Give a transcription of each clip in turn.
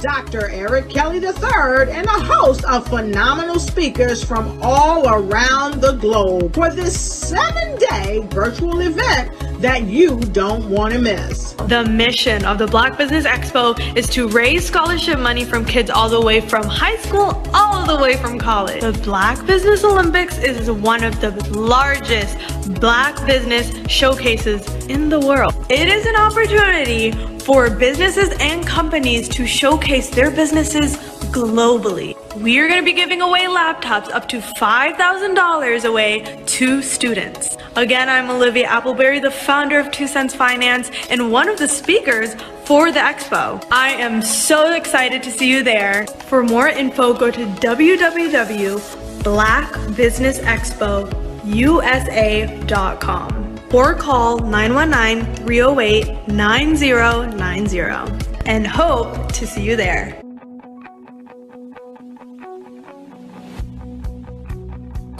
Dr. Eric Kelly III and a host of phenomenal speakers from all around the globe for this 7-day virtual event that you don't want to miss. The mission of the Black Business Expo is to raise scholarship money from kids all the way from high school all the way from college. The Black Business Olympics is one of the largest Black business showcases in the world. It is an opportunity for businesses and companies to showcase their businesses globally. We are going to be giving away laptops up to $5,000 away to students. Again, I'm Olivia Appleberry, the founder of 2 Cents Finance and one of the speakers for the expo. I am so excited to see you there. For more info, go to www.blackbusinessexpousa.com or call 919-308-9090 and hope to see you there.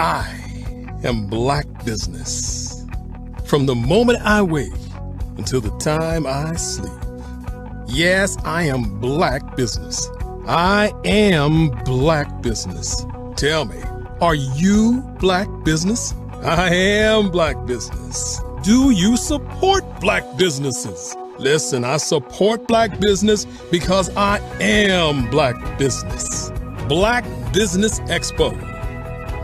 I am Black Business. From the moment I wake until the time I sleep. Yes, I am Black Business. I am Black Business. Tell me, are you Black Business? I am Black Business. Do you support Black businesses? Listen, I support Black business because I am Black Business. Black Business Expo,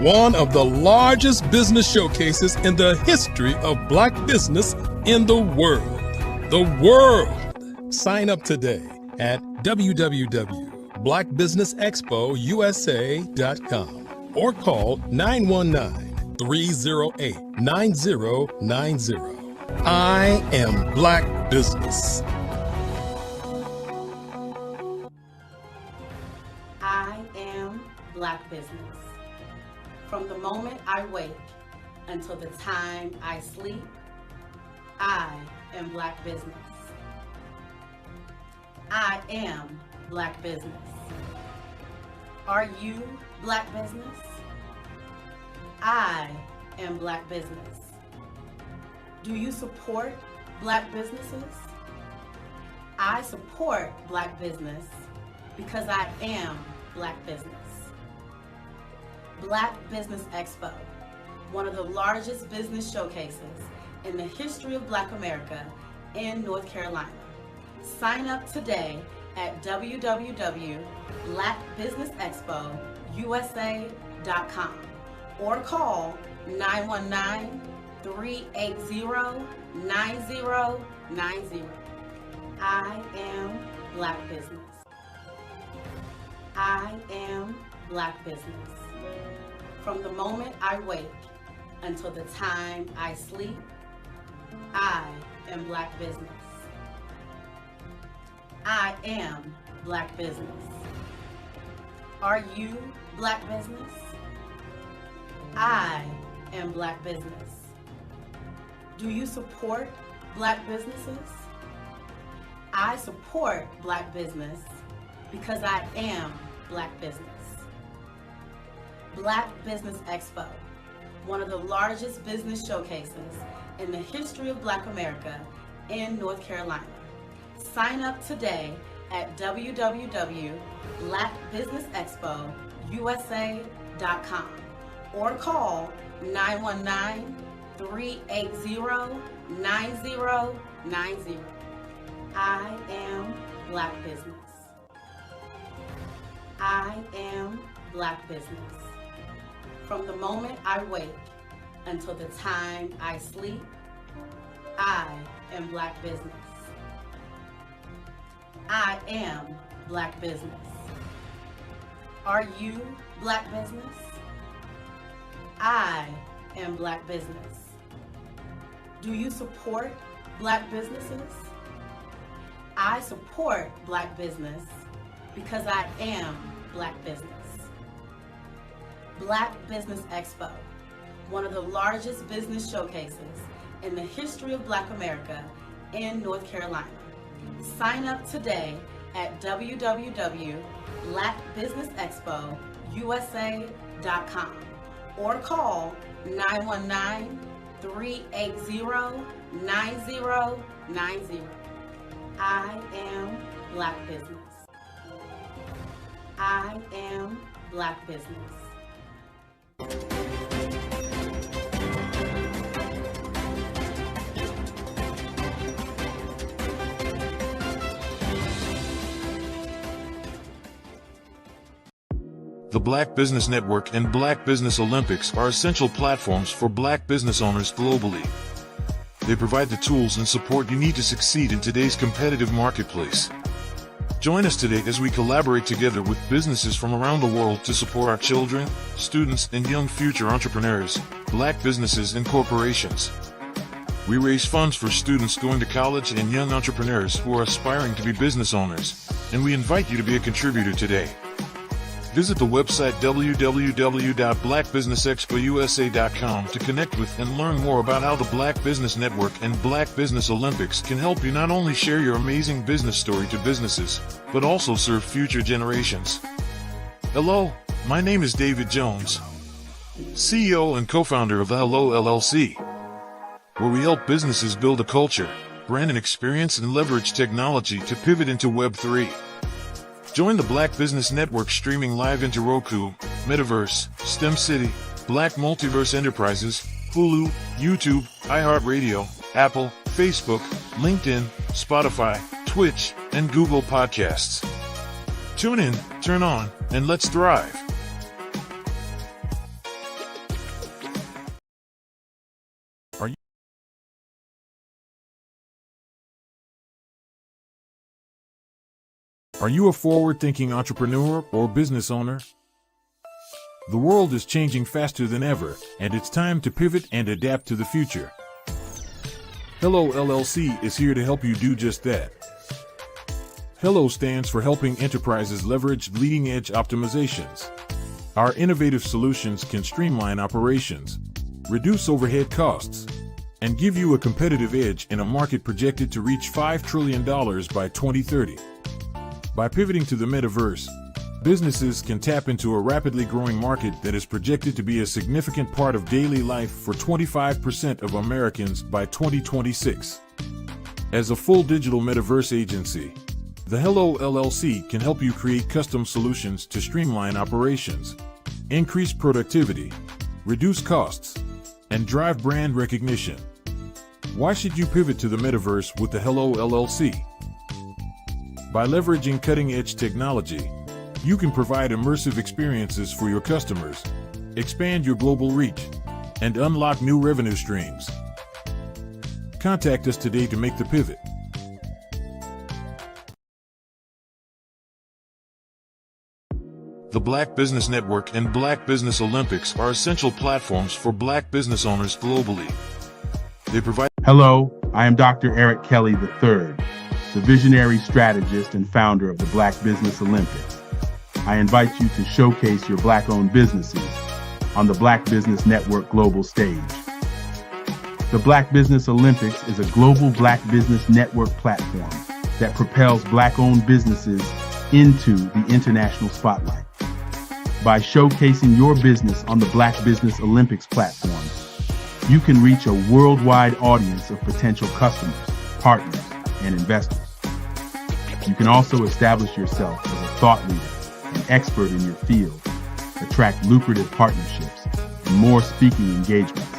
one of the largest business showcases in the history of Black business in the world. The world! Sign up today at www.blackbusinessexpousa.com or call 919-308-9090. I am Black Business. I am Black Business. From the moment I wake until the time I sleep, I am Black Business. I am Black Business. Are you Black Business? I am Black Business. Do you support Black businesses? I support Black business because I am Black business. Black Business Expo, one of the largest business showcases in the history of Black America in North Carolina. Sign up today at www.blackbusinessexpousa.com or call 919-380-9090. I am Black Business. I am Black Business. From the moment I wake until the time I sleep, I am Black Business. I am Black Business. Are you Black Business? I am Black Business. Do you support Black businesses? I support Black business because I am Black business. Black Business Expo, one of the largest business showcases in the history of Black America in North Carolina. Sign up today at www.blackbusinessexpousa.com or call 919-380-9090. I am Black Business. I am Black Business. From the moment I wake until the time I sleep, I am Black business. I am Black business. Are you Black business? I am Black business. Do you support Black businesses? I support Black business because I am Black business. Black Business Expo, one of the largest business showcases in the history of Black America in North Carolina. Sign up today at www.blackbusinessexpousa.com or call 919-380-9090. I am Black business. I am Black business. The Black Business Network and Black Business Olympics are essential platforms for Black business owners globally. They provide the tools and support you need to succeed in today's competitive marketplace. Join us today as we collaborate together with businesses from around the world to support our children, students, and young future entrepreneurs, Black businesses and corporations. We raise funds for students going to college and young entrepreneurs who are aspiring to be business owners, and we invite you to be a contributor today. Visit the website www.blackbusinessexpousa.com to connect with and learn more about how the Black Business Network and Black Business Olympics can help you not only share your amazing business story to businesses, but also serve future generations. Hello, my name is David Jones, CEO and co-founder of the Hello LLC, where we help businesses build a culture, brand and experience, and leverage technology to pivot into Web3. Join the Black Business Network streaming live into Roku, Metaverse, STEM City, Black Multiverse Enterprises, Hulu, YouTube, iHeartRadio, Apple, Facebook, LinkedIn, Spotify, Twitch, and Google Podcasts. Tune in, turn on, and let's thrive. Are you a forward-thinking entrepreneur or business owner? The world is changing faster than ever, and it's time to pivot and adapt to the future. Hello LLC is here to help you do just that. Hello stands for helping enterprises leverage leading-edge optimizations. Our innovative solutions can streamline operations, reduce overhead costs, and give you a competitive edge in a market projected to reach $5 trillion by 2030. By pivoting to the metaverse, businesses can tap into a rapidly growing market that is projected to be a significant part of daily life for 25% of Americans by 2026. As a full digital metaverse agency, the Hello LLC can help you create custom solutions to streamline operations, increase productivity, reduce costs, and drive brand recognition. Why should you pivot to the metaverse with the Hello LLC? By leveraging cutting-edge technology, you can provide immersive experiences for your customers, expand your global reach, and unlock new revenue streams. Contact us today to make the pivot. The Black Business Network and Black Business Olympics are essential platforms for Black business owners globally. They provide... Hello, I am Dr. Eric Kelly III, the visionary strategist and founder of the Black Business Olympics. I invite you to showcase your Black-owned businesses on the Black Business Network global stage. The Black Business Olympics is a global Black Business Network platform that propels Black-owned businesses into the international spotlight. By showcasing your business on the Black Business Olympics platform, you can reach a worldwide audience of potential customers, partners, and investors. You can also establish yourself as a thought leader and expert in your field, attract lucrative partnerships, and more speaking engagements.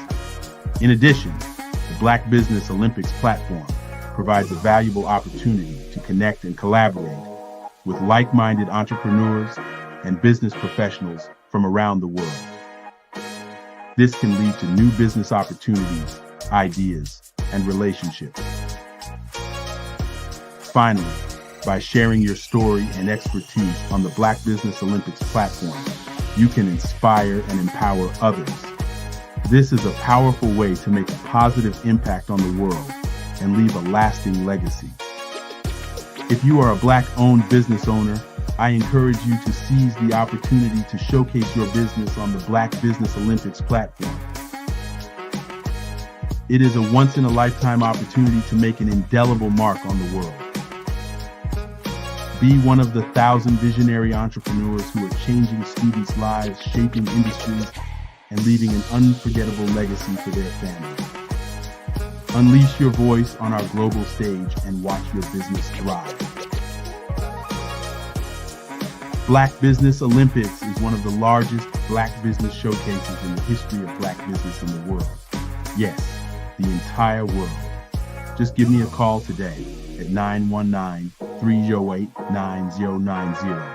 In addition, the Black Business Olympics platform provides a valuable opportunity to connect and collaborate with like-minded entrepreneurs and business professionals from around the world. This can lead to new business opportunities, ideas, and relationships. Finally, by sharing your story and expertise on the Black Business Olympics platform, you can inspire and empower others. This is a powerful way to make a positive impact on the world and leave a lasting legacy. If you are a Black-owned business owner, I encourage you to seize the opportunity to showcase your business on the Black Business Olympics platform. It is a once-in-a-lifetime opportunity to make an indelible mark on the world. Be one of the 1,000 visionary entrepreneurs who are changing students' lives, shaping industries, and leaving an unforgettable legacy for their families. Unleash your voice on our global stage and watch your business thrive. Black Business Olympics is one of the largest Black business showcases in the history of Black business in the world. Yes, the entire world. Just give me a call today at 919-308-9090.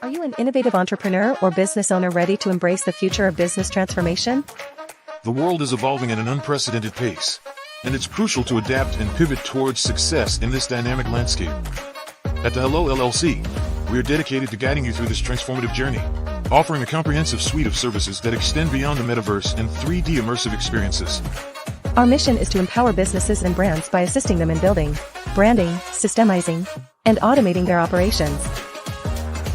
Are you an innovative entrepreneur or business owner ready to embrace the future of business transformation? The world is evolving at an unprecedented pace, and it's crucial to adapt and pivot towards success in this dynamic landscape. At the Hello LLC, we are dedicated to guiding you through this transformative journey, offering a comprehensive suite of services that extend beyond the metaverse and 3D immersive experiences. Our mission is to empower businesses and brands by assisting them in building, branding, systemizing, and automating their operations.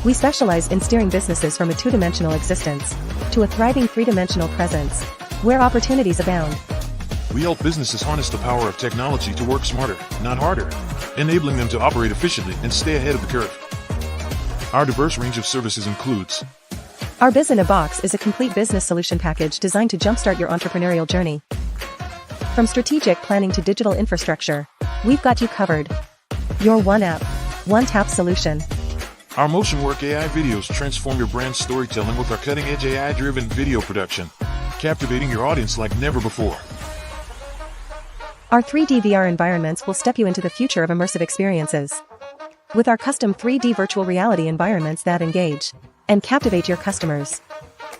We specialize in steering businesses from a two-dimensional existence to a thriving three-dimensional presence, where opportunities abound. We help businesses harness the power of technology to work smarter, not harder, enabling them to operate efficiently and stay ahead of the curve. Our diverse range of services includes: Our Biz in a Box is a complete business solution package designed to jumpstart your entrepreneurial journey. From strategic planning to digital infrastructure, we've got you covered. Your one app, one tap solution. Our MotionWork AI videos transform your brand storytelling with our cutting-edge AI-driven video production, captivating your audience like never before. Our 3D VR environments will step you into the future of immersive experiences. With our custom 3D virtual reality environments that engage and captivate your customers.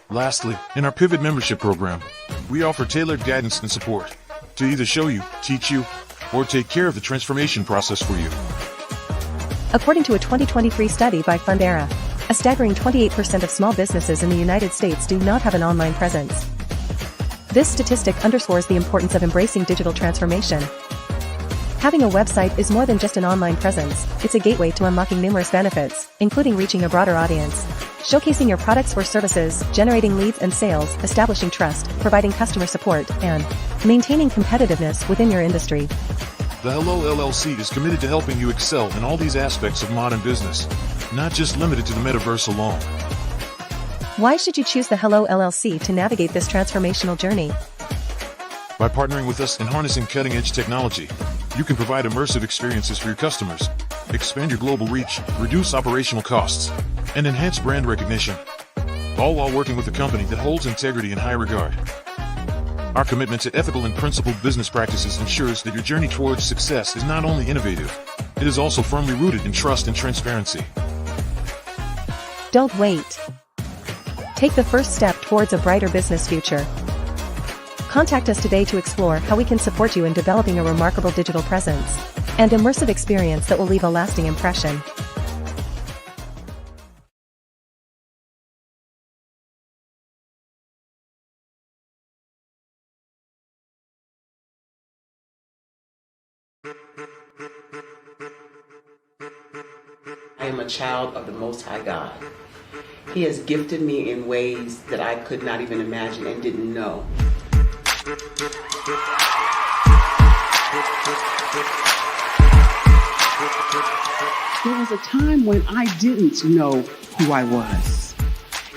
Lastly, in our Pivot membership program, we offer tailored guidance and support to either show you, teach you, or take care of the transformation process for you. According to a 2023 study by Fundera, a staggering 28% of small businesses in the United States do not have an online presence. This statistic underscores the importance of embracing digital transformation. Having a website is more than just an online presence, it's a gateway to unlocking numerous benefits, including reaching a broader audience, showcasing your products or services, generating leads and sales, establishing trust, providing customer support, and maintaining competitiveness within your industry. The Hello LLC is committed to helping you excel in all these aspects of modern business, not just limited to the metaverse alone. Why should you choose the Hello LLC to navigate this transformational journey? By partnering with us and harnessing cutting-edge technology, you can provide immersive experiences for your customers, expand your global reach, reduce operational costs, and enhance brand recognition, all while working with a company that holds integrity in high regard. Our commitment to ethical and principled business practices ensures that your journey towards success is not only innovative, it is also firmly rooted in trust and transparency. Don't wait. Take the first step towards a brighter business future. Contact us today to explore how we can support you in developing a remarkable digital presence and immersive experience that will leave a lasting impression. I am a child of the Most High God. He has gifted me in ways that I could not even imagine and didn't know. There was a time when I didn't know who I was.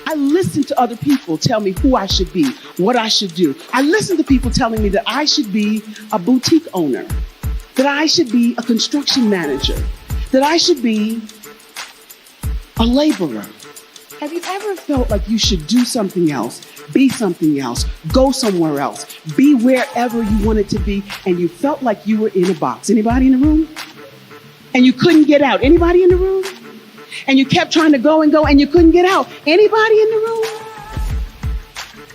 I listened to other people tell me who I should be, what I should do. I listened to people telling me that I should be a boutique owner, that I should be a construction manager, that I should be a laborer. Have you ever felt like you should do something else, be something else, go somewhere else, be wherever you wanted to be, and you felt like you were in a box? Anybody in the room? And you couldn't get out. Anybody in the room? And you kept trying to go and go and you couldn't get out. Anybody in the room?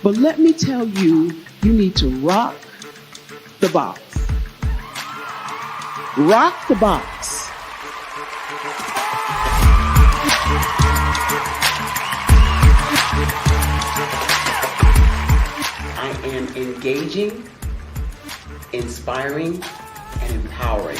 But let me tell you, you need to rock the box. Rock the box. I am engaging, inspiring, and empowering.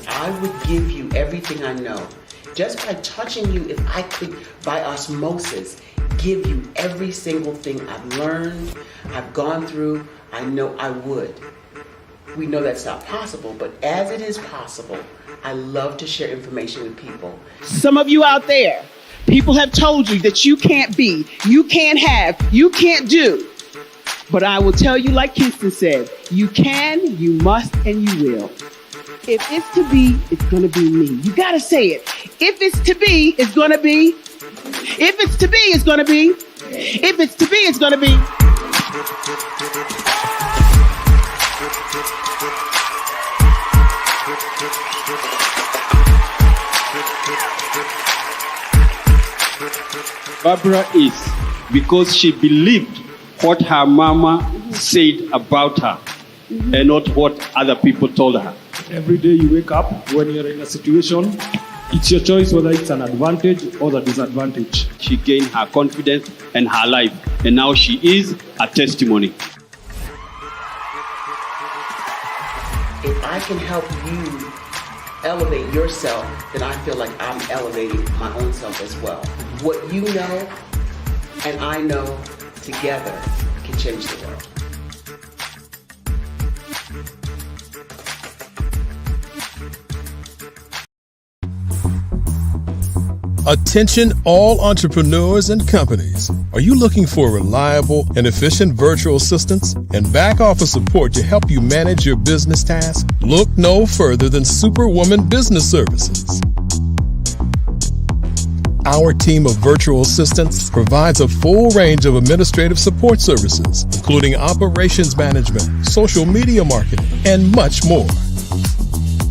I would give you everything I know. Just by touching you, if I could, by osmosis, give you every single thing I've learned, I've gone through, I know I would. We know that's not possible, but as it is possible, I love to share information with people. Some of you out there, people have told you that you can't be, you can't have, you can't do. But I will tell you, like Kingston said, you can, you must, and you will. If it's to be, it's going to be me. You got to say it. If it's to be, it's going to be. If it's to be, it's going to be. If it's to be, it's going to be. Barbara is because she believed what her mama said about her and not what other people told her. Every day you wake up, when you're in a situation, it's your choice whether it's an advantage or the disadvantage. She gained her confidence and her life, and now she is a testimony. If I can help you elevate yourself, then I feel like I'm elevating my own self as well. What you know and I know together can change the world. Attention all entrepreneurs and companies. Are you looking for reliable and efficient virtual assistants and back office support to help you manage your business tasks? Look no further than Superwoman Business Services. Our team of virtual assistants provides a full range of administrative support services, including operations management, social media marketing, and much more.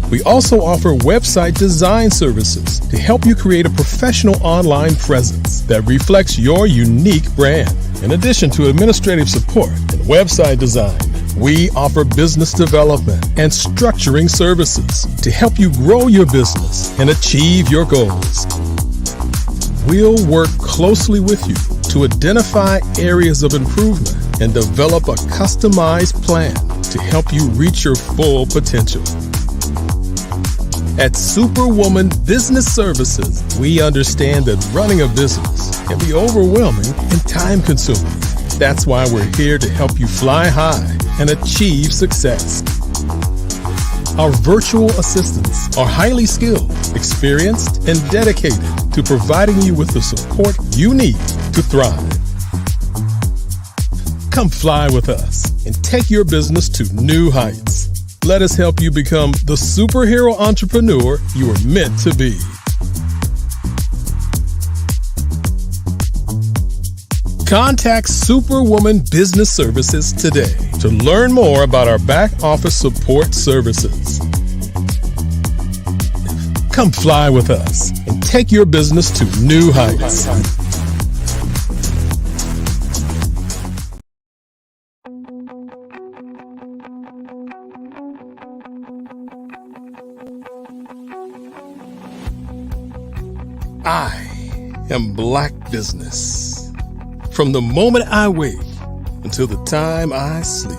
We also offer website design services to help you create a professional online presence that reflects your unique brand. In addition to administrative support and website design, we offer business development and structuring services to help you grow your business and achieve your goals. We'll work closely with you to identify areas of improvement and develop a customized plan to help you reach your full potential. At Superwoman Business Services, we understand that running a business can be overwhelming and time-consuming. That's why we're here to help you fly high and achieve success. Our virtual assistants are highly skilled, experienced, and dedicated to providing you with the support you need to thrive. Come fly with us and take your business to new heights. Let us help you become the superhero entrepreneur you are meant to be. Contact Superwoman Business Services today to learn more about our back office support services. Come fly with us and take your business to new heights. I am Black Business. From the moment I wake until the time I sleep.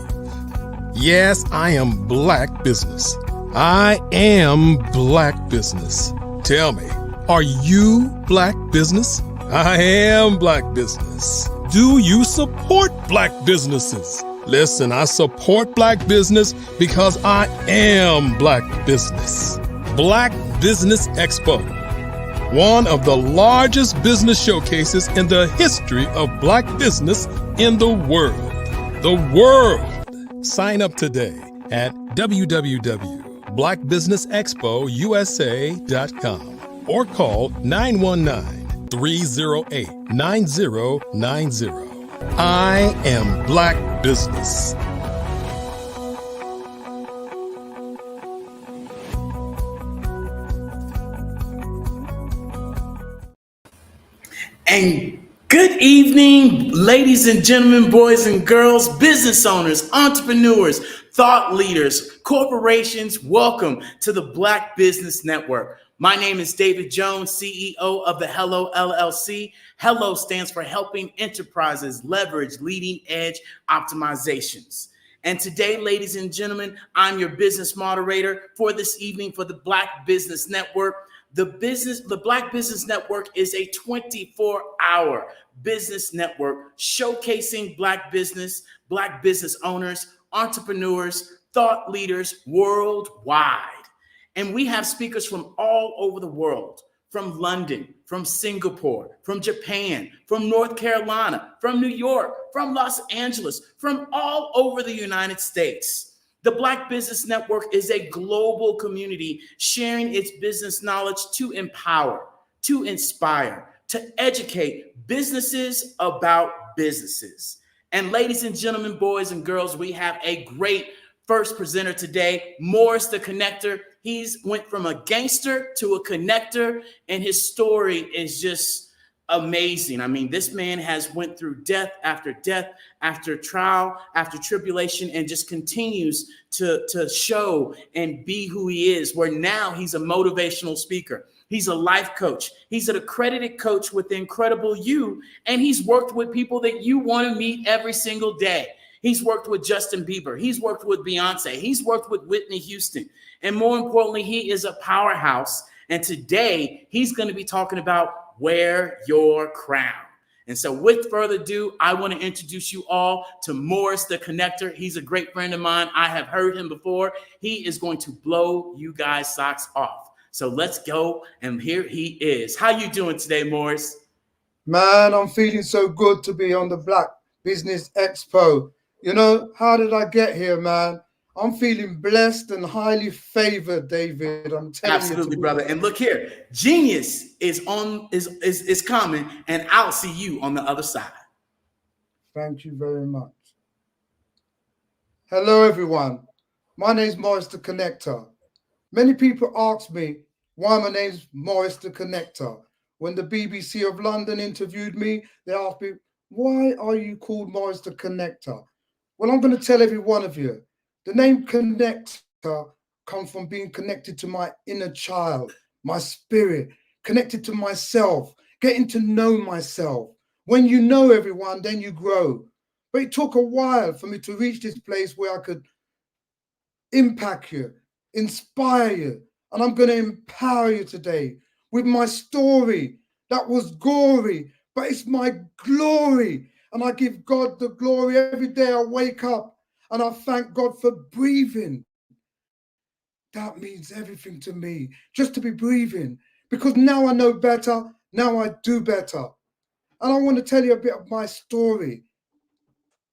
Yes, I am Black Business. I am Black Business. Tell me, are you Black Business? I am Black Business. Do you support Black businesses? Listen, I support Black business because I am Black Business. Black Business Expo, one of the largest business showcases in the history of Black business in the world. The world. Sign up today at www.blackbusinessexpousa.com or call 919-308-9090. I am Black Business. And good evening, ladies and gentlemen, boys and girls, business owners, entrepreneurs, thought leaders, corporations. Welcome to the Black Business Network. My name is David Jones, CEO of the Hello LLC. Hello stands for Helping Enterprises Leverage Leading Edge Optimizations. And today, ladies and gentlemen, I'm your business moderator for this evening for the Black Business Network. The Black Business Network is a 24-hour business network showcasing Black business owners, entrepreneurs, thought leaders worldwide. And we have speakers from all over the world, from London, from Singapore, from Japan, from North Carolina, from New York, from Los Angeles, from all over the United States. The Black Business Network is a global community sharing its business knowledge to empower, to inspire, to educate businesses about businesses. And ladies and gentlemen, boys and girls, we have a great first presenter today, Morris the Connector. He's went from a gangster to a connector, and his story is just amazing. I mean, this man has went through death, after trial, after tribulation, and just continues to show and be who he is, where now he's a motivational speaker. He's a life coach. He's an accredited coach with Incredible You, and he's worked with people that you want to meet every single day. He's worked with Justin Bieber. He's worked with Beyonce. He's worked with Whitney Houston. And more importantly, he is a powerhouse. And today he's going to be talking about wear your crown. And so with further ado, I want to introduce you all to Morris the Connector. He's a great friend of mine. I have heard him before. He is going to blow you guys' socks off. So let's go. And here he is. How you doing today, Morris? Man, I'm feeling so good to be on the Black Business Expo. You know, how did I get here, man? I'm feeling blessed and highly favored, David. I'm telling you. Absolutely, brother. And look here, genius is coming, and I'll see you on the other side. Thank you very much. Hello, everyone. My name is Morris the Connector. Many people ask me why my name is Morris the Connector. When the BBC of London interviewed me, they asked me, why are you called Morris the Connector? Well, I'm going to tell every one of you. The name Connector comes from being connected to my inner child, my spirit, connected to myself, getting to know myself. When you know everyone, then you grow. But it took a while for me to reach this place where I could impact you, inspire you, and I'm going to empower you today with my story that was gory, but it's my glory. And I give God the glory every day I wake up. And I thank God for breathing. That means everything to me, just to be breathing. Because now I know better, now I do better. And I want to tell you a bit of my story.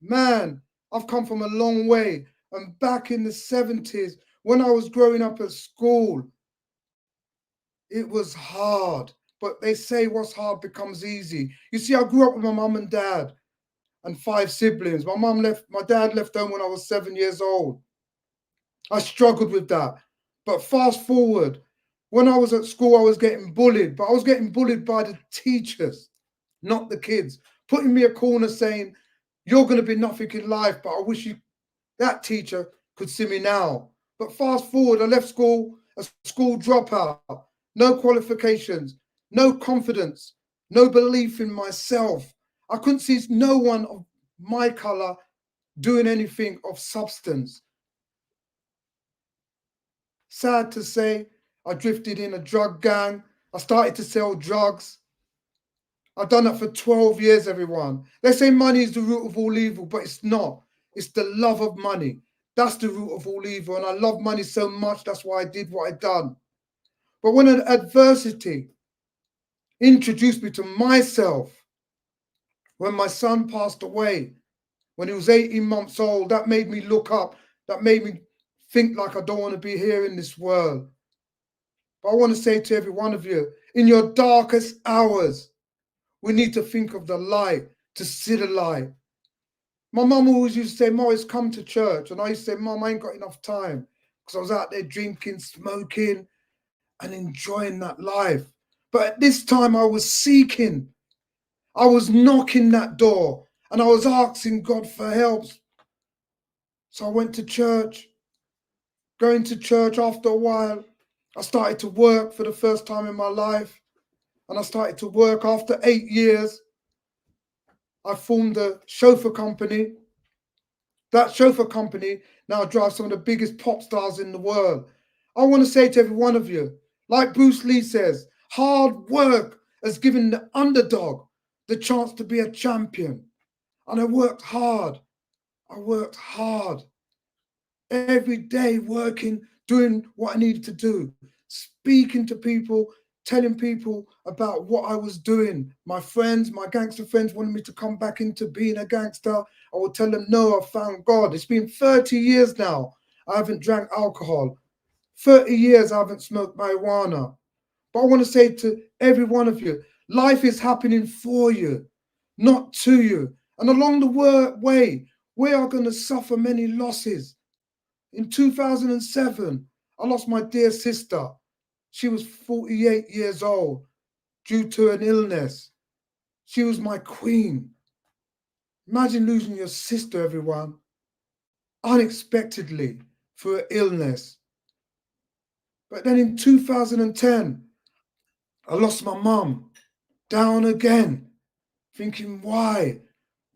Man, I've come from a long way. And back in the 70s, when I was growing up at school, it was hard. But they say what's hard becomes easy. You see, I grew up with my mum and dad. And 5 siblings. My dad left home when I was 7 years old. I struggled with that. But fast forward, when I was at school, I was getting bullied, but I was getting bullied by the teachers, not the kids, putting me a corner saying, you're going to be nothing in life, but I wish that teacher could see me now. But fast forward, I left school, a school dropout, no qualifications, no confidence, no belief in myself. I couldn't see no one of my color doing anything of substance. Sad to say, I drifted in a drug gang. I started to sell drugs. I've done that for 12 years, everyone. They say money is the root of all evil, but it's not. It's the love of money. That's the root of all evil. And I love money so much, that's why I did what I done. But when an adversity introduced me to myself, when my son passed away, when he was 18 months old, that made me look up. That made me think like I don't want to be here in this world. But I want to say to every one of you, in your darkest hours, we need to think of the light, to see the light. My mum always used to say, Morris, come to church. And I used to say, Mum, I ain't got enough time, because I was out there drinking, smoking, and enjoying that life. But at this time, I was seeking. I was knocking that door, and I was asking God for help. So I went to church. Going to church, after a while, I started to work for the first time in my life. And I started to work after 8 years. I formed a chauffeur company. That chauffeur company now drives some of the biggest pop stars in the world. I want to say to every one of you, like Bruce Lee says, hard work has given the underdog the chance to be a champion. And I worked hard. I worked hard. Every day working, doing what I needed to do, speaking to people, telling people about what I was doing. My friends, my gangster friends wanted me to come back into being a gangster. I would tell them, no, I found God. It's been 30 years now. I haven't drank alcohol. 30 years I haven't smoked marijuana. But I want to say to every one of you, life is happening for you, not to you. And along the way, we are going to suffer many losses. In 2007, I lost my dear sister. She was 48 years old due to an illness. She was my queen. Imagine losing your sister, everyone, unexpectedly through an illness. But then in 2010, I lost my mum, down again, thinking, why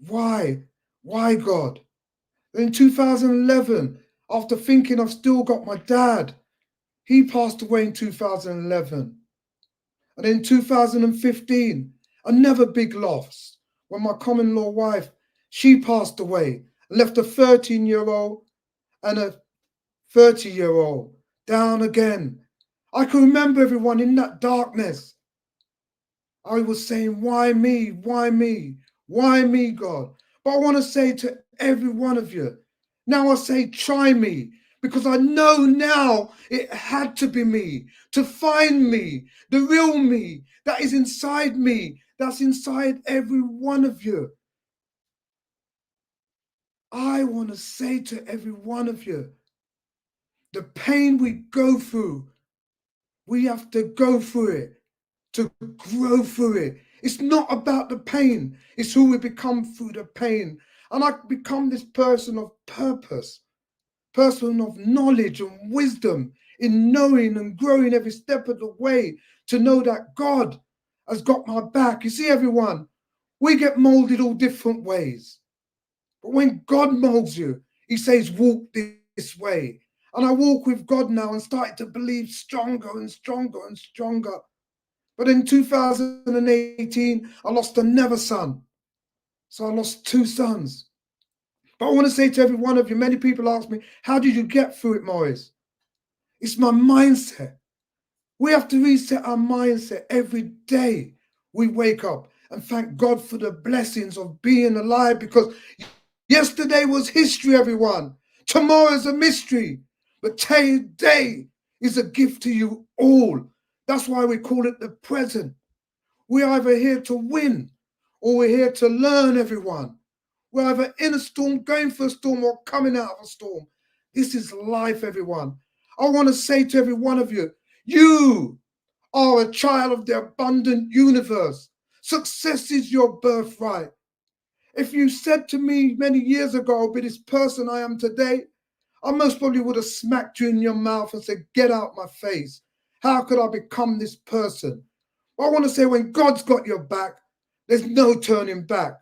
God? Then in 2011, after thinking I've still got my dad, he passed away in 2011. And in 2015, another big loss when my common law wife, she passed away, left a 13-year-old and a 30-year-old down again. I can remember everyone in that darkness. I was saying, why me? Why me? Why me, God? But I want to say to every one of you, now I say, try me, because I know now it had to be me, to find me, the real me that is inside me, that's inside every one of you. I want to say to every one of you, the pain we go through, we have to go through it to grow through it. It's not about the pain, it's who we become through the pain. And I become this person of purpose, person of knowledge and wisdom in knowing and growing every step of the way to know that God has got my back. You see, everyone, we get molded all different ways. But when God molds you, he says, walk this way. And I walk with God now and started to believe stronger and stronger and stronger. But in 2018, I lost another son. So I lost 2 sons. But I want to say to every one of you, many people ask me, how did you get through it, Morris? It's my mindset. We have to reset our mindset every day we wake up and thank God for the blessings of being alive, because yesterday was history, everyone. Tomorrow is a mystery. But today is a gift to you all. That's why we call it the present. We're either here to win or we're here to learn, everyone. We're either in a storm, going for a storm, or coming out of a storm. This is life, everyone. I want to say to every one of you, you are a child of the abundant universe. Success is your birthright. If you said to me many years ago, I'll be this person I am today, I most probably would have smacked you in your mouth and said, get out my face. How could I become this person? I want to say, when God's got your back, there's no turning back.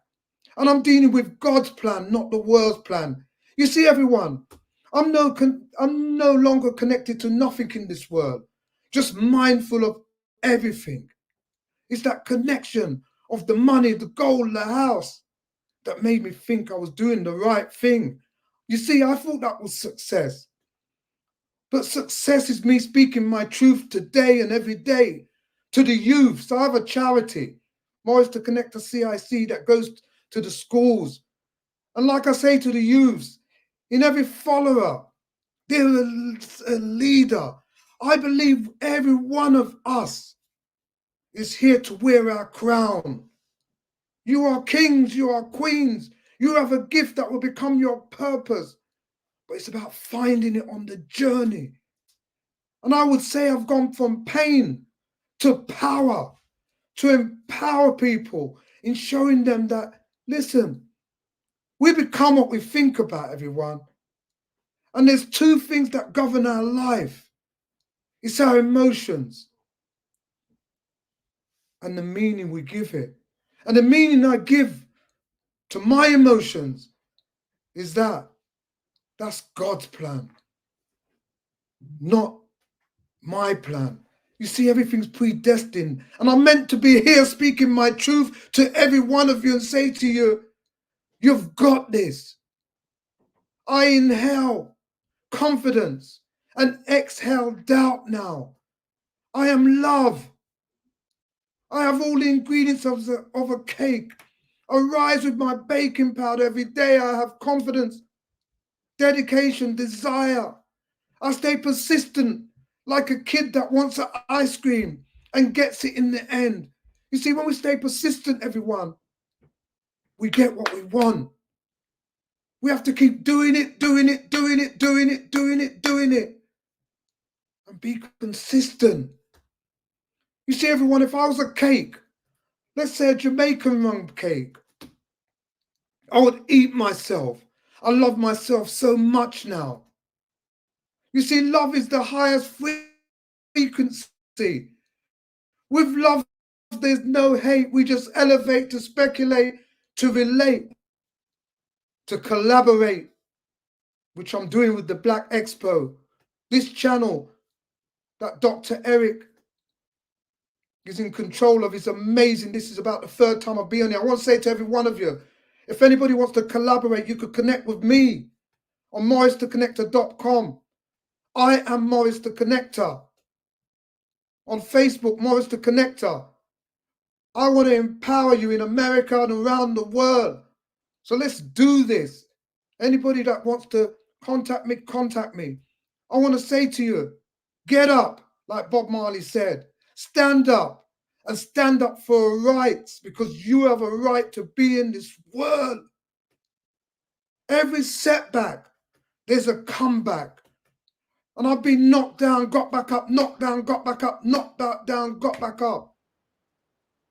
And I'm dealing with God's plan, not the world's plan. You see, everyone, I'm no longer connected to nothing in this world, just mindful of everything. It's that connection of the money, the gold, the house that made me think I was doing the right thing. You see, I thought that was success. But success is me speaking my truth today and every day to the youth. So I have a charity, Morris to Connect to CIC, that goes to the schools. And like I say to the youths, in every follower They're a leader. I believe every one of us is here to wear our crown. You are kings, you are queens. You have a gift that will become your purpose. But it's about finding it on the journey. And I would say I've gone from pain to power, to empower people in showing them that, listen, we become what we think about, everyone. And there's two things that govern our life. It's our emotions and the meaning we give it. And the meaning I give to my emotions is that's God's plan, not my plan. You see, everything's predestined. And I'm meant to be here speaking my truth to every one of you and say to you, you've got this. I inhale confidence and exhale doubt now. I am love. I have all the ingredients of a cake. I rise with my baking powder every day. I have confidence, dedication, desire. I stay persistent like a kid that wants an ice cream and gets it in the end. You see, when we stay persistent, everyone, we get what we want. We have to keep doing it, and be consistent. You see, everyone, if I was a cake, let's say a Jamaican rum cake, I would eat myself. I love myself so much now. You see, love is the highest frequency. With love, there's no hate. We just elevate to speculate, to relate, to collaborate, which I'm doing with the Black Expo. This channel that Dr. Eric is in control of is amazing. This is about the third time I've been on here. I want to say to every one of you, if anybody wants to collaborate, you could connect with me on morristheconnector.com. I am Morris the Connector. On Facebook, Morris the Connector. I want to empower you in America and around the world. So let's do this. Anybody that wants to contact me, contact me. I want to say to you, get up, like Bob Marley said. Stand up and stand up for rights, because you have a right to be in this world. Every setback, there's a comeback. And I've been knocked down, got back up, knocked down, got back up, knocked back down, got back up.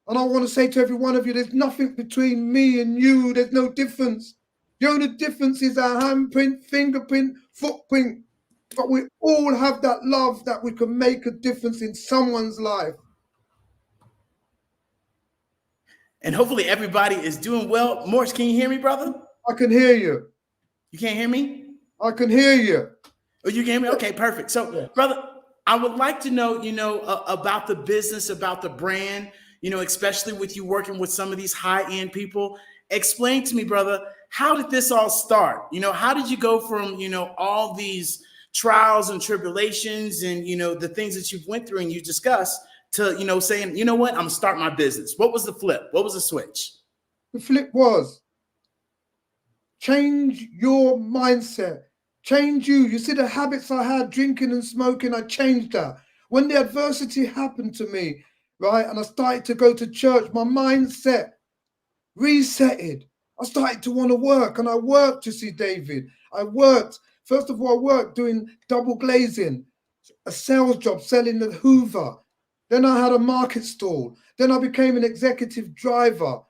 And I want to say to every one of you, there's nothing between me and you. There's no difference. The only difference is our handprint, fingerprint, footprint. But we all have that love that we can make a difference in someone's life. And hopefully everybody is doing well. Morris, can you hear me, brother? I can hear you. You can't hear me? I can hear you. Oh, you can hear me? Okay, perfect. So, yeah. Brother, I would like to know, about the business, about the brand, especially with you working with some of these high-end people. Explain to me, brother, how did this all start? How did you go from, all these trials and tribulations and, the things that you've went through and you discussed to, saying, you know what, I'm gonna start my business. What was the flip? What was the switch? The flip was change your mindset. Change you. You see the habits I had, drinking and smoking, I changed that. When the adversity happened to me, right, and I started to go to church, my mindset resetted. I started to want to work, and I worked, to see David. I worked. First of all, I worked doing double glazing, a sales job, selling the Hoover. Then I had a market stall. Then I became an executive driver.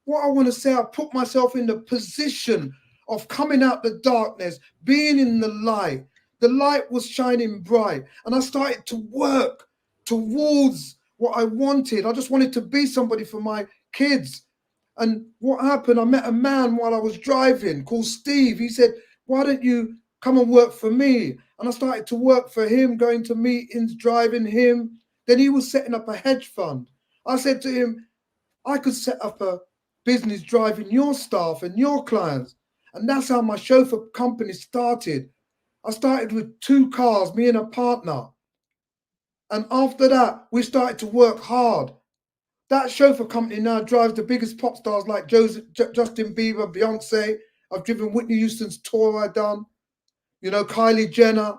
What I want to say, I put myself in the position of coming out the darkness, being in the light. The light was shining bright, and I started to work towards what I wanted. I just wanted to be somebody for my kids. And what happened, I met a man while I was driving called Steve. He said, why don't you come and work for me? And I started to work for him, going to meetings, driving him. Then he was setting up a hedge fund. I said to him, I could set up a business driving your staff and your clients. And that's how my chauffeur company started. I started with 2 cars, me and a partner. And after that, we started to work hard. That chauffeur company now drives the biggest pop stars like Justin Bieber, Beyonce. I've driven Whitney Houston's tour I done. You know, Kylie Jenner,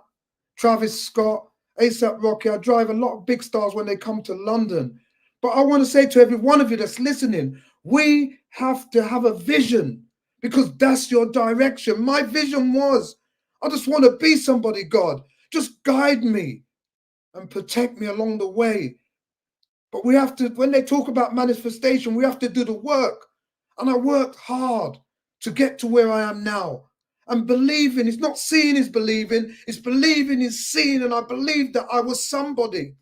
Travis Scott, ASAP Rocky. I drive a lot of big stars when they come to London. But I want to say to every one of you that's listening, we have to have a vision because that's your direction. My vision was, I just want to be somebody, God. Just guide me and protect me along the way. But we have to, when they talk about manifestation, we have to do the work. And I worked hard to get to where I am now. And believing, it's not seeing is believing, it's believing is seeing. And I believed that I was somebody.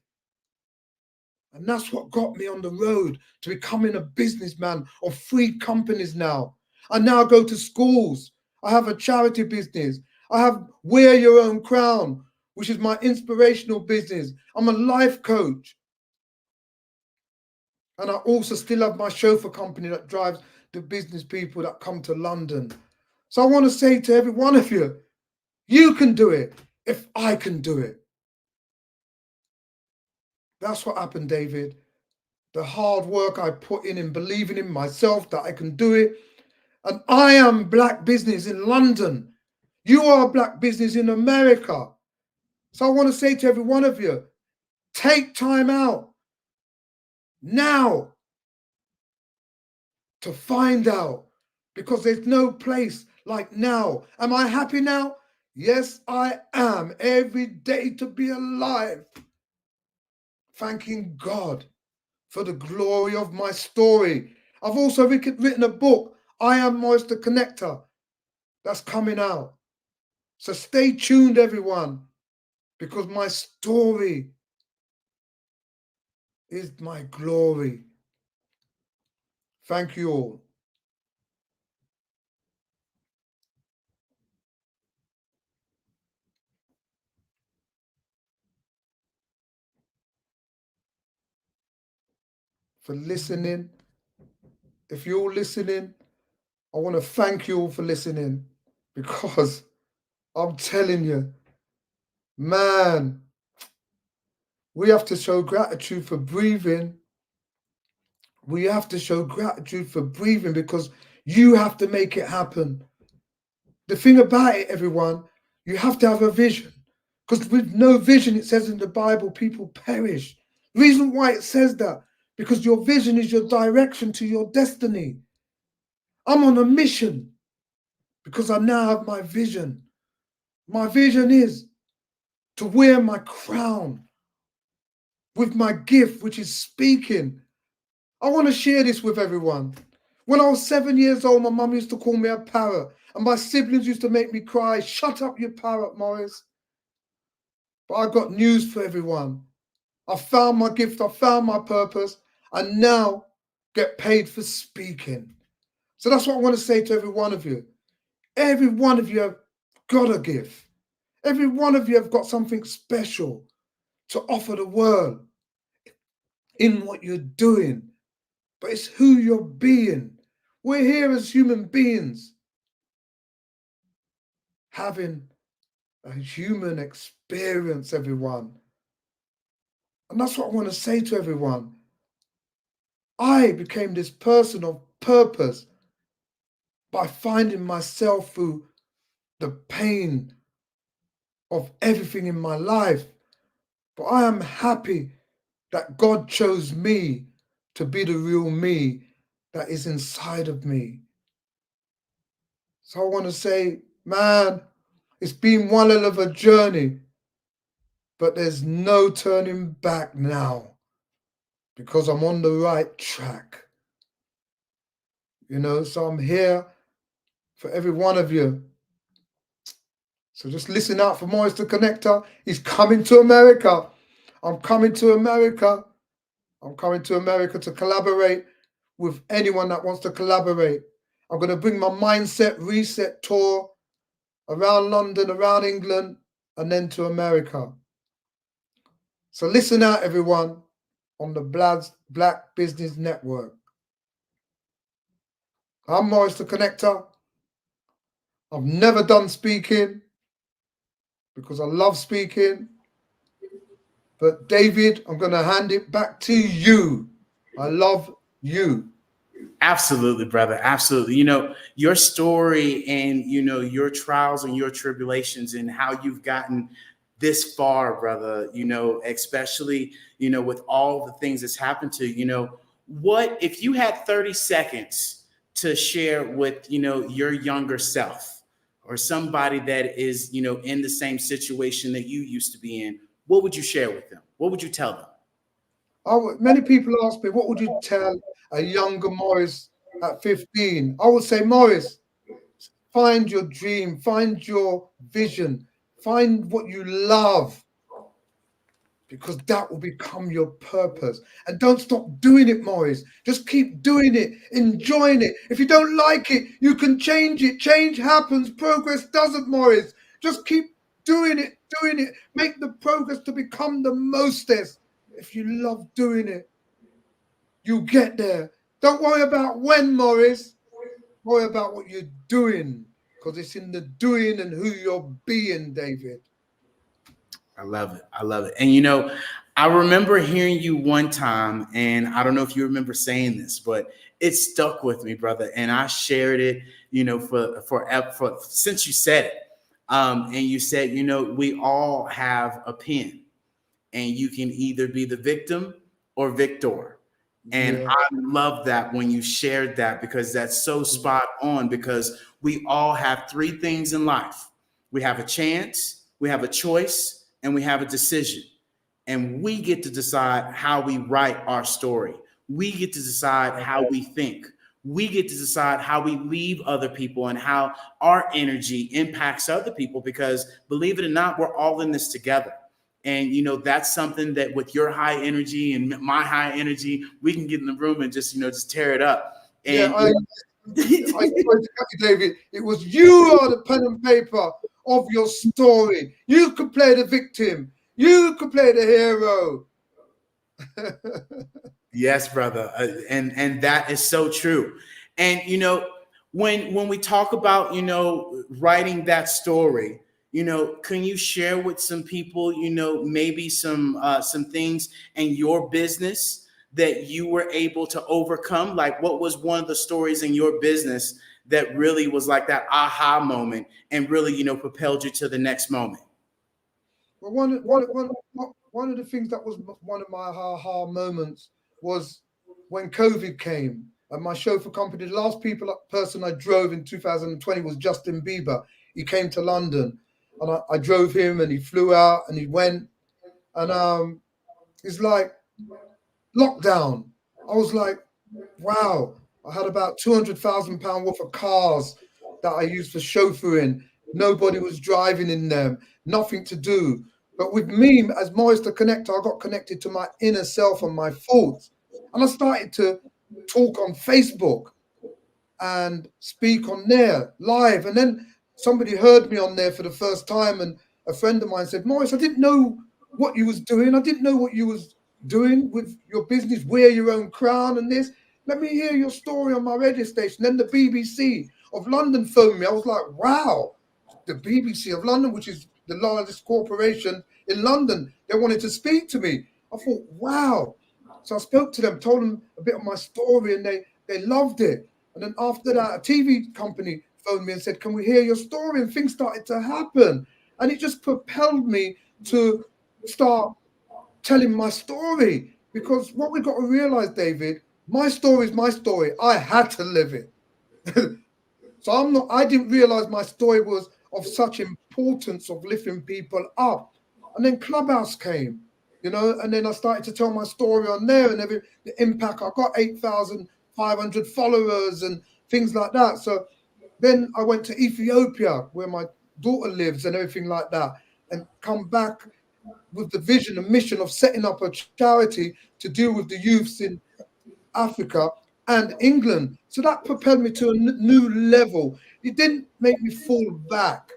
And that's what got me on the road to becoming a businessman of 3 companies now. I now go to schools. I have a charity business. I have Wear Your Own Crown, which is my inspirational business. I'm a life coach. And I also still have my chauffeur company that drives the business people that come to London. So I want to say to every one of you, you can do it if I can do it. That's what happened, David. The hard work I put in believing in myself that I can do it. And I am Black business in London. You are Black business in America. So I want to say to every one of you, take time out now to find out, because there's no place like now. Am I happy now? Yes, I am. Every day to be alive. Thanking God for the glory of my story. I've also written a book, I Am Morris the Connector, that's coming out. So stay tuned, everyone, because my story is my glory. Thank you all. For listening. If you're all listening, I want to thank you all for listening, because I'm telling you, man, we have to show gratitude for breathing. We have to show gratitude for breathing because you have to make it happen. The thing about it, everyone, you have to have a vision, because with no vision, it says in the Bible, people perish. The reason why it says that, because your vision is your direction to your destiny. I'm on a mission because I now have my vision. My vision is to wear my crown with my gift, which is speaking. I want to share this with everyone. When I was 7 years old, my mum used to call me a parrot, and my siblings used to make me cry. Shut up, you parrot, Morris. But I got news for everyone. I found my gift, I found my purpose, and now get paid for speaking. So that's what I want to say to every one of you. Every one of you have got a gift. Every one of you have got something special to offer the world in what you're doing. But it's who you're being. We're here as human beings, having a human experience, everyone. And that's what I want to say to everyone. I became this person of purpose by finding myself through the pain of everything in my life. But I am happy that God chose me to be the real me that is inside of me. So I want to say, man, it's been one hell of a journey, but there's no turning back now because I'm on the right track. You know, so I'm here for every one of you. So just listen out for Morris the Connector. He's coming to America. I'm coming to America. I'm coming to America to collaborate with anyone that wants to collaborate. I'm going to bring my Mindset Reset tour around London, around England, and then to America. So listen out, everyone, on the Black Business Network. I'm Morris the Connector. I've never done speaking because I love speaking. But David, I'm going to hand it back to you. I love you. Absolutely, brother. Absolutely. You know, your story and, you know, your trials and your tribulations and how you've gotten this far, brother, you know, especially, you know, with all the things that's happened to you, you know, what if you had 30 seconds to share with, you know, your younger self or somebody that is, you know, in the same situation that you used to be in, what would you share with them? What would you tell them? Many people ask me, what would you tell a younger Morris at 15? I would say, Morris, find your dream, find your vision, find what you love, because that will become your purpose. And don't stop doing it, Morris. Just keep doing it, enjoying it. If you don't like it, you can change it. Change happens, progress doesn't, Morris. Just keep doing it, doing it. Make the progress to become the mostest. If you love doing it, you get there. Don't worry about when, Morris. Worry about what you're doing, because it's in the doing and who you're being, David. I love it. I love it. And you know, I remember hearing you one time, and I don't know if you remember saying this, but it stuck with me, brother. And I shared it, you know, for since you said it. And you said, you know, we all have a pen, and you can either be the victim or victor. And Yeah. I love that when you shared that, because that's so spot on, because we all have three things in life. We have a chance, we have a choice, and we have a decision. And we get to decide how we write our story. We get to decide how we think. We get to decide how we leave other people and how our energy impacts other people, because believe it or not, we're all in this together. And, you know, that's something that with your high energy and my high energy, we can get in the room and just, you know, just tear it up. And Yeah, David, it was you are the pen and paper of your story. You could play the victim. You could play the hero. yes, brother, and that is so true. And you know, when we talk about, you know, writing that story, you know, can you share with some people, you know, maybe some things in your business that you were able to overcome? Like, what was one of the stories in your business that really was like that aha moment and really, you know, propelled you to the next moment? Well, one of the things that was one of my aha moments was when COVID came. And my chauffeur company, the last person I drove in 2020 was Justin Bieber. He came to London, and I drove him, and he flew out, and he went, and it's like lockdown. I was like, wow. I had about £200,000 worth of cars that I used for chauffeuring. Nobody was driving in them, nothing to do. But with me, as Morris the Connector, I got connected to my inner self and my thoughts. And I started to talk on Facebook and speak on there live. And then somebody heard me on there for the first time, and a friend of mine said, Morris, I didn't know what you was doing. I didn't know what you was doing with your business, wear your own crown and this. Let me hear your story on my radio station. Then the BBC of London phoned me. I was like, wow, the BBC of London, which is the largest corporation in London, they wanted to speak to me. I thought, wow. So I spoke to them, told them a bit of my story, and they loved it. And then after that, a TV company phoned me and said, can we hear your story? And things started to happen. And it just propelled me to start telling my story. Because what we got to realize, David, my story is my story. I had to live it. So I didn't realize my story was of such importance of lifting people up. And then Clubhouse came, you know, and then I started to tell my story on there, and the impact. I got 8,500 followers and things like that. So then I went to Ethiopia, where my daughter lives, and everything like that, and come back with the vision and mission of setting up a charity to deal with the youths in Africa and England. So that propelled me to a new level. It didn't make me fall back,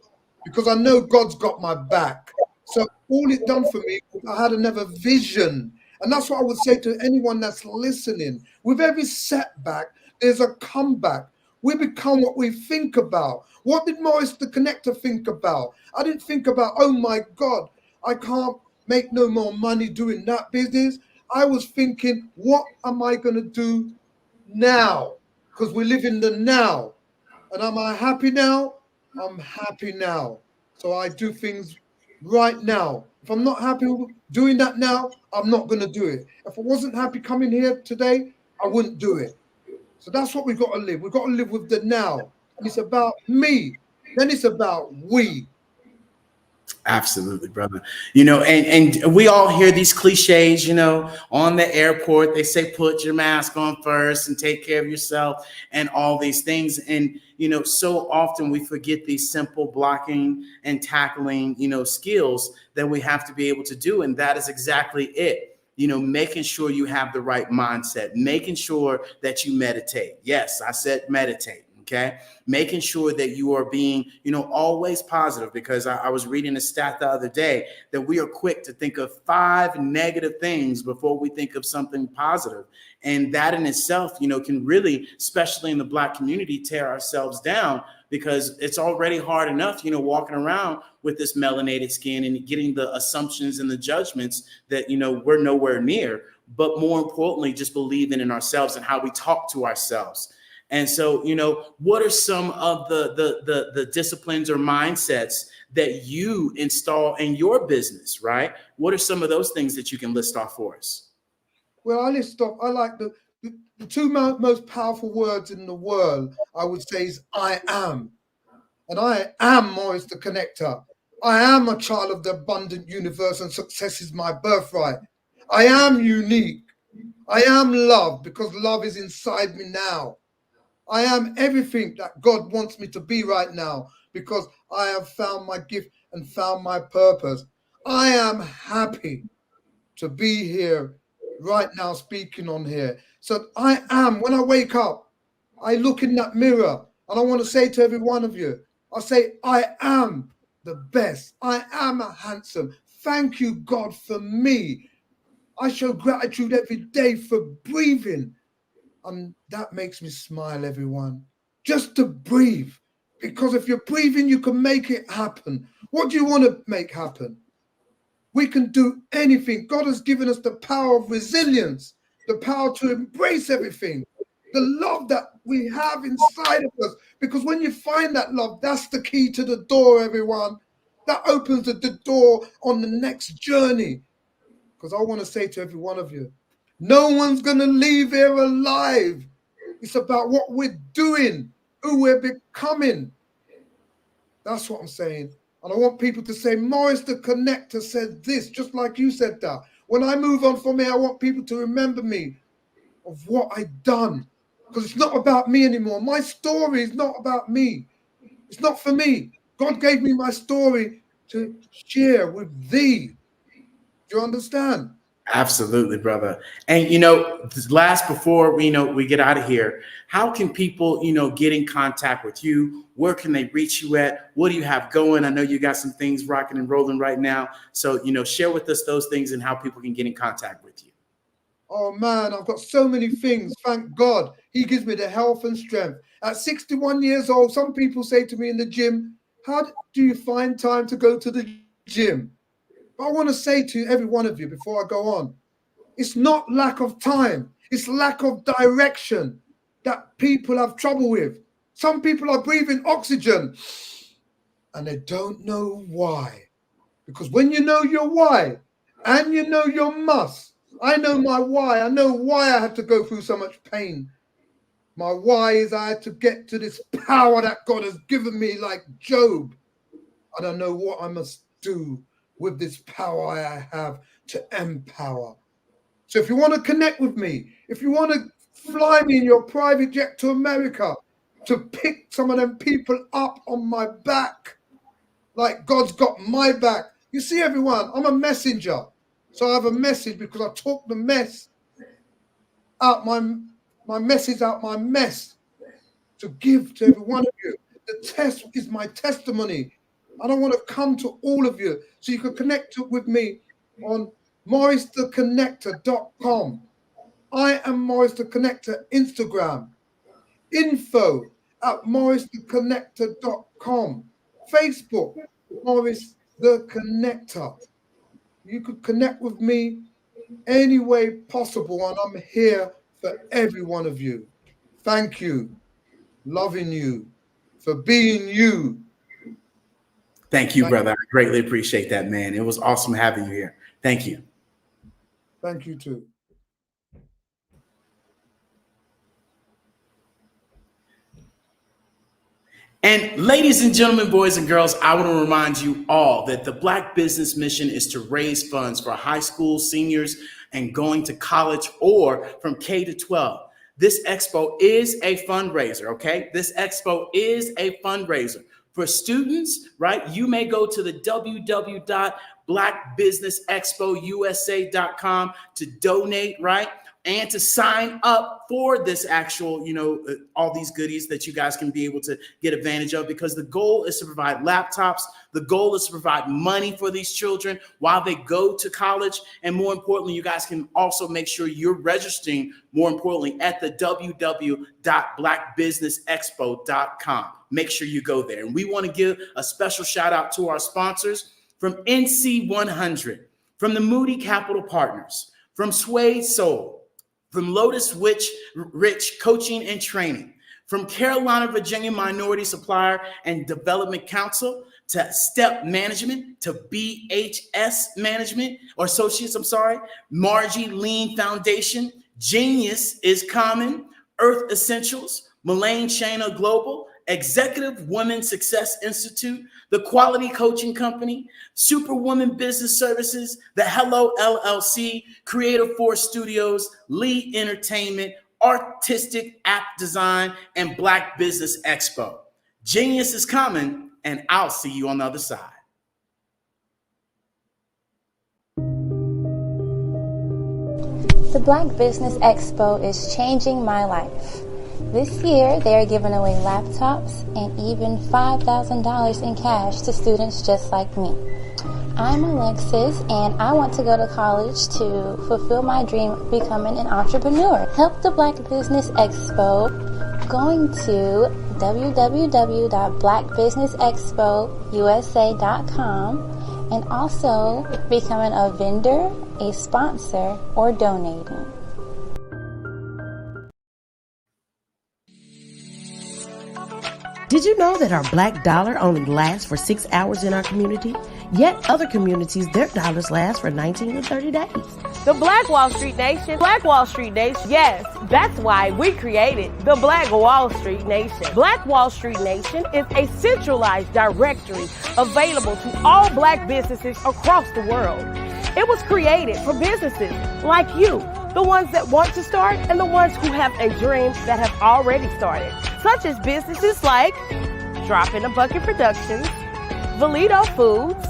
because I know God's got my back. So all it done for me, I had another vision. And that's what I would say to anyone that's listening. With every setback, there's a comeback. We become what we think about. What did Morris the Connector think about? I didn't think about, oh my God, I can't make no more money doing that business. I was thinking, what am I going to do now? because we live in the now. And am I happy now? I'm happy now. So I do things right now. If I'm not happy doing that now, I'm not going to do it. If I wasn't happy coming here today, I wouldn't do it. So that's what we've got to live. We've got to live with the now. And it's about me. Then it's about we. Absolutely, brother. You know, and we all hear these cliches, you know, on the airport. They say, put your mask on first and take care of yourself and all these things. And, you know, so often we forget these simple blocking and tackling, you know, skills that we have to be able to do. And that is exactly it. You know, making sure you have the right mindset, making sure that you meditate. Yes, I said meditate. Okay. Making sure that you are being, you know, always positive, because I was reading a stat the other day that we are quick to think of 5 negative things before we think of something positive. And that in itself, you know, can really, especially in the Black community, tear ourselves down, because it's already hard enough, you know, walking around with this melanated skin and getting the assumptions and the judgments that, you know, we're nowhere near. But more importantly, just believing in ourselves and how we talk to ourselves. And so, you know, what are some of the disciplines or mindsets that you install in your business, right? What are some of those things that you can list off for us? Well, I list off, I like the 2 most powerful words in the world, I would say, is I am. And I am Morris the Connector. I am a child of the abundant universe, and success is my birthright. I am unique. I am love, because love is inside me now. I am everything that God wants me to be right now, because I have found my gift and found my purpose. I am happy to be here right now, speaking on here. So I am, when I wake up, I look in that mirror and I want to say to every one of you, I say, I am the best. I am a handsome. Thank you, God, for me. I show gratitude every day for breathing. And that makes me smile, everyone. Just to breathe. Because if you're breathing, you can make it happen. What do you want to make happen? We can do anything. God has given us the power of resilience, the power to embrace everything, the love that we have inside of us. Because when you find that love, that's the key to the door, everyone. That opens the door on the next journey. Because I want to say to every one of you, no one's going to leave here alive. It's about what we're doing, who we're becoming. That's what I'm saying. And I want people to say, Morris the Connector said this, just like you said that. When I move on from here, I want people to remember me of what I've done. Because it's not about me anymore. My story is not about me. It's not for me. God gave me my story to share with thee. Do you understand? Absolutely, brother. And, you know, last before we, you know, we get out of here, how can people, you know, get in contact with you? Where can they reach you at? What do you have going? I know you got some things rocking and rolling right now. So, you know, share with us those things and how people can get in contact with you. Oh man, I've got so many things. Thank God. He gives me the health and strength. At 61 years old, some people say to me in the gym, how do you find time to go to the gym? But I want to say to every one of you before I go on, it's not lack of time. It's lack of direction that people have trouble with. Some people are breathing oxygen and they don't know why. Because when you know your why and you know your must, I know my why. I know why I had to go through so much pain. My why is I had to get to this power that God has given me, like Job. And I know what I must do with this power I have to empower. So if you want to connect with me, if you want to fly me in your private jet to America to pick some of them people up on my back, like God's got my back. You see, everyone, I'm a messenger. So I have a message because I talk the mess out my message out my mess to give to every one of you. The test is my testimony. I don't want to come to all of you. So you can connect with me on morristheconnector.com. I am Morris the Connector Instagram. Info at morristheconnector.com. Facebook, Morris the Connector. You could connect with me any way possible, and I'm here for every one of you. thank you, loving you, for being you. Thank you, brother. I greatly appreciate that, man. It was awesome having you here. Thank you. Thank you too. And ladies and gentlemen, boys and girls, I want to remind you all that the Black Business Mission is to raise funds for high school seniors and going to college or from K to 12. This expo is a fundraiser, okay? This expo is a fundraiser. For students, right, you may go to the www.blackbusinessexpousa.com to donate, right? And to sign up for this actual, all these goodies that you guys can be able to get advantage of, because the goal is to provide laptops. The goal is to provide money for these children while they go to college. And more importantly, you guys can also make sure you're registering, more importantly, at the www.blackbusinessexpo.com. Make sure you go there. And we want to give a special shout out to our sponsors from NC 100, from the Moody Capital Partners, from Suede Soul, from Lotus Rich Coaching and Training, from Carolina, Virginia Minority Supplier and Development Council, to Step Management, to BHS Management, or Associates, Margie Lean Foundation, Genius is Common, Earth Essentials, Mullane Shana Global, Executive Women Success Institute, the Quality Coaching Company, Superwoman Business Services, the Hello LLC, Creative Force Studios, Lee Entertainment, Artistic App Design, and Black Business Expo. Genius is coming, and I'll see you on the other side. The Black Business Expo is changing my life. This year, they are giving away laptops and even $5,000 in cash to students just like me. I'm Alexis, and I want to go to college to fulfill my dream of becoming an entrepreneur. Help the Black Business Expo going to www.blackbusinessexpousa.com and also becoming a vendor, a sponsor, or donating. Did you know that our black dollar only lasts for 6 hours in our community? Yet other communities, their dollars last for 19 to 30 days. The Black Wall Street Nation. Black Wall Street Nation. Yes, that's why we created the Black Wall Street Nation. Black Wall Street Nation is a centralized directory available to all black businesses across the world. It was created for businesses like you, the ones that want to start and the ones who have a dream that have already started, such as businesses like Drop in a Bucket Productions, Valito Foods,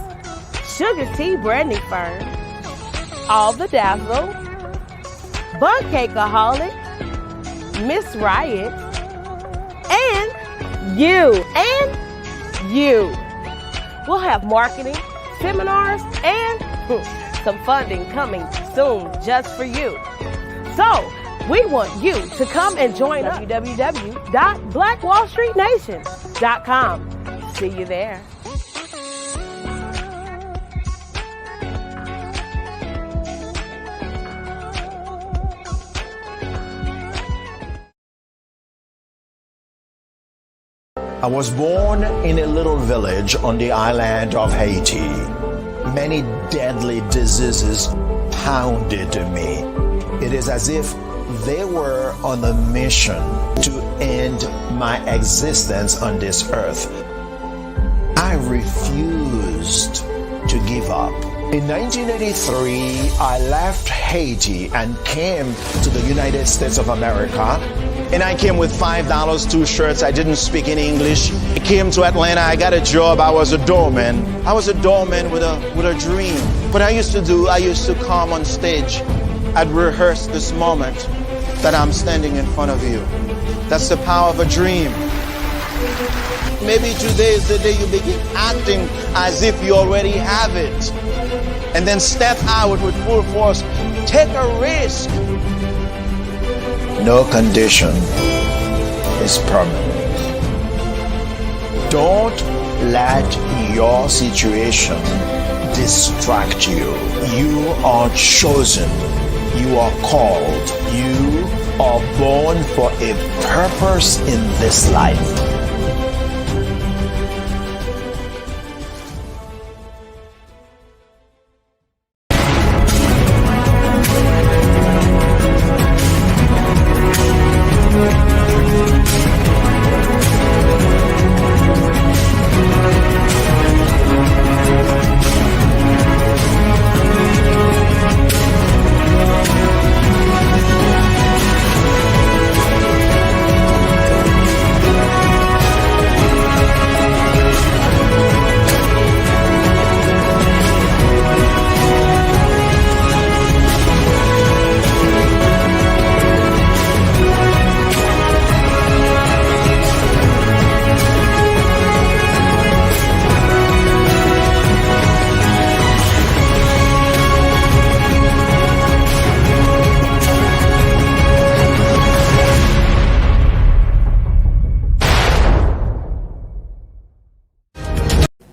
Sugar Tea Branding Firm, All the Dazzle, Bun Cakeaholic, Miss Riot, and you. We'll have marketing, seminars, and some funding coming soon just for you. So, we want you to come and join us. www.blackwallstreetnation.com. See you there. I was born in a little village on the island of Haiti. Many deadly diseases pounded me. It is as if they were on a mission to end my existence on this earth. I refused to give up. In 1983, I left Haiti and came to the United States of America. And I came with $5, 2 shirts. I didn't speak any English. I came to Atlanta. I got a job. I was a doorman. I was a doorman with a dream. What I used to come on stage. I'd rehearse this moment that I'm standing in front of you. That's the power of a dream. Maybe today is the day you begin acting as if you already have it. And then step out with full force. Take a risk. No condition is permanent. Don't let your situation distract you. You are chosen. You are called. You are born for a purpose in this life.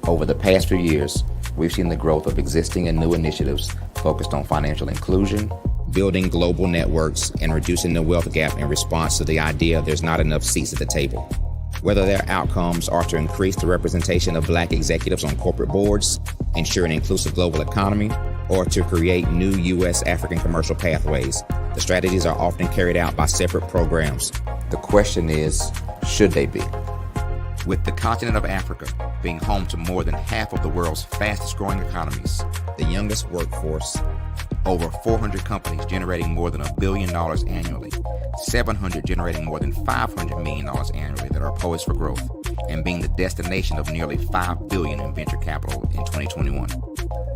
Over the past few years, we've seen the growth of existing and new initiatives focused on financial inclusion, building global networks, and reducing the wealth gap in response to the idea there's not enough seats at the table. Whether their outcomes are to increase the representation of Black executives on corporate boards, ensure an inclusive global economy, or to create new U.S. African commercial pathways, the strategies are often carried out by separate programs. The question is, should they be? With the continent of Africa being home to more than half of the world's fastest growing economies, the youngest workforce, over 400 companies generating more than $1 billion annually, 700 generating more than $500 million annually that are poised for growth, and being the destination of nearly $5 billion in venture capital in 2021.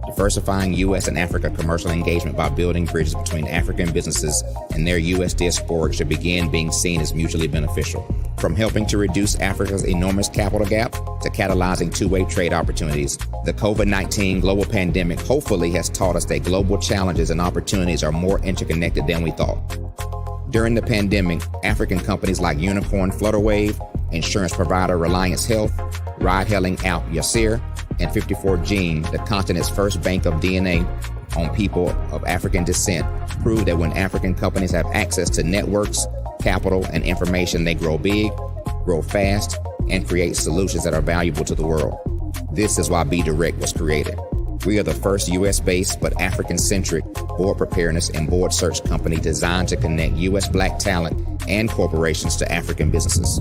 Diversifying U.S. and Africa commercial engagement by building bridges between African businesses and their U.S. diaspora should begin being seen as mutually beneficial. From helping to reduce Africa's enormous capital gap to catalyzing two-way trade opportunities, the COVID-19 global pandemic hopefully has taught us that global challenges and opportunities are more interconnected than we thought. During the pandemic, African companies like Unicorn Flutterwave, insurance provider Reliance Health, ride-hailing app Yasir, and 54Gene, the continent's first bank of DNA on people of African descent, proved that when African companies have access to networks, capital, and information, they grow big, grow fast, and create solutions that are valuable to the world. This is why Be Direct was created. We are the first U.S.-based but African-centric board preparedness and board search company designed to connect U.S. Black talent and corporations to African businesses.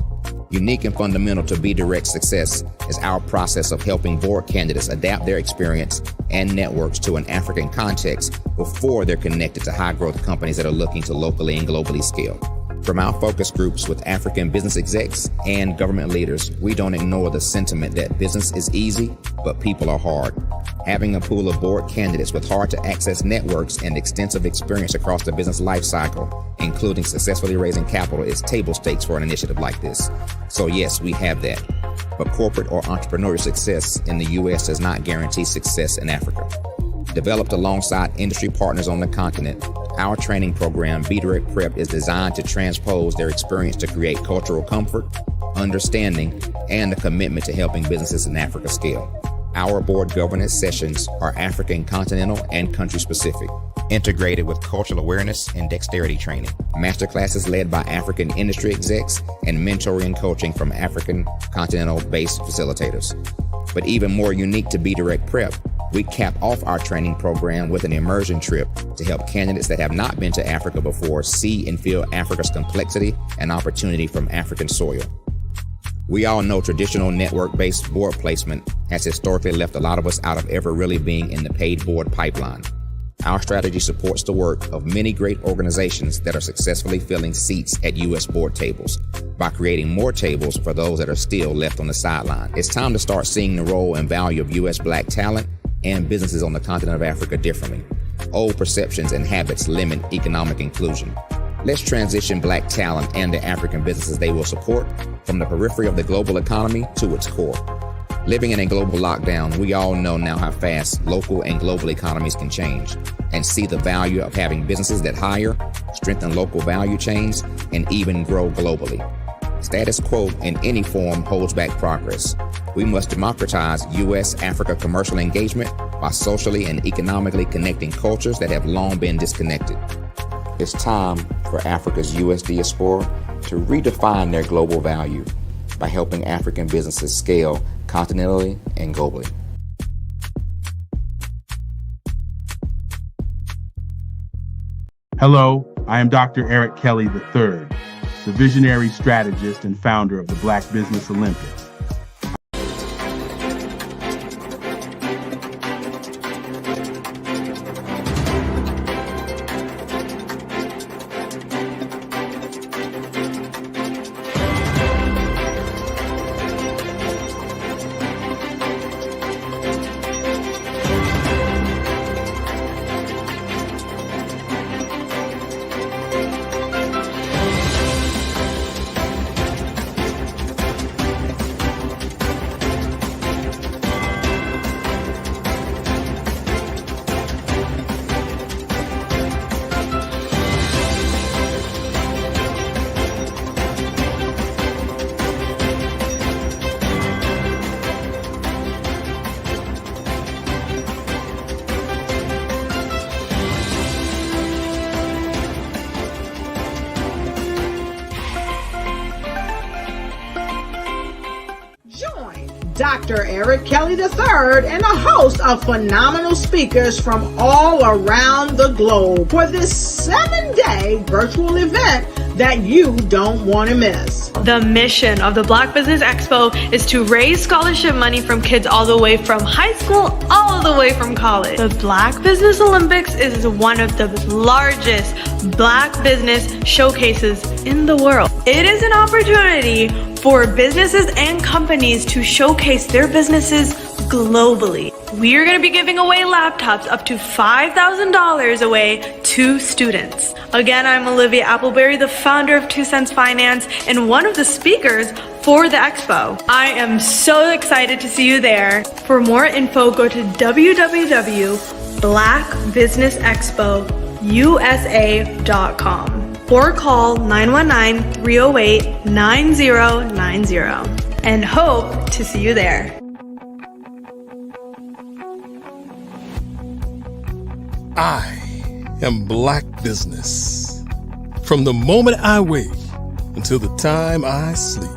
Unique and fundamental to Be Direct's success is our process of helping board candidates adapt their experience and networks to an African context before they're connected to high-growth companies that are looking to locally and globally scale. From our focus groups with African business execs and government leaders, we don't ignore the sentiment that business is easy, but people are hard. Having a pool of board candidates with hard-to-access networks and extensive experience across the business lifecycle, including successfully raising capital, is table stakes for an initiative like this. So yes, we have that. But corporate or entrepreneurial success in the U.S. does not guarantee success in Africa. Developed alongside industry partners on the continent, our training program, Be Direct Prep, is designed to transpose their experience to create cultural comfort, understanding, and a commitment to helping businesses in Africa scale. Our board governance sessions are African continental and country specific, integrated with cultural awareness and dexterity training, masterclasses led by African industry execs, and mentoring and coaching from African continental-based facilitators. But even more unique to Be Direct Prep, we cap off our training program with an immersion trip to help candidates that have not been to Africa before see and feel Africa's complexity and opportunity from African soil. We all know traditional network-based board placement has historically left a lot of us out of ever really being in the paid board pipeline. Our strategy supports the work of many great organizations that are successfully filling seats at U.S. board tables by creating more tables for those that are still left on the sideline. It's time to start seeing the role and value of U.S. Black talent and businesses on the continent of Africa differently. Old perceptions and habits limit economic inclusion. Let's transition Black talent and the African businesses they will support from the periphery of the global economy to its core. Living in a global lockdown, we all know now how fast local and global economies can change, and see the value of having businesses that hire, strengthen local value chains, and even grow globally. Status quo in any form holds back progress. We must democratize U.S.-Africa commercial engagement by socially and economically connecting cultures that have long been disconnected. It's time for Africa's U.S. diaspora to redefine their global value by helping African businesses scale continentally and globally. Hello, I am Dr. Eric Kelly III, the visionary strategist and founder of the Black Business Olympics. Dr. Eric Kelly III and a host of phenomenal speakers from all around the globe for this 7-day virtual event that you don't want to miss. The mission of the Black Business Expo is to raise scholarship money from kids all the way from high school, all the way from college. The Black Business Olympics is one of the largest Black business showcases in the world. It is an opportunity for businesses and companies to showcase their businesses globally. We are going to be giving away laptops up to $5,000 away to students. Again, I'm Olivia Appleberry, the founder of 2 Cents Finance and one of the speakers for the expo. I am so excited to see you there. For more info, go to www.blackbusinessexpousa.com or call 919-308-9090 and hope to see you there. I am Black Business. From the moment I wake until the time I sleep.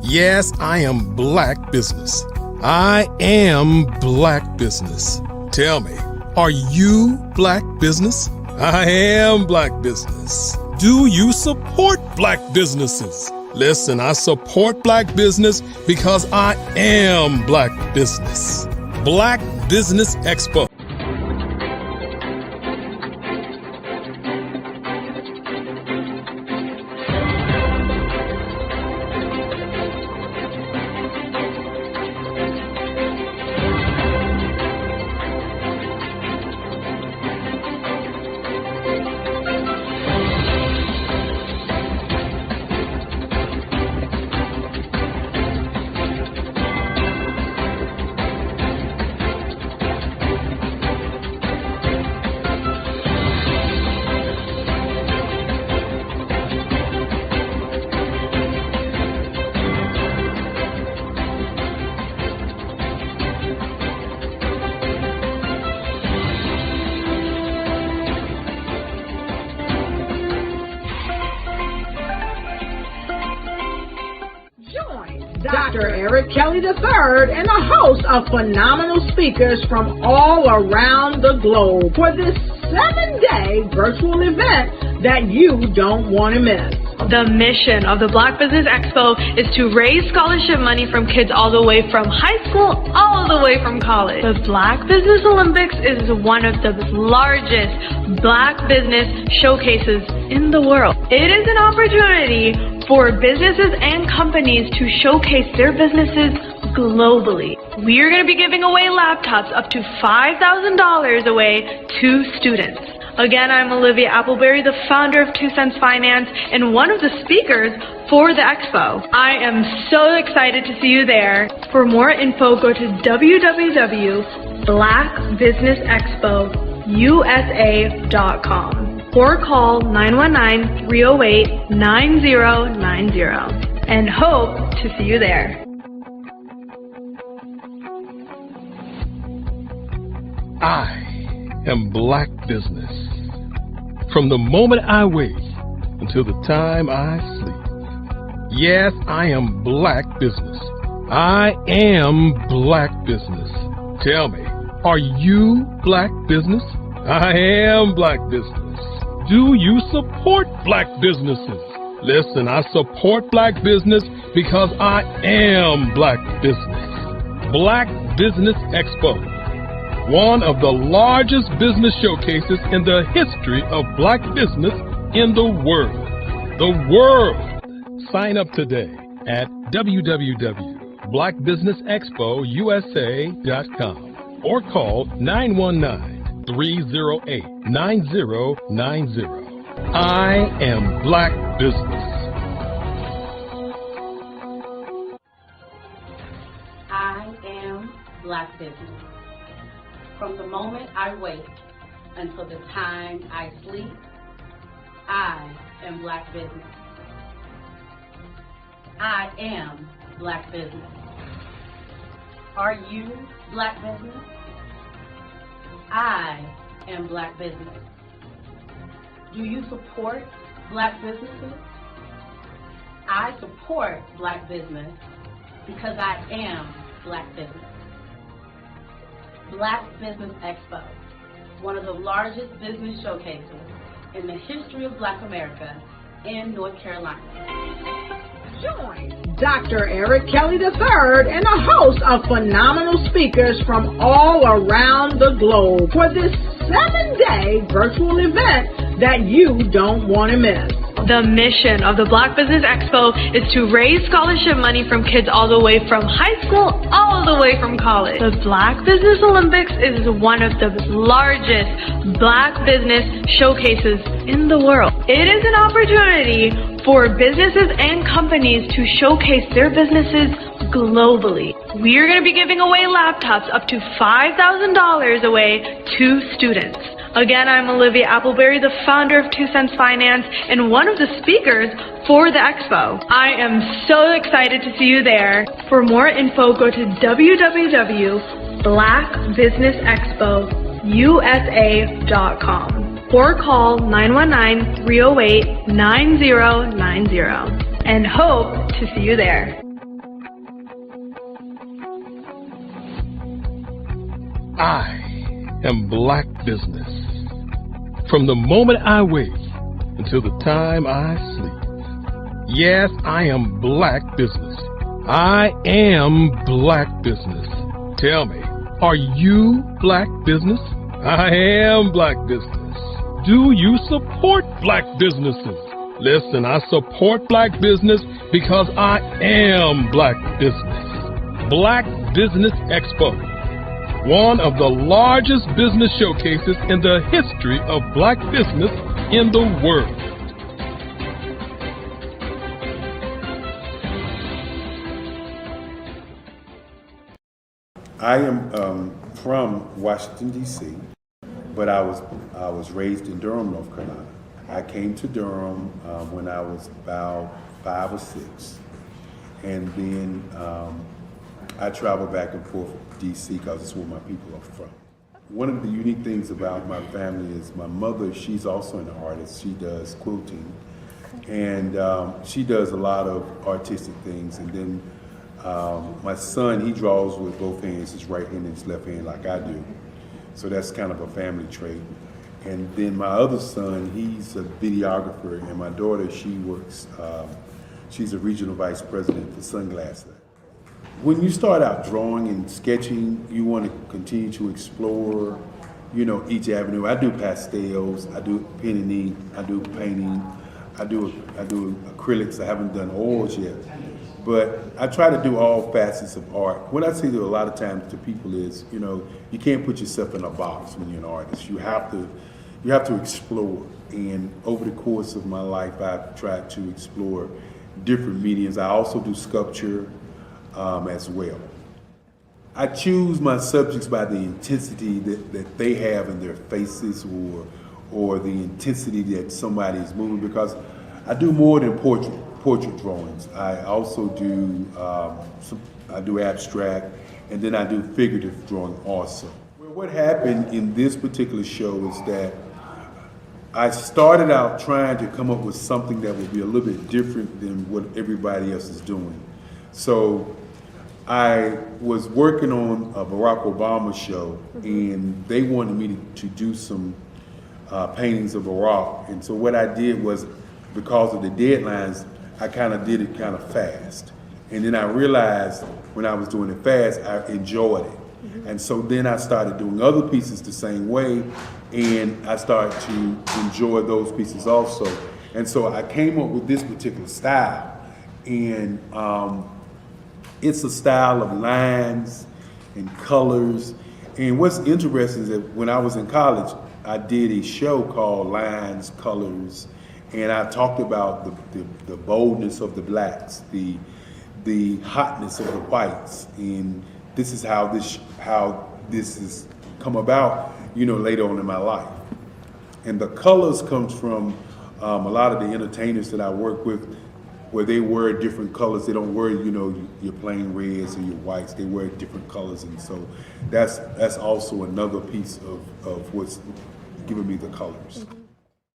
Yes, I am Black Business. I am Black Business. Tell me, are you Black Business? I am Black Business. Do you support Black businesses? Listen, I support Black business because I am Black Business. Black Business Expo. Dr. Eric Kelly III and a host of phenomenal speakers from all around the globe for this 7-day virtual event that you don't want to miss. The mission of the Black Business Expo is to raise scholarship money from kids all the way from high school, all the way from college. The Black Business Olympics is one of the largest Black business showcases in the world. It is an opportunity for businesses and companies to showcase their businesses globally. We are going to be giving away laptops up to $5,000 away to students. Again, I'm Olivia Appleberry, the founder of 2 Cents Finance and one of the speakers for the expo. I am so excited to see you there. For more info, go to www.blackbusinessexpousa.com or call 919-308-9090 and hope to see you there. I am Black Business. From the moment I wake until the time I sleep. Yes, I am Black business. I am Black business. Tell me, are you Black business? I am Black business. Do you support Black businesses? Listen, I support Black business because I am Black business. Black Business Expo, one of the largest business showcases in the history of Black business in the world. The world! Sign up today at www.blackbusinessexpousa.com or call 919-308-9090. I am Black business. I am Black business. From the moment I wake until the time I sleep, I am Black business. I am Black business. Are you Black business? I am Black business. Do you support Black businesses? I support Black business because I am Black business. Black Business Expo, one of the largest business showcases in the history of Black America in North Carolina. Join Dr. Eric Kelly III and a host of phenomenal speakers from all around the globe for this 7-day virtual event that you don't want to miss. The mission of the Black Business Expo is to raise scholarship money from kids all the way from high school, all the way from college. The Black Business Olympics is one of the largest Black business showcases in the world. It is an opportunity for businesses and companies to showcase their businesses globally. We are going to be giving away laptops up to $5,000 away to students. Again, I'm Olivia Appleberry, the founder of 2 Cents Finance and one of the speakers for the expo. I am so excited to see you there. For more info, go to www.blackbusinessexpousa.com or call 919-308-9090 and hope to see you there. I am Black business. From the moment I wake until the time I sleep. Yes, I am Black business. I am Black business. Tell me, are you Black business? I am Black business. Do you support Black businesses? Listen, I support Black business because I am Black business. Black Business Expo, one of the largest business showcases in the history of Black business in the world. I am from Washington, D.C., but I was raised in Durham, North Carolina. I came to Durham when I was about 5 or 6, and then I traveled back and forth to D.C. because it's where my people are from. One of the unique things about my family is my mother, she's also an artist. She does quilting, and she does a lot of artistic things. And then my son, he draws with both hands, his right hand and his left hand like I do. So that's kind of a family trait. And then my other son, he's a videographer, and my daughter, she works, she's a regional vice president for Sunglasses. When you start out drawing and sketching, you want to continue to explore, you know, each avenue. I do pastels, I do pen and ink, I do painting, I do acrylics. I haven't done oils yet, but I try to do all facets of art. What I say to a lot of times to people is, you know, you can't put yourself in a box when you're an artist. You have to explore. And over the course of my life, I've tried to explore different mediums. I also do sculpture as well. I choose my subjects by the intensity that they have in their faces, or the intensity that somebody is moving, because I do more than portrait drawings. I also do I do abstract, and then I do figurative drawing also. Well, what happened in this particular show is that I started out trying to come up with something that would be a little bit different than what everybody else is doing. So I was working on a Barack Obama show, and they wanted me to do some paintings of Barack. And so what I did was, because of the deadlines, I kind of did it kind of fast. And then I realized when I was doing it fast, I enjoyed it. And so then I started doing other pieces the same way, and I started to enjoy those pieces also. And so I came up with this particular style, and it's a style of lines and colors. And what's interesting is that when I was in college, I did a show called Lines, Colors, and I talked about the boldness of the blacks, the hotness of the whites, and this is how this has come about, later on in my life. And the colors comes from a lot of the entertainers that I work with, where they wear different colors. They don't wear, your plain reds or your whites. They wear different colors, and so that's also another piece of what's giving me the colors.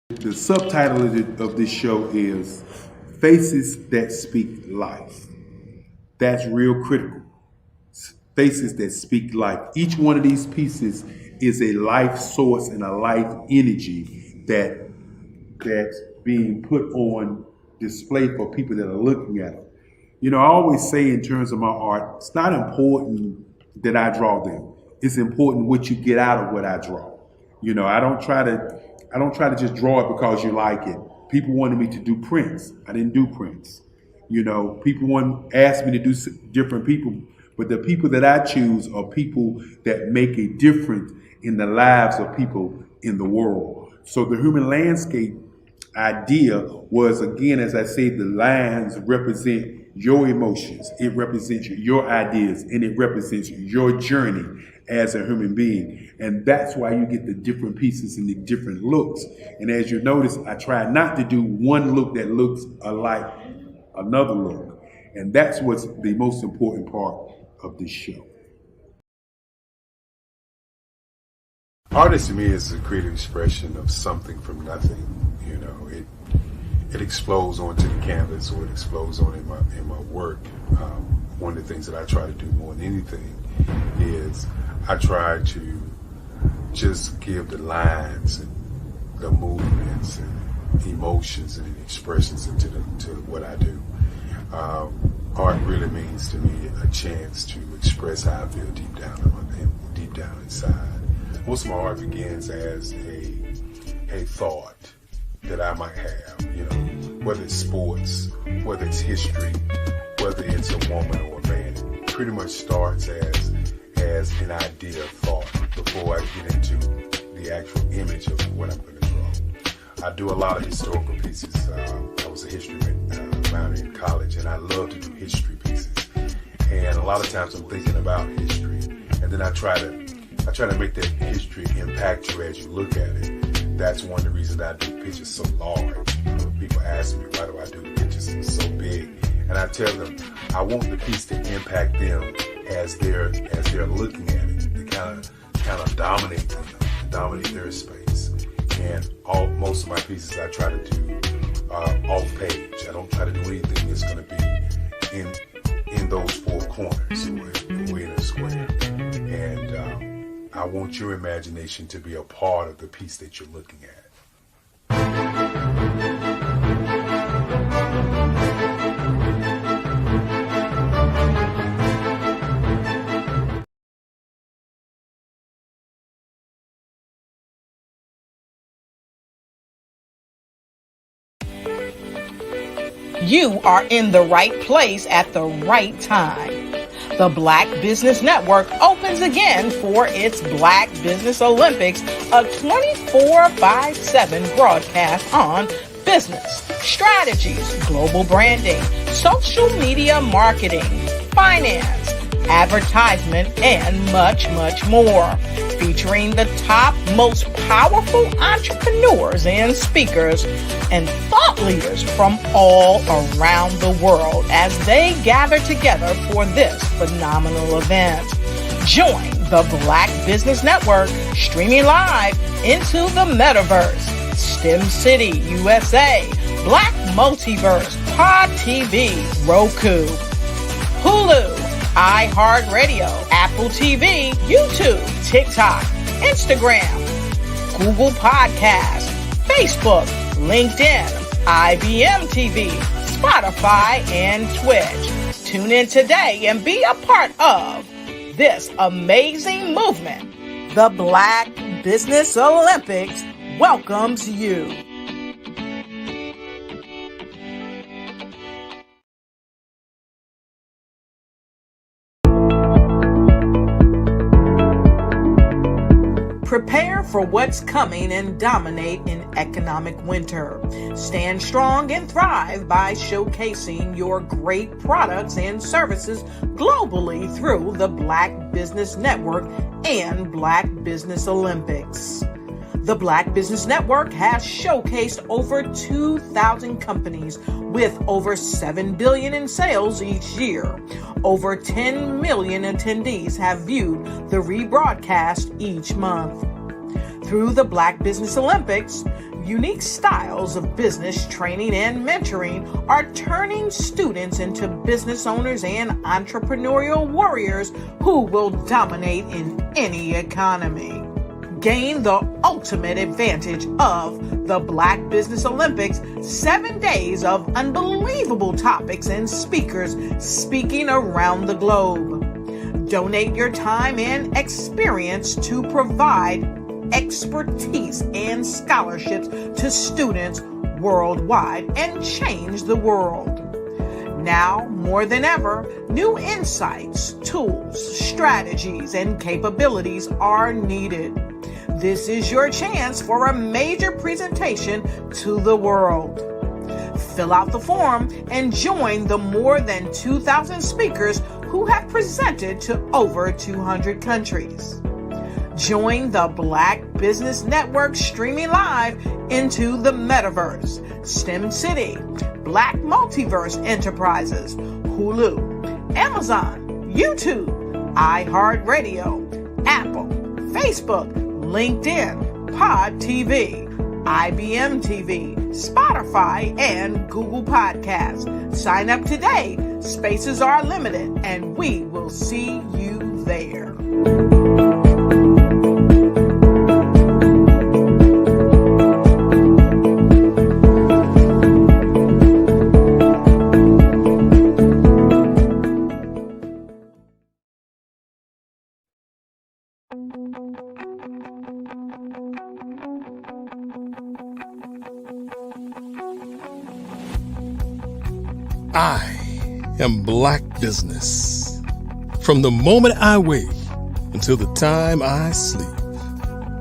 The subtitle of this show is Faces That Speak Life. That's real critical. Faces that speak life. Each one of these pieces is a life source and a life energy that's being put on display for people that are looking at it. I always say in terms of my art, it's not important that I draw them. It's important what you get out of what I draw. I don't try to just draw it because you like it. People wanted me to do prints. I didn't do prints. People asked me to do different people, but the people that I choose are people that make a difference in the lives of people in the world. So the human landscape idea was, again, as I say, the lines represent your emotions, it represents your ideas, and it represents your journey as a human being. And that's why you get the different pieces and the different looks. And as you notice, I try not to do one look that looks alike another look. And that's what's the most important part of this show. Art to me is a creative expression of something from nothing. It explodes onto the canvas, or it explodes on in my work. One of the things that I try to do more than anything is I try to just give the lines and the movements and emotions and expressions into what I do. Art really means to me a chance to express how I feel deep down inside. Most of my art begins as a thought that I might have, whether it's sports, whether it's history, whether it's a woman or a man. It pretty much starts as an idea of thought before I get into the actual image of what I'm going to draw. I do a lot of historical pieces. I was a history minor in college, and I love to do history pieces. And a lot of times I'm thinking about history, and then I try to make that history impact you as you look at it. That's one of the reasons I do pictures so large. People ask me, why do I do pictures so big? And I tell them, I want the piece to impact them as they're looking at it, to kind of dominate them, dominate their space. And most of my pieces I try to do off page. I don't try to do anything that's going to be in those four corners or in a square. And I want your imagination to be a part of the piece that you're looking at. You are in the right place at the right time. The Black Business Network opens again for its Black Business Olympics, a 24/7 broadcast on business, strategies, global branding, social media marketing, finance, advertisement, and much, much more. Featuring the top, most powerful entrepreneurs and speakers and thought leaders from all around the world as they gather together for this phenomenal event. Join the Black Business Network streaming live into the metaverse. STEM City USA, Black Multiverse, Pod TV, Roku, Hulu, iHeartRadio, Apple TV, YouTube, TikTok, Instagram, Google Podcasts, Facebook, LinkedIn, IBM TV, Spotify, and Twitch. Tune in today and be a part of this amazing movement. The Black Business Olympics welcomes you. Prepare for what's coming and dominate in economic winter. Stand strong and thrive by showcasing your great products and services globally through the Black Business Network and Black Business Olympics. The Black Business Network has showcased over 2,000 companies with over $7 billion in sales each year. Over 10 million attendees have viewed the rebroadcast each month. Through the Black Business Olympics, unique styles of business training and mentoring are turning students into business owners and entrepreneurial warriors who will dominate in any economy. Gain the ultimate advantage of the Black Business Olympics, 7 days of unbelievable topics and speakers speaking around the globe. Donate your time and experience to provide expertise and scholarships to students worldwide and change the world. Now, more than ever, new insights, tools, strategies, and capabilities are needed. This is your chance for a major presentation to the world. Fill out the form and join the more than 2,000 speakers who have presented to over 200 countries. Join the Black Business Network streaming live into the Metaverse, STEM City, Black Multiverse Enterprises, Hulu, Amazon, YouTube, iHeartRadio, Apple, Facebook, LinkedIn, Pod TV, IBM TV, Spotify, and Google Podcasts. Sign up today. Spaces are limited, and we will see you there. I am Black Business. From the moment I wake until the time I sleep.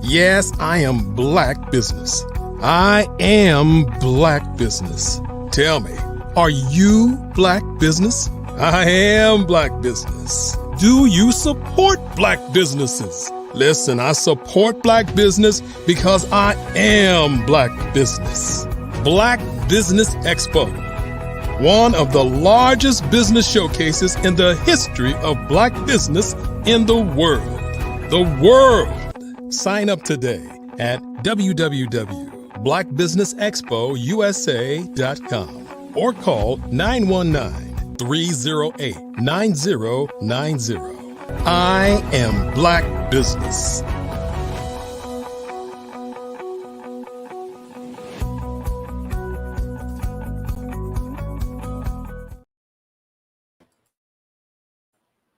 Yes, I am Black Business. I am Black Business. Tell me, are you Black Business? I am Black Business. Do you support Black businesses? Listen, I support Black business because I am Black Business. Black Business Expo, one of the largest business showcases in the history of Black business in the world. The world! Sign up today at www.blackbusinessexpousa.com or call 919-308-9090. I am Black Business.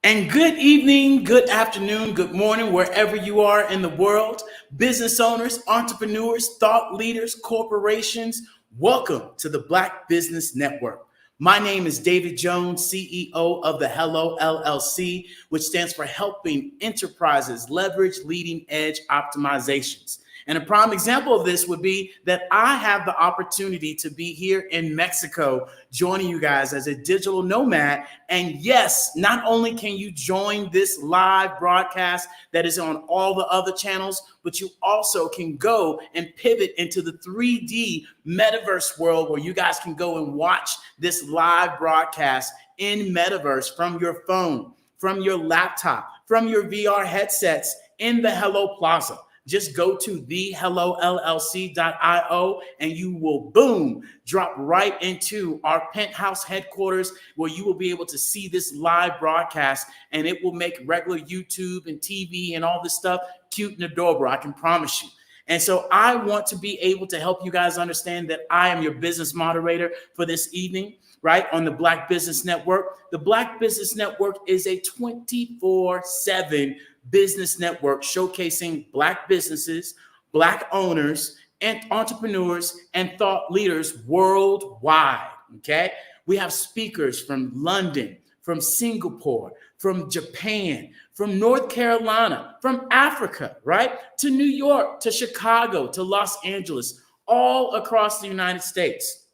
And good evening, good afternoon, good morning, wherever you are in the world. Business owners, entrepreneurs, thought leaders, corporations, welcome to the Black Business Network. My name is David Jones, CEO of the Hello LLC, which stands for Helping Enterprises Leverage Leading Edge Optimizations. And a prime example of this would be that I have the opportunity to be here in Mexico, joining you guys as a digital nomad. And yes, not only can you join this live broadcast that is on all the other channels, but you also can go and pivot into the 3D metaverse world where you guys can go and watch this live broadcast in metaverse from your phone, from your laptop, from your VR headsets in the Hello Plaza. Just go to thehellollc.io and you will, boom, drop right into our penthouse headquarters where you will be able to see this live broadcast, and it will make regular YouTube and TV and all this stuff cute and adorable. I can promise you. And so I want to be able to help you guys understand that I am your business moderator for this evening, right, on the Black Business Network. The Black Business Network is a 24/7 business network showcasing Black businesses, Black owners, and entrepreneurs and thought leaders worldwide, okay? We have speakers from London, from Singapore, from Japan, from North Carolina, from Africa, right? To New York, to Chicago, to Los Angeles, all across the United States.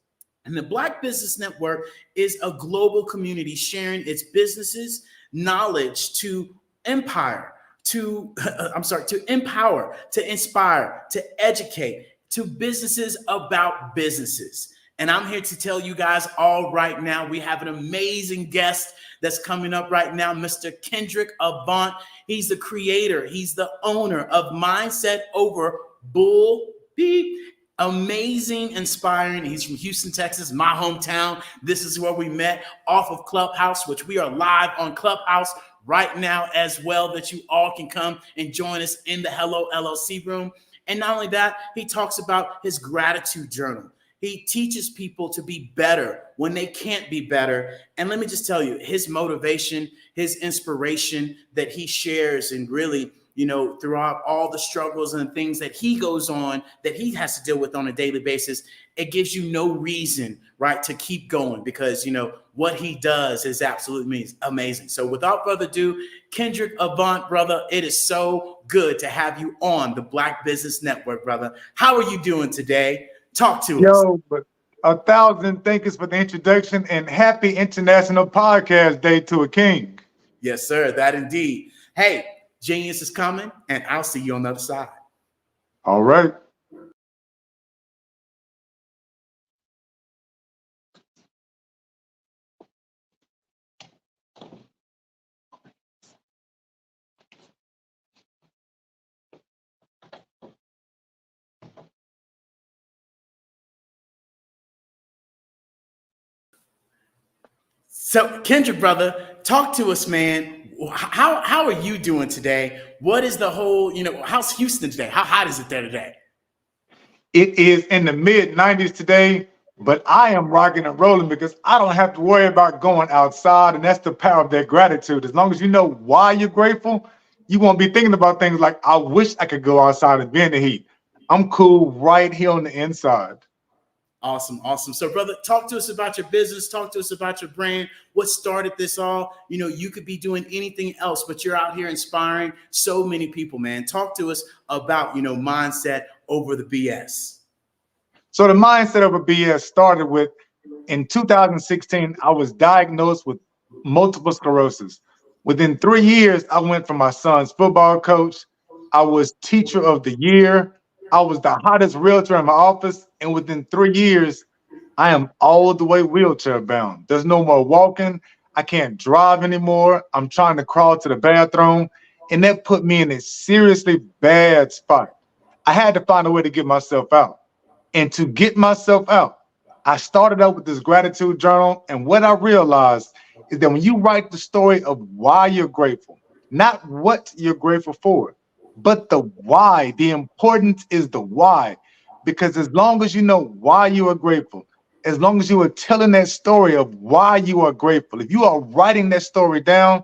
And the Black Business Network is a global community sharing its businesses, knowledge to empower, to inspire, to educate, to businesses about businesses. And I'm here to tell you guys all right now, we have an amazing guest that's coming up right now, Mr. Kendrick Avant. He's the creator, he's the owner of Mindset Over Bull Beep. Amazing, inspiring. He's from Houston, Texas, my hometown. This is where we met off of Clubhouse, which we are live on Clubhouse right now as well, that you all can come and join us in the Hello LLC room. And not only that, he talks about his gratitude journal. He teaches people to be better when they can't be better. And let me just tell you, his motivation, his inspiration that he shares, and really, you know, throughout all the struggles and things that he goes on, that he has to deal with on a daily basis, it gives you no reason, right, to keep going, because, you know, what he does is absolutely amazing. So without further ado, Kendrick Avant, brother, it is so good to have you on the Black Business Network, brother. How are you doing today? Talk to us. Yo, but 1,000 thank yous for the introduction, and happy International Podcast Day to a king. Yes, sir, that indeed. Hey, genius is coming, and I'll see you on the other side. All right. So, Kendrick, brother, talk to us, man. How are you doing today? What is the whole, you know, how's Houston today? How hot is it there today? It is in the mid-90s today, but I am rocking and rolling because I don't have to worry about going outside, and that's the power of that gratitude. As long as you know why you're grateful, you won't be thinking about things like, I wish I could go outside and be in the heat. I'm cool right here on the inside. Awesome, awesome. So, brother, talk to us about your business. Talk to us about your brand. What started this all? You know, you could be doing anything else, but you're out here inspiring so many people, man. Talk to us about, you know, Mindset Over the BS. So the Mindset Over BS started with, in 2016, I was diagnosed with multiple sclerosis. Within 3 years, I went from my son's football coach. I was teacher of the year. I was the hottest realtor in my office. And within 3 years, I am all the way wheelchair bound. There's no more walking. I can't drive anymore. I'm trying to crawl to the bathroom. And that put me in a seriously bad spot. I had to find a way to get myself out. And to get myself out, I started out with this gratitude journal. And what I realized is that when you write the story of why you're grateful, not what you're grateful for, but the why, the importance is the why. Because as long as you know why you are grateful, as long as you are telling that story of why you are grateful, if you are writing that story down,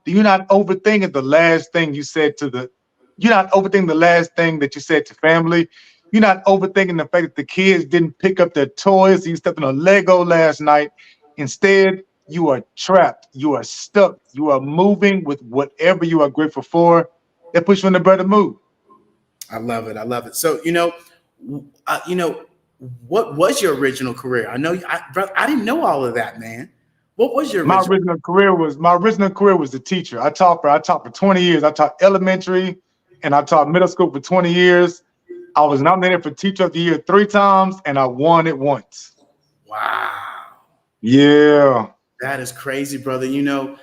then you're not overthinking the last thing you said you're not overthinking the last thing that you said to family. You're not overthinking the fact that the kids didn't pick up their toys. You stepped on a Lego last night. Instead, you are trapped. You are stuck. You are moving with whatever you are grateful for. That puts you in a better mood. I love it. I love it. So, what was your original career? I know I didn't know all of that, man. What was your my original career was the teacher. I taught for 20 years. I taught elementary and I taught middle school for 20 years. I was nominated for Teacher of the Year 3 times and I won it once. Wow. Yeah. That is crazy, brother. You know,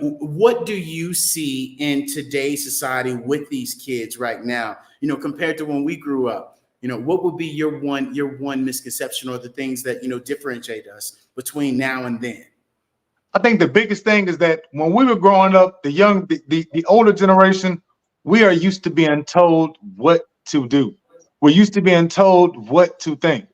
what do you see in today's society with these kids right now? compared to when we grew up? What would be your one misconception, or the things that, differentiate us between now and then? I think the biggest thing is that when we were growing up, the older generation, we are used to being told what to do. We're used to being told what to think.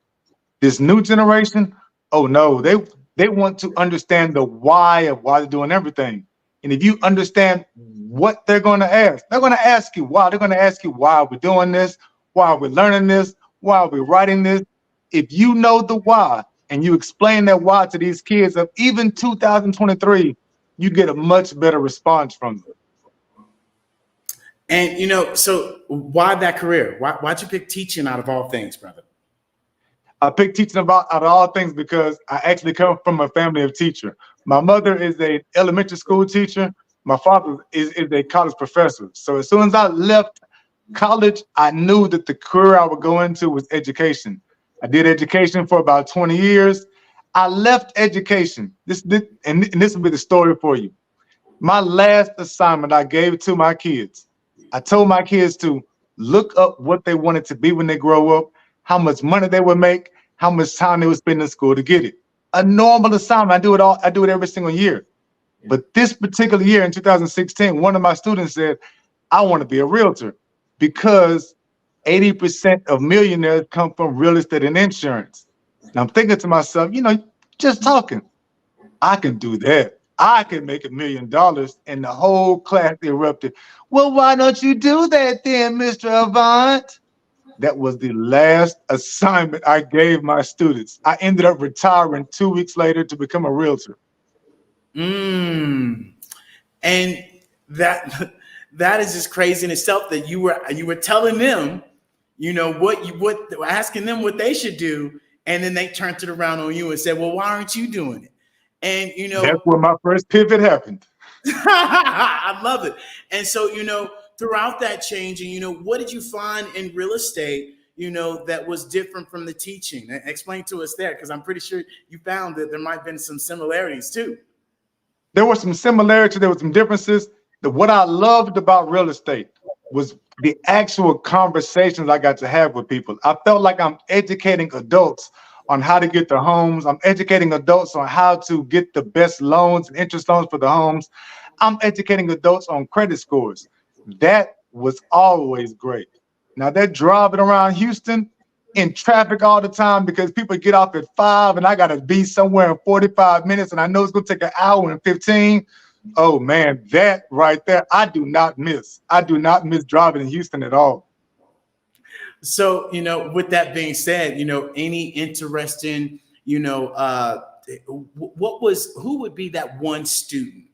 This new generation, oh no, they want to understand the why of why they're doing everything. And if you understand what they're going to ask, they're going to ask you why. They're going to ask you, why are we doing this? Why are we learning this? Why are we writing this? If you know the why and you explain that why to these kids of even 2023, you get a much better response from them. And, so why that career? Why'd you pick teaching out of all things, brother? I picked teaching out of all things because I actually come from a family of teachers. My mother is an elementary school teacher. My father is a college professor. So as soon as I left college, I knew that the career I would go into was education. I did education for about 20 years. I left education. This will be the story for you. My last assignment I gave to my kids, I told my kids to look up what they wanted to be when they grow up, how much money they would make, how much time they would spend in school to get it. A normal assignment. I do it every single year. But this particular year in 2016, one of my students said, I want to be a realtor because 80% of millionaires come from real estate and insurance. And I'm thinking to myself, just talking, I can do that. I can make $1 million. And the whole class erupted. Well, why don't you do that then, Mr. Avant? That was the last assignment I gave my students. I ended up retiring 2 weeks later to become a realtor. And that is just crazy in itself, that you were telling them, asking them what they should do, and then they turned it around on you and said, well, why aren't you doing it? And that's where my first pivot happened. I love it. And so, throughout that change, and what did you find in real estate, that was different from the teaching? Explain to us there, because I'm pretty sure you found that there might have been some similarities too. There were some similarities, there were some differences. What I loved about real estate was the actual conversations I got to have with people. I felt like I'm educating adults on how to get their homes. I'm educating adults on how to get the best loans and interest loans for the homes. I'm educating adults on credit scores. That was always great. Now they're driving around Houston in traffic all the time because people get off at 5 and I got to be somewhere in 45 minutes and I know it's going to take an hour and 15. Oh man, that right there, I do not miss. I do not miss driving in Houston at all. So, with that being said, any interesting, who would be that one student,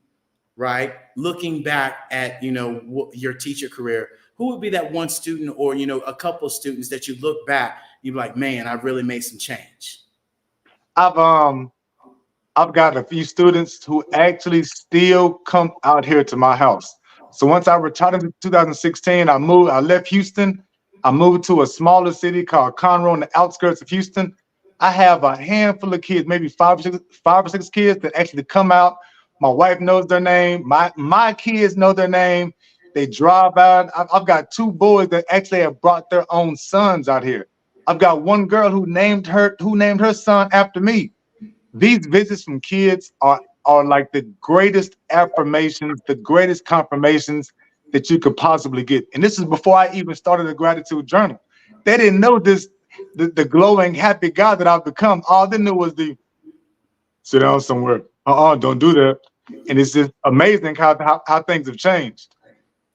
right? Looking back at, your teacher career, who would be that one student or, a couple of students that you look back, you're like, man, I really made some change? I've got a few students who actually still come out here to my house. So once I retired in 2016, I left Houston. I moved to a smaller city called Conroe on the outskirts of Houston. I have a handful of kids, maybe five or six kids that actually come out. My wife knows their name. My kids know their name. They drive out. I've got 2 boys that actually have brought their own sons out here. I've got one girl who named her son after me. These visits from kids are like the greatest affirmations, the greatest confirmations that you could possibly get. And this is before I even started a gratitude journal. They didn't know the glowing, happy guy that I've become. All they knew was sit down somewhere. Don't do that. And it's just amazing how things have changed.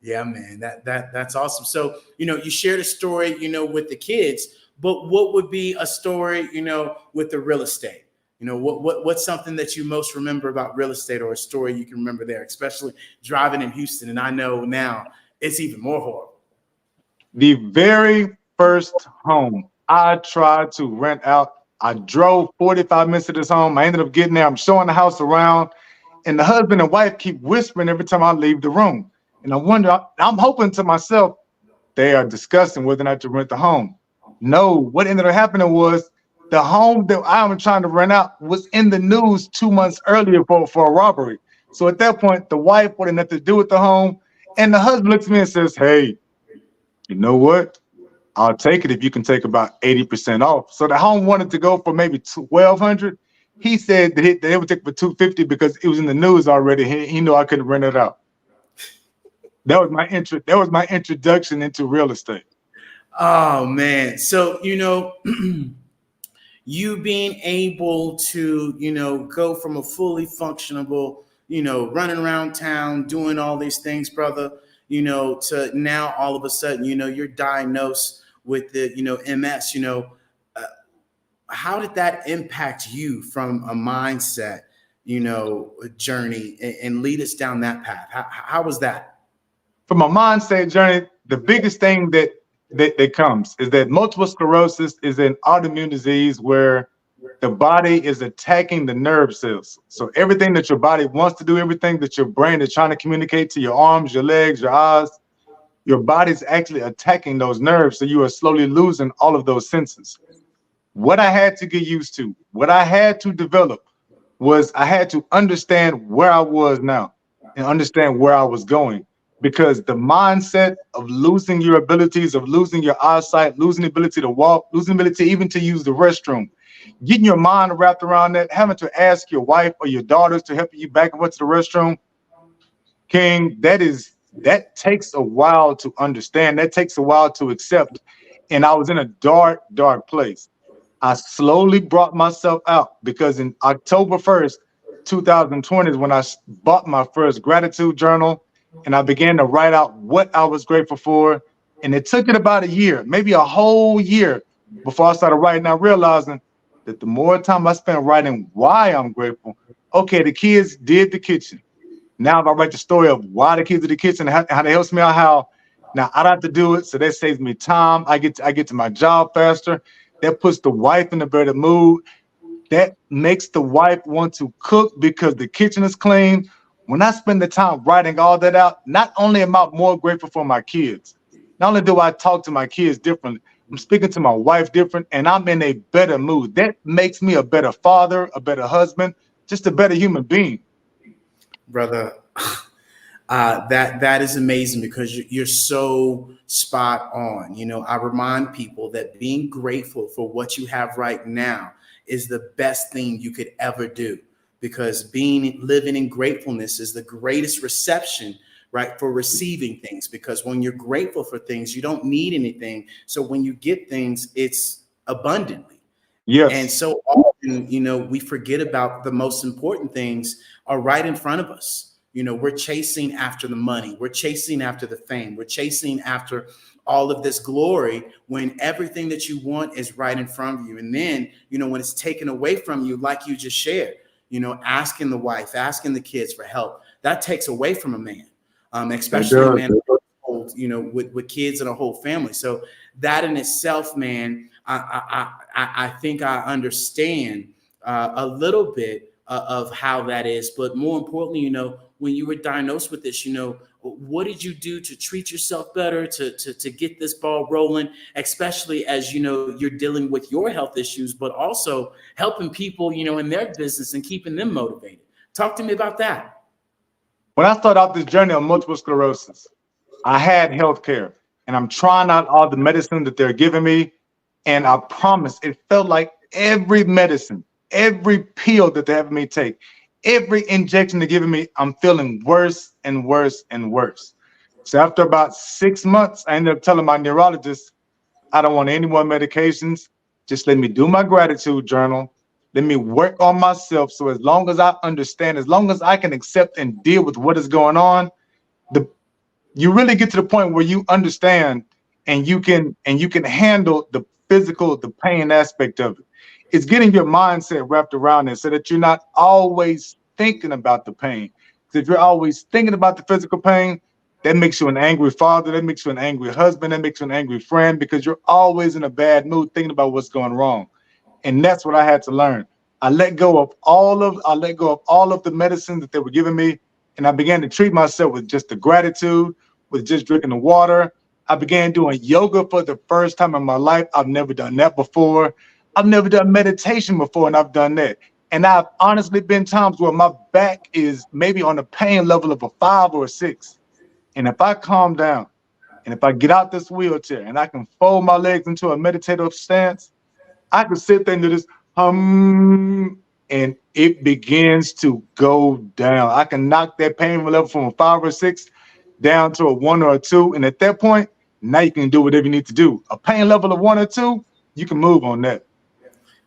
Yeah, man, that's awesome. So, you shared a story, with the kids, but what would be a story, with the real estate? What's something that you most remember about real estate, or a story you can remember there, especially driving in Houston? And I know now it's even more horrible. The very first home I tried to rent out, I drove 45 minutes to this home. I ended up getting there. I'm showing the house around, and the husband and wife keep whispering every time I leave the room. And I'm hoping to myself, they are discussing whether or not to rent the home. No, what ended up happening was the home that I'm trying to rent out was in the news 2 months earlier for a robbery. So at that point, the wife wanted nothing to do with the home. And the husband looks at me and says, hey, You know what? I'll take it if you can take about 80% off. So the home wanted to go for maybe 1,200. He said that they would take for 250 because it was in the news already. He knew I couldn't rent it out. That was my introduction into real estate. Oh man. So, you being able to, go from a fully functionable, running around town, doing all these things, brother, to now all of a sudden, you're diagnosed with the, MS, how did that impact you from a mindset, journey and lead us down that path? How was that? From a mindset journey, the biggest thing that comes is that multiple sclerosis is an autoimmune disease where the body is attacking the nerve cells. So everything that your body wants to do, everything that your brain is trying to communicate to your arms, your legs, your eyes, your body's actually attacking those nerves. So you are slowly losing all of those senses. What I had to get used to, what I had to develop was I had to understand where I was now and understand where I was going. Because the mindset of losing your abilities, of losing your eyesight, losing the ability to walk, losing the ability even to use the restroom, getting your mind wrapped around that, having to ask your wife or your daughters to help you back and forth to the restroom, King, that takes a while to understand. That takes a while to accept. And I was in a dark, dark place. I slowly brought myself out because in October 1st, 2020 is when I bought my first gratitude journal. And I began to write out what I was grateful for. And it took it about a year, maybe a whole year before I started writing. I realizing that the more time I spent writing why I'm grateful, okay, the kids did the kitchen. Now if I write the story of why the kids did the kitchen, how they helps me out, how now I don't have to do it. So that saves me time. I get to my job faster. That puts the wife in a better mood. That makes the wife want to cook because the kitchen is clean. When I spend the time writing all that out, not only am I more grateful for my kids, not only do I talk to my kids differently, I'm speaking to my wife different, and I'm in a better mood. That makes me a better father, a better husband, just a better human being. Brother, that is amazing because you're so spot on. I remind people that being grateful for what you have right now is the best thing you could ever do. Because living in gratefulness is the greatest reception, right, for receiving things. Because when you're grateful for things, you don't need anything. So when you get things, it's abundantly. Yes. And so often, we forget about the most important things are right in front of us. We're chasing after the money. We're chasing after the fame. We're chasing after all of this glory when everything that you want is right in front of you. And then, when it's taken away from you, like you just shared, asking the wife, asking the kids for help, that takes away from a man, especially a man, with kids and a whole family. So that in itself, man, I think I understand a little bit of how that is. But more importantly, when you were diagnosed with this, what did you do to treat yourself better, to get this ball rolling, especially as, you're dealing with your health issues, but also helping people, in their business and keeping them motivated? Talk to me about that. When I started out this journey on multiple sclerosis, I had health care and I'm trying out all the medicine that they're giving me. And I promise it felt like every medicine, every pill that they're having me take, every injection they're giving me, I'm feeling worse and worse and worse. So after about 6 months, I ended up telling my neurologist, I don't want any more medications. Just let me do my gratitude journal. Let me work on myself. So as long as I understand, as long as I can accept and deal with what is going on, you really get to the point where you understand and you can handle the physical, the pain aspect of it. It's getting your mindset wrapped around it so that you're not always thinking about the pain. Because if you're always thinking about the physical pain, that makes you an angry father, that makes you an angry husband, that makes you an angry friend, because you're always in a bad mood thinking about what's going wrong. And that's what I had to learn. I let go of all of the medicine that they were giving me, and I began to treat myself with just the gratitude, with just drinking the water. I began doing yoga for the first time in my life. I've never done that before. I've never done meditation before, and I've done that. And I've honestly been times where my back is maybe on a pain level of a 5 or a 6. And if I calm down And if I get out this wheelchair and I can fold my legs into a meditative stance, I can sit there and do this and it begins to go down. I can knock that pain level from a 5 or 6 down to a 1 or a 2. And at that point, now you can do whatever you need to do. A pain level of 1 or 2, you can move on that.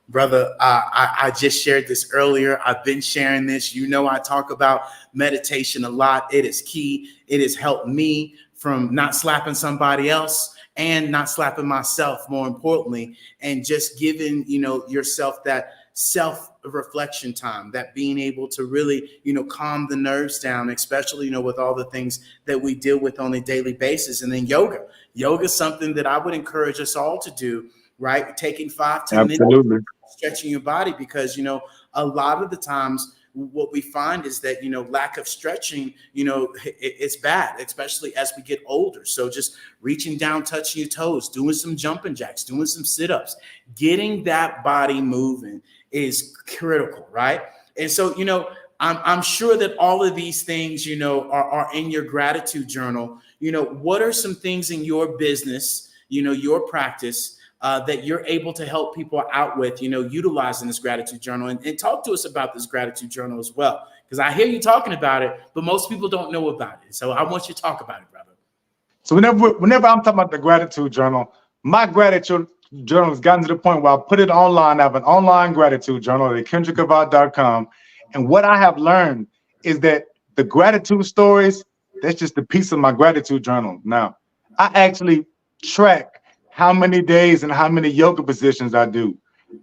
Brother, I just shared this earlier. I've been sharing this. You know, I talk about meditation a lot. It is key. It has helped me from not slapping somebody else and not slapping myself, more importantly, and just giving, you know, yourself that self-reflection time, that being able to really, you know, calm the nerves down, especially, you know, with all the things that we deal with on a daily basis. And then yoga is something that I would encourage us all to do, right? Taking 5-10 minutes, stretching your body, because, you know, a lot of the times what we find is that, you know, lack of stretching, you know, it's bad, especially as we get older. So just reaching down, touching your toes, doing some jumping jacks, doing some sit-ups, getting that body moving is critical, right? And so, you know, I'm sure that all of these things, you know, are in your gratitude journal. You know, what are some things in your business, you know, your practice, that you're able to help people out with, you know, utilizing this gratitude journal, and talk to us about this gratitude journal as well, because I hear you talking about it, but most people don't know about it. So I want you to talk about it, brother. So whenever I'm talking about the gratitude journal, my gratitude journal has gotten to the point where I put it online. I have an online gratitude journal at kendrickavod.com. And what I have learned is that the gratitude stories, that's just a piece of my gratitude journal. Now, I actually track how many days and how many yoga positions I do.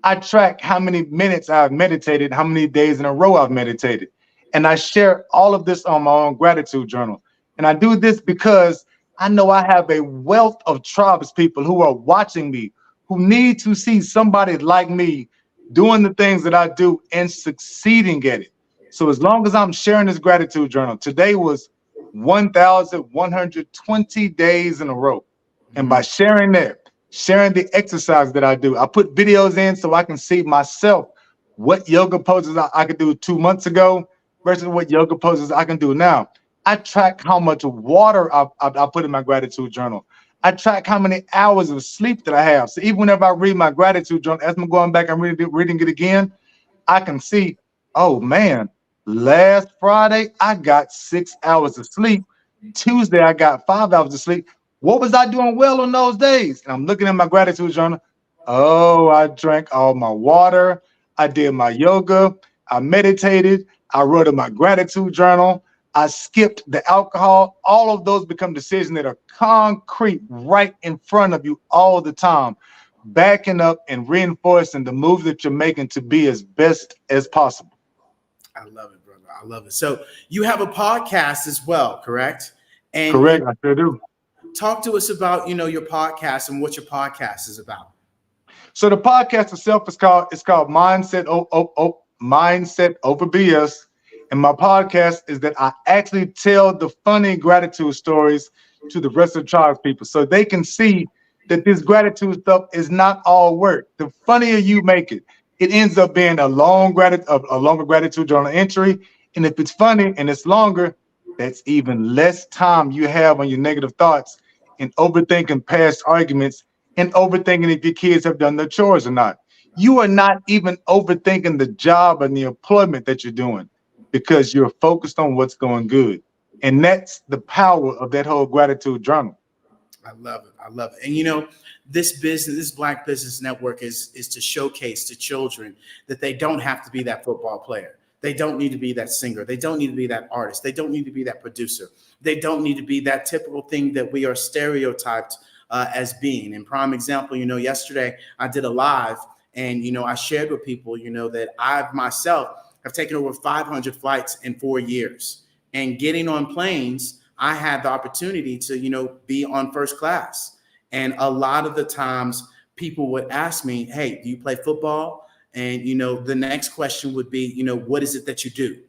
I track how many minutes I've meditated, how many days in a row I've meditated. And I share all of this on my own gratitude journal. And I do this because I know I have a wealth of tribes people who are watching me, who need to see somebody like me doing the things that I do and succeeding at it. So as long as I'm sharing this gratitude journal, today was 1,120 days in a row. And by sharing that, sharing the exercise that I do, I put videos in so I can see myself what yoga poses I could do 2 months ago versus what yoga poses I can do now. I track how much water I put in my gratitude journal. I track how many hours of sleep that I have. So even whenever I read my gratitude journal, as I'm going back and reading it again, I can see, oh man, last Friday I got 6 hours of sleep. Tuesday I got 5 hours of sleep. What was I doing well on those days? And I'm looking at my gratitude journal. Oh, I drank all my water. I did my yoga. I meditated. I wrote in my gratitude journal. I skipped the alcohol. All of those become decisions that are concrete right in front of you all the time, backing up and reinforcing the move that you're making to be as best as possible. I love it, brother. I love it. So you have a podcast as well, correct? And correct, I sure do. Talk to us about, you know, your podcast and what your podcast is about. So the podcast itself is called Mindset Over BS. And my podcast is that I actually tell the funny gratitude stories to the rest of the tribes people, so they can see that this gratitude stuff is not all work. The funnier you make it, it ends up being a longer gratitude journal entry. And if it's funny and it's longer, that's even less time you have on your negative thoughts and overthinking past arguments and overthinking if your kids have done their chores or not. You are not even overthinking the job and the employment that you're doing, because you're focused on what's going good. And that's the power of that whole gratitude journal. I love it. I love it. And, you know, this Black Business Network is to showcase to children that they don't have to be that football player. They don't need to be that singer. They don't need to be that artist. They don't need to be that producer. They don't need to be that typical thing that we are stereotyped as being. And prime example, you know, yesterday I did a live, and, you know, I shared with people, you know, that I myself have taken over 500 flights in 4 years. And getting on planes, I had the opportunity to, you know, be on first class. And a lot of the times people would ask me, hey, do you play football? And, you know, the next question would be, you know, what is it that you do?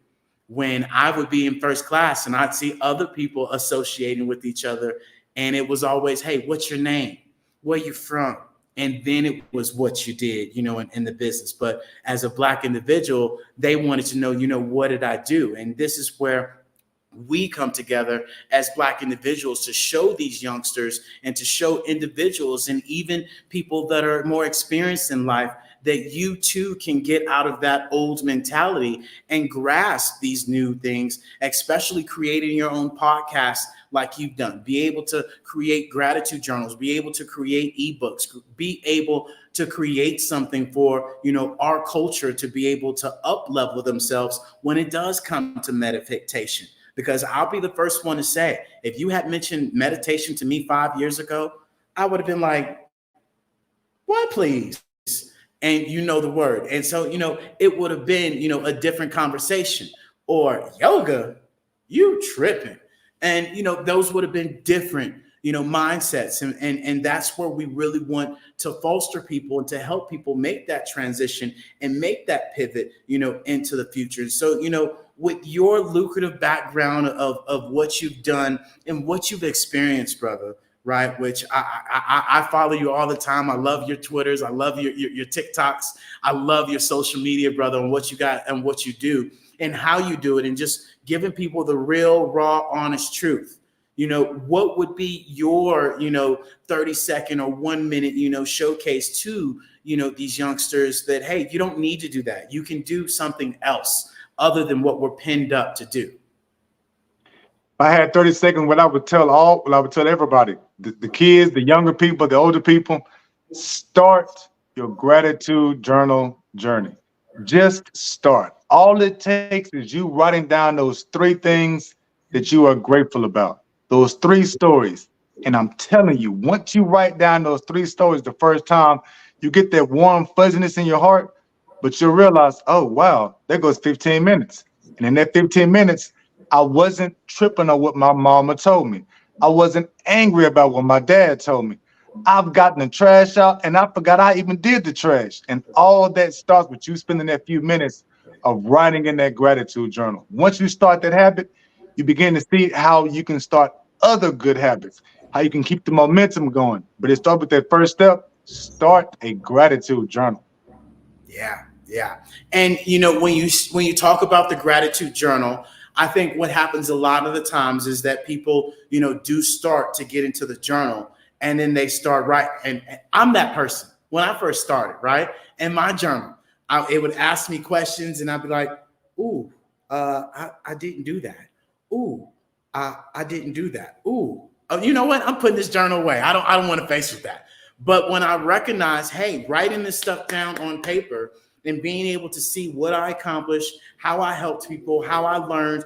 When I would be in first class and I'd see other people associating with each other. And it was always, hey, what's your name? Where you from? And then it was what you did, you know, in the business. But as a Black individual, they wanted to know, you know, what did I do? And this is where we come together as Black individuals to show these youngsters and to show individuals and even people that are more experienced in life that you too can get out of that old mentality and grasp these new things, especially creating your own podcast like you've done. Be able to create gratitude journals, be able to create ebooks, be able to create something for, our culture to be able to up level themselves when it does come to meditation. Because I'll be the first one to say, if you had mentioned meditation to me 5 years ago, I would have been like, what, please? And the word. And so, it would have been, a different conversation. Or yoga, you tripping. And, those would have been different, mindsets. And that's where we really want to foster people and to help people make that transition and make that pivot, into the future. So, with your lucrative background of what you've done and what you've experienced, brother, right? Which I follow you all the time. I love your Twitters. I love your TikToks. I love your social media, brother, and what you got and what you do and how you do it, and just giving people the real, raw, honest truth. What would be your, 30-second or 1 minute, showcase to, these youngsters that, hey, you don't need to do that. You can do something else other than what we're pinned up to do. If I had 30 seconds, what I would tell everybody, the kids, the younger people, the older people, start your gratitude journal journey. Just start. All it takes is you writing down those 3 things that you are grateful about, those 3 stories. And I'm telling you, once you write down those 3 stories the first time, you get that warm fuzziness in your heart, but you'll realize, oh, wow, there goes 15 minutes. And in that 15 minutes, I wasn't tripping on what my mama told me. I wasn't angry about what my dad told me. I've gotten the trash out and I forgot I even did the trash. And all that starts with you spending that few minutes of writing in that gratitude journal. Once you start that habit, you begin to see how you can start other good habits, how you can keep the momentum going. But it starts with that first step. Start a gratitude journal. Yeah. And when you talk about the gratitude journal, I think what happens a lot of the times is that people, do start to get into the journal and then they start writing. And I'm that person. When I first started, right, in my journal, it would ask me questions and I'd be like, ooh, I didn't do that. Ooh, I didn't do that. Ooh, you know what? I'm putting this journal away. I don't want to face with that. But when I recognize, hey, writing this stuff down on paper and being able to see what I accomplished, how I helped people, how I learned,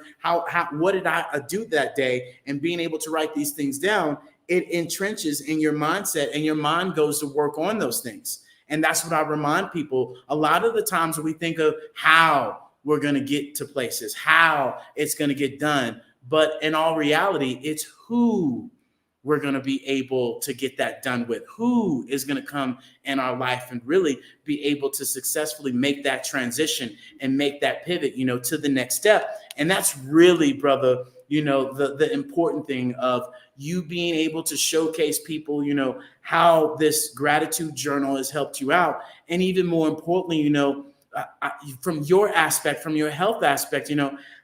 what did I do that day, and being able to write these things down, it entrenches in your mindset and your mind goes to work on those things. And that's what I remind people. A lot of the times when we think of how we're going to get to places, how it's going to get done, but in all reality, it's who we're going to be able to get that done with, who is going to come in our life and really be able to successfully make that transition and make that pivot, to the next step. And that's really, brother, the important thing of you being able to showcase people, how this gratitude journal has helped you out. And even more importantly, from your aspect, from your health aspect,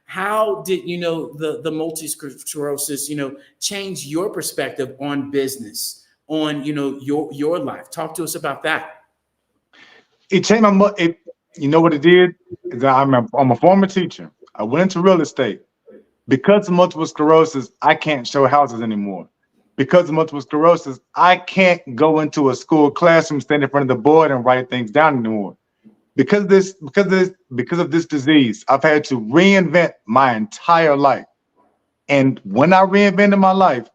how did, the multi-sclerosis, change your perspective on business, on, your life? Talk to us about that. It changed you know what it did? Is that I'm a former teacher. I went into real estate. Because of multiple sclerosis, I can't show houses anymore. Because of multiple sclerosis, I can't go into a school classroom, stand in front of the board and write things down anymore. Because of this disease, I've had to reinvent my entire life. And when I reinvented my life,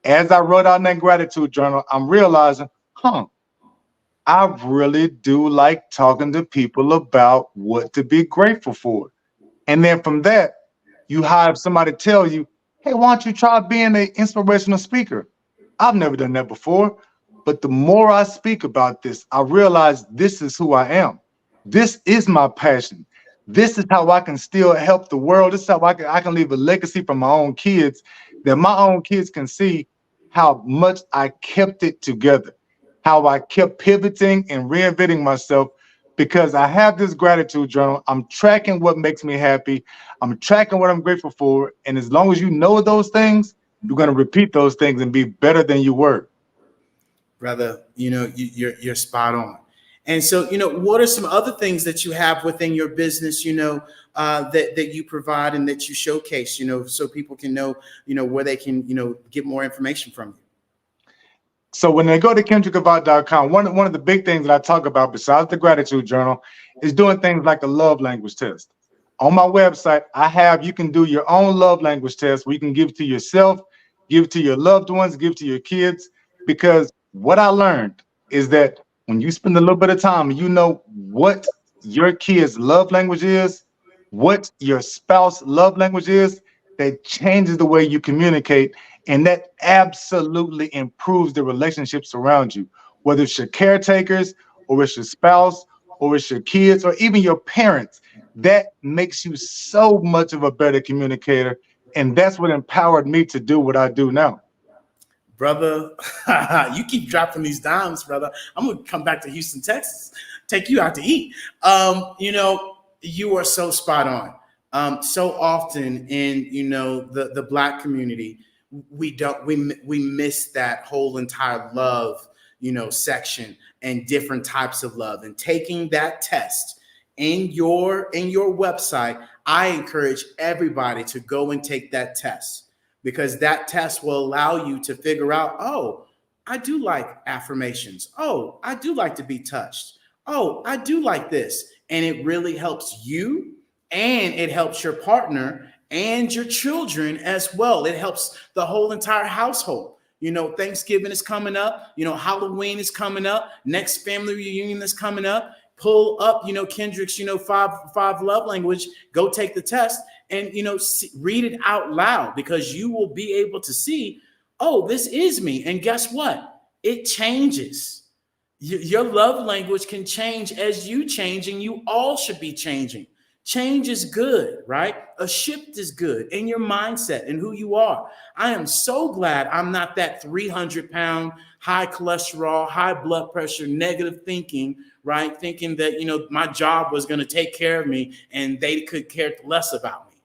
as I wrote out in that gratitude journal, I'm realizing, I really do like talking to people about what to be grateful for. And then from that, you have somebody tell you, hey, why don't you try being an inspirational speaker? I've never done that before. But the more I speak about this, I realize this is who I am. This is my passion. This is how I can still help the world. This is how I can leave a legacy for my own kids, that my own kids can see how much I kept it together, how I kept pivoting and reinventing myself because I have this gratitude journal. I'm tracking what makes me happy. I'm tracking what I'm grateful for. And as long as you know those things, you're going to repeat those things and be better than you were. Brother, you're spot on. And so, what are some other things that you have within your business, that you provide and that you showcase, so people can know, where they can, get more information from you? So when they go to KendrickAvant.com, one of the big things that I talk about besides the gratitude journal is doing things like a love language test. On my website, you can do your own love language test where you can give it to yourself, give it to your loved ones, give it to your kids. Because what I learned is that when you spend a little bit of time and you know what your kids' love language is, what your spouse love language is, that changes the way you communicate. And that absolutely improves the relationships around you, whether it's your caretakers or it's your spouse or it's your kids or even your parents. That makes you so much of a better communicator. And that's what empowered me to do what I do now. Brother, you keep dropping these dimes, brother. I'm going to come back to Houston, Texas, take you out to eat. You are so spot on. So often in, the Black community, we miss that whole entire love, section and different types of love. And taking that test in your website, I encourage everybody to go and take that test, because that test will allow you to figure out, oh, I do like affirmations. Oh, I do like to be touched. Oh, I do like this. And it really helps you, and it helps your partner and your children as well. It helps the whole entire household. Thanksgiving is coming up. Halloween is coming up. Next family reunion is coming up. Pull up, Kendrick's, five love language. Go take the test and, read it out loud, because you will be able to see, oh, this is me. And guess what? It changes. Your love language can change as you change, and you all should be changing. Change is good, right? A shift is good in your mindset and who you are. I am so glad I'm not that 300-pound, high cholesterol, high blood pressure, negative thinking, right? Thinking that, my job was going to take care of me and they could care less about me.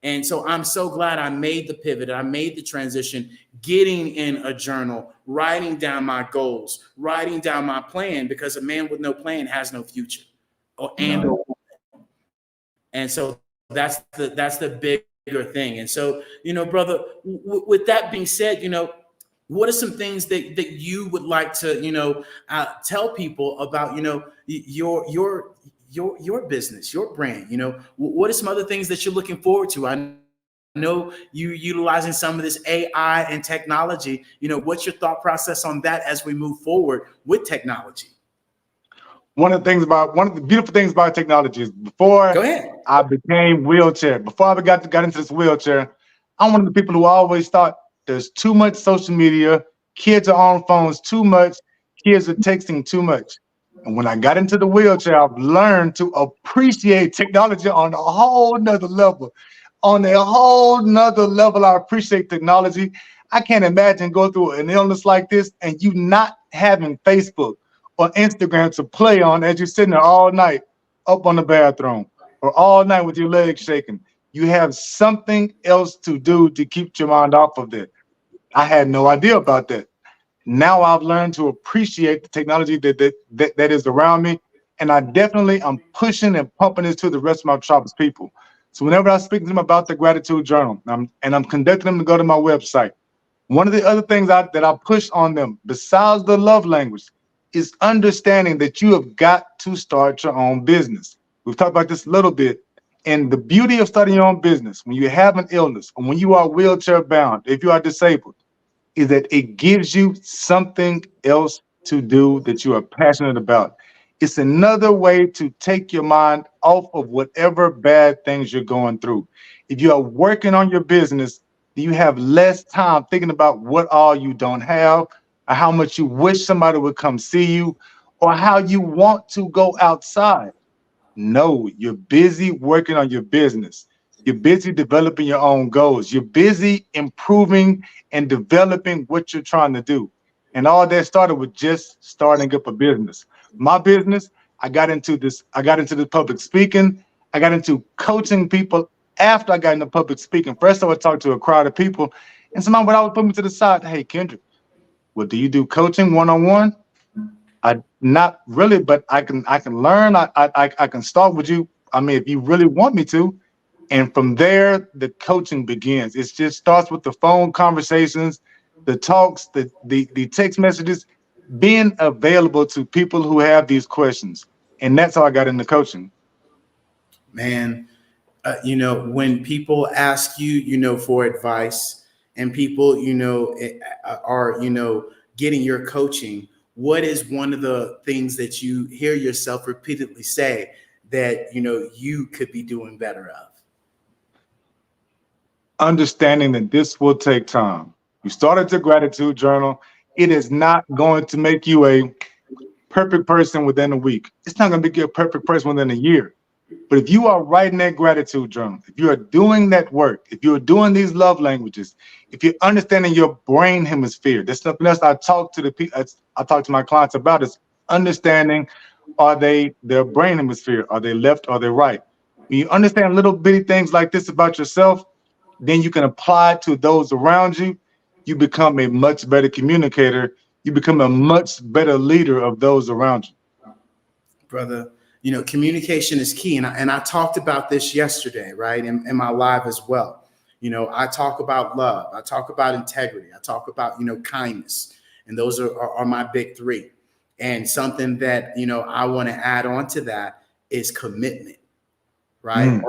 And so I'm so glad I made the pivot. I made the transition, getting in a journal, writing down my goals, writing down my plan, because a man with no plan has no future. And so that's the bigger thing. And so, brother, with that being said, what are some things that you would like to, tell people about, your business, your brand? What are some other things that you're looking forward to? I know you utilizing some of this AI and technology. What's your thought process on that as we move forward with technology? One of the beautiful things about technology is before I became wheelchair, before I got into this wheelchair, I'm one of the people who always thought there's too much social media, kids are on phones too much, kids are texting too much. And when I got into the wheelchair, I've learned to appreciate technology on a whole nother level. On a whole nother level, I appreciate technology. I can't imagine going through an illness like this and you not having Facebook or Instagram to play on as you're sitting there all night up on the bathroom, or all night with your legs shaking. You have something else to do to keep your mind off of that. I had no idea about that. Now I've learned to appreciate the technology that is around me. And I'm pushing and pumping this to the rest of my Tropics people. So whenever I speak to them about the gratitude journal, I'm conducting them to go to my website, one of the other things that I push on them, besides the love language, is understanding that you have got to start your own business. We've talked about this a little bit. And the beauty of starting your own business, when you have an illness or when you are wheelchair bound, if you are disabled, is that it gives you something else to do that you are passionate about. It's another way to take your mind off of whatever bad things you're going through. If you are working on your business, you have less time thinking about what all you don't have, or how much you wish somebody would come see you, or how you want to go outside. No, you're busy working on your business. You're busy developing your own goals. You're busy improving and developing what you're trying to do. And all that started with just starting up a business. My business, I got into the public speaking. I got into coaching people after I got into public speaking. First, I would talk to a crowd of people, and somebody would always put me to the side. Hey, Kendrick, well, do you do coaching one-on-one? I not really, but I can learn. I can start with you. I mean, if you really want me to. And from there, the coaching begins. It just starts with the phone conversations, the talks, the text messages, being available to people who have these questions. And that's how I got into coaching. Man, when people ask you, for advice, and people, are, getting your coaching, what is one of the things that you hear yourself repeatedly say that, you could be doing better of? Understanding that this will take time. You started your gratitude journal. It is not going to make you a perfect person within a week. It's not going to make you a perfect person within a year. But if you are writing that gratitude journal, if you are doing that work, if you're doing these love languages, if you're understanding your brain hemisphere, that's something else I talk to my clients about, is understanding, are they their brain hemisphere? Are they left? Are they right? When you understand little bitty things like this about yourself, then you can apply it to those around you. You become a much better communicator. You become a much better leader of those around you. Brother, communication is key. And I talked about this yesterday, right, in my live as well. I talk about love. I talk about integrity. I talk about, kindness. And those are my big three. And something that, I want to add on to that is commitment, right?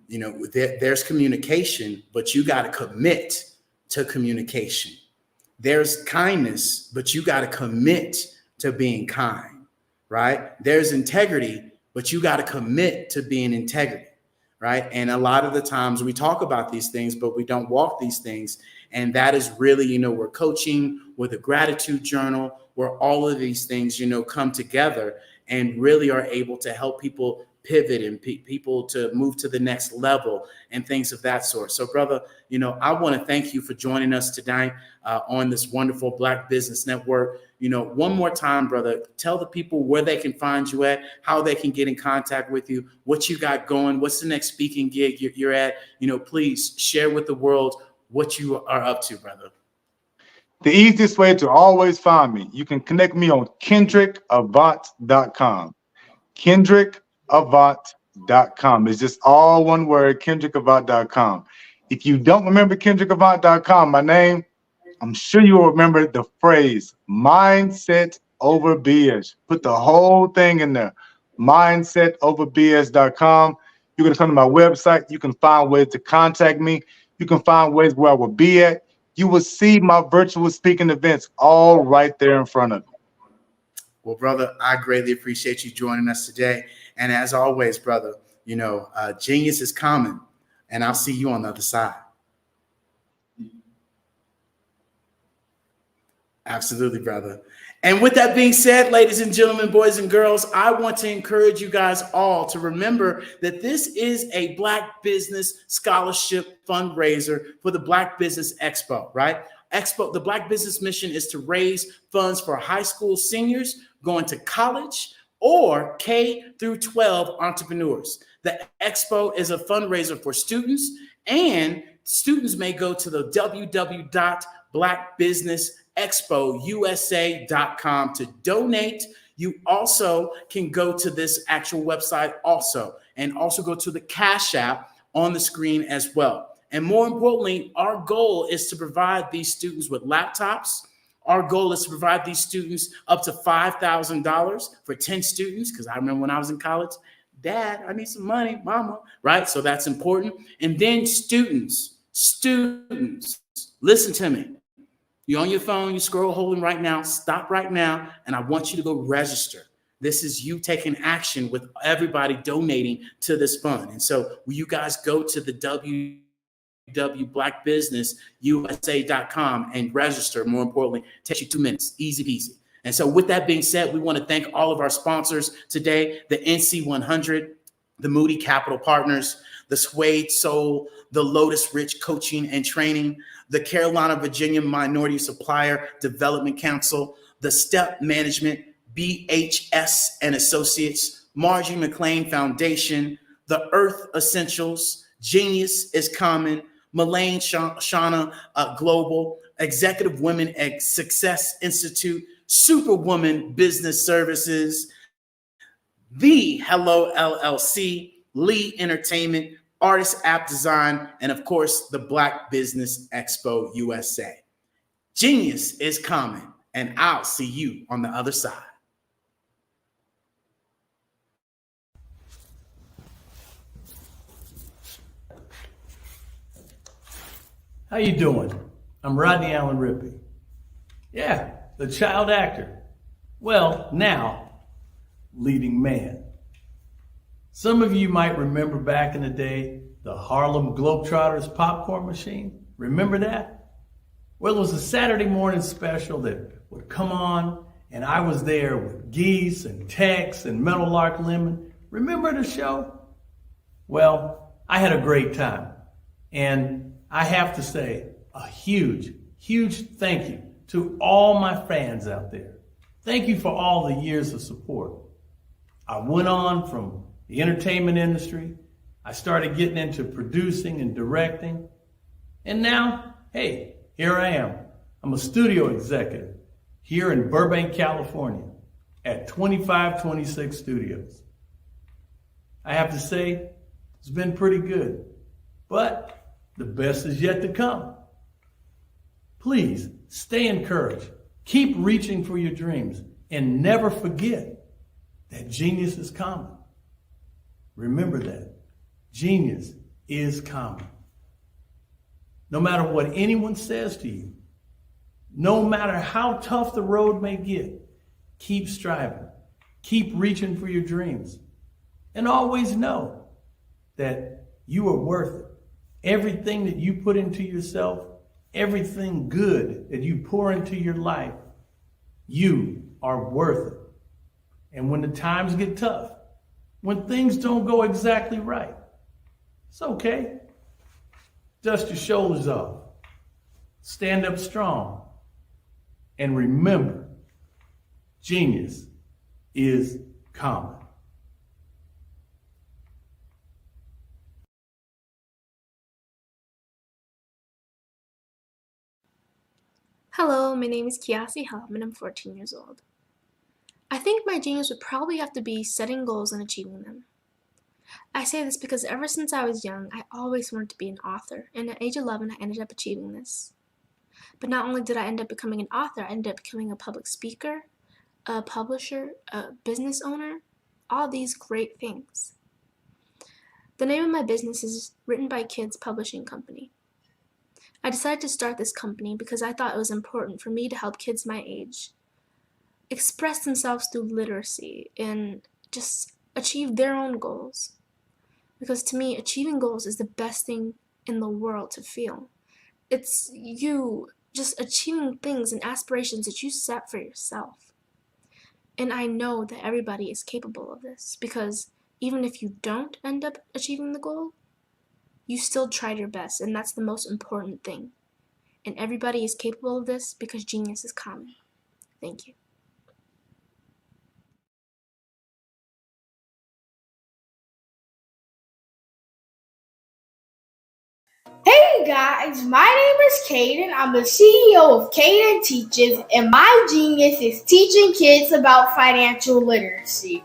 There's communication, but you got to commit to communication. There's kindness, but you got to commit to being kind, right? There's integrity, but you got to commit to being integrity, right? And a lot of the times we talk about these things, but we don't walk these things. And that is really, we're coaching with a gratitude journal, where all of these things, come together and really are able to help people pivot and people to move to the next level and things of that sort. So, brother, I want to thank you for joining us tonight on this wonderful Black Business Network. One more time, brother, tell the people where they can find you at, how they can get in contact with you, what you got going, what's the next speaking gig you're at. Please share with the world what you are up to, brother. The easiest way to always find me, you can connect me on KendrickAvant.com. KendrickAvant.com. It's just all one word, KendrickAvant.com. If you don't remember KendrickAvant.com, my name, I'm sure you will remember the phrase mindset over BS. Put the whole thing in there. Mindsetoverbs.com. You can come to my website. You can find ways to contact me. You can find ways where I will be at. You will see my virtual speaking events all right there in front of you. Well, brother, I greatly appreciate you joining us today. And as always, brother, genius is common, and I'll see you on the other side. Absolutely, brother. And with that being said, ladies and gentlemen, boys and girls, I want to encourage you guys all to remember that this is a Black Business Scholarship fundraiser for the Black Business Expo, right? The Black Business mission is to raise funds for high school seniors going to college or K through 12 entrepreneurs. The Expo is a fundraiser for students, and students may go to the www.blackbusinessexpousa.com to donate. You also can go to this actual website and also go to the Cash App on the screen as well. And more importantly, our goal is to provide these students with laptops. Our goal is to provide these students up to $5,000 for 10 students, because I remember when I was in college, Dad, I need some money, Mama, right? So that's important. And then students, listen to me. You're on your phone, you scroll holding right now, stop right now, and I want you to go register. This is you taking action with everybody donating to this fund. And so will you guys go to the www.blackbusinessusa.com and register? More importantly, it takes you 2 minutes, easy peasy. And so with that being said, we want to thank all of our sponsors today, the NC100, the Moody Capital Partners, the Suede Soul, the Lotus Rich Coaching and Training, the Carolina, Virginia Minority Supplier Development Council, the Step Management, BHS and Associates, Margie McLean Foundation, The Earth Essentials, Genius is Common, Melaine Shauna Global, Executive Women Success Institute, Superwoman Business Services, The Hello LLC, Lee Entertainment, Artist App Design, and of course, the Black Business Expo USA. Genius is common, and I'll see you on the other side. How you doing? I'm Rodney Allen Rippey. Yeah, the child actor. Well, now, leading man. Some of you might remember back in the day, the Harlem Globetrotters popcorn machine. Remember that? Well, it was a Saturday morning special that would come on, and I was there with Geese and Tex and Meadowlark Lemon. Remember the show? Well, I had a great time. And I have to say a huge, huge thank you to all my fans out there. Thank you for all the years of support. I went on from the entertainment industry. I started getting into producing and directing. And now, hey, here I am. I'm a studio executive here in Burbank, California at 2526 Studios. I have to say, it's been pretty good, but the best is yet to come. Please stay encouraged. Keep reaching for your dreams and never forget that genius is common. Remember that. Genius is common. No matter what anyone says to you, no matter how tough the road may get, keep striving. Keep reaching for your dreams. And always know that you are worth it. Everything that you put into yourself, everything good that you pour into your life, you are worth it. And when the times get tough, when things don't go exactly right, it's okay. Dust your shoulders off. Stand up strong. And remember, genius is common. Hello, my name is Kiasi Helm and I'm 14 years old. I think my genius would probably have to be setting goals and achieving them. I say this because ever since I was young, I always wanted to be an author, and at age 11, I ended up achieving this. But not only did I end up becoming an author, I ended up becoming a public speaker, a publisher, a business owner, all these great things. The name of my business is Written by Kids Publishing Company. I decided to start this company because I thought it was important for me to help kids my age express themselves through literacy and just achieve their own goals. Because to me, achieving goals is the best thing in the world to feel. It's you just achieving things and aspirations that you set for yourself. And I know that everybody is capable of this because even if you don't end up achieving the goal, you still tried your best, and that's the most important thing. And everybody is capable of this because genius is common. Thank you. Hey guys, my name is Caden. I'm the CEO of Caden Teaches, and my genius is teaching kids about financial literacy.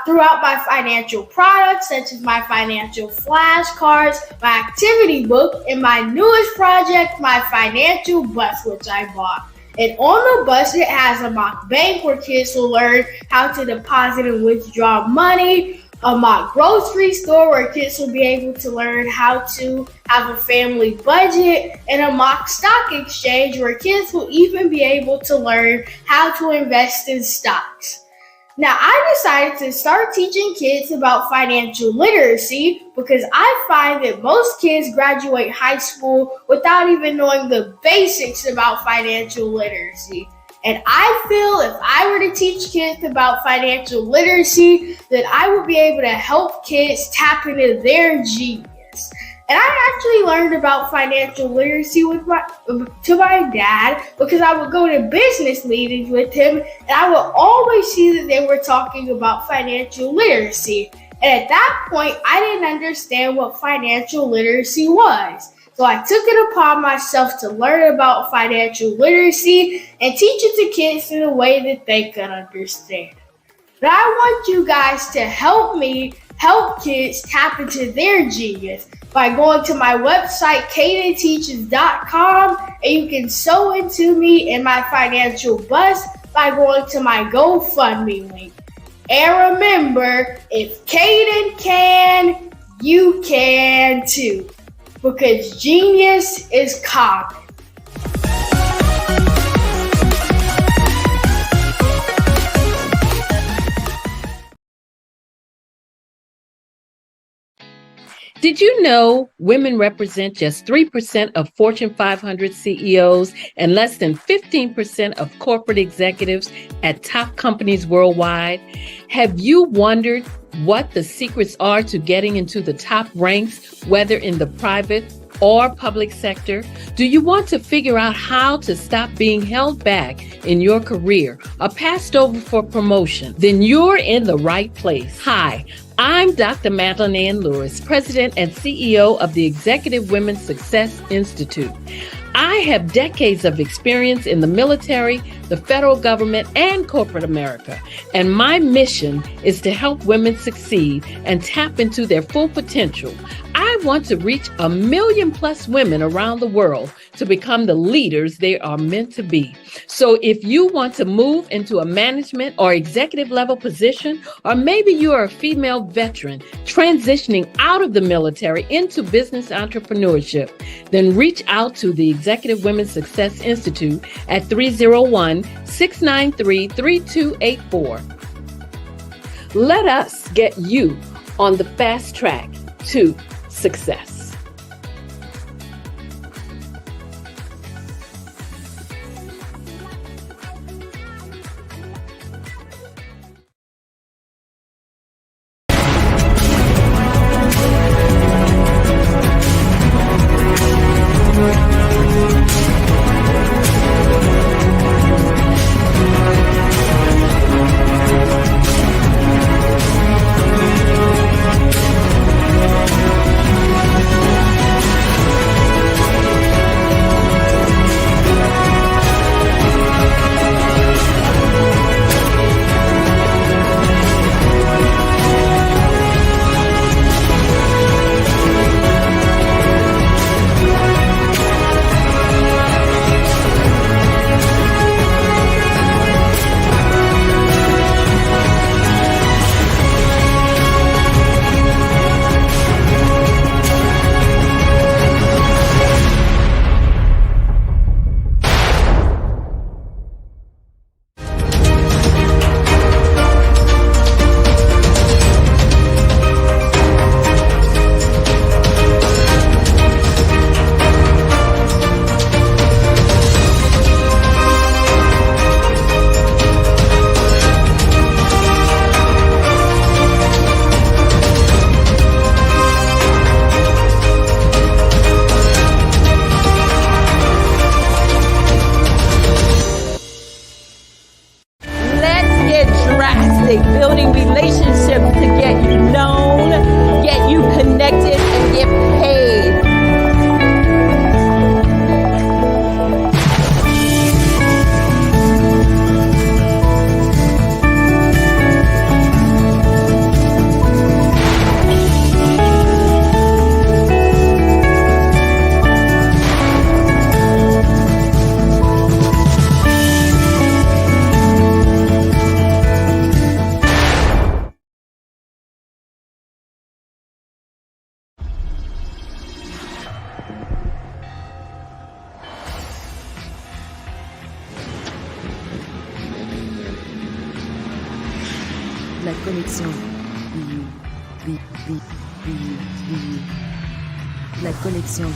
Throughout my financial products, such as my financial flashcards, my activity book, and my newest project, my financial bus, which I bought. And on the bus, it has a mock bank where kids will learn how to deposit and withdraw money, a mock grocery store where kids will be able to learn how to have a family budget, and a mock stock exchange where kids will even be able to learn how to invest in stocks. Now, I decided to start teaching kids about financial literacy because I find that most kids graduate high school without even knowing the basics about financial literacy. And I feel if I were to teach kids about financial literacy, that I would be able to help kids tap into their genius. And I actually learned about financial literacy to my dad because I would go to business meetings with him and I would always see that they were talking about financial literacy. And at that point, I didn't understand what financial literacy was. So I took it upon myself to learn about financial literacy and teach it to kids in a way that they could understand. But I want you guys to help me help kids tap into their genius by going to my website, cadenteaches.com, and you can sew into me in my financial bust by going to my GoFundMe link. And remember, if Caden can, you can too, because genius is common. Did you know women represent just 3% of Fortune 500 CEOs and less than 15% of corporate executives at top companies worldwide? Have you wondered what the secrets are to getting into the top ranks, whether in the private or public sector? Do you want to figure out how to stop being held back in your career or passed over for promotion? Then you're in the right place. Hi, I'm Dr. Madeline Ann Lewis, President and CEO of the Executive Women's Success Institute. I have decades of experience in the military, the federal government, and corporate America. And my mission is to help women succeed and tap into their full potential. I want to reach 1 million plus women around the world to become the leaders they are meant to be. So if you want to move into a management or executive level position, or maybe you are a female veteran transitioning out of the military into business entrepreneurship, then reach out to the Executive Women's Success Institute at 301-693-3284. Let us get you on the fast track to success. Building relationships to get you known, get you connected, and get paid. La connexion. La connexion.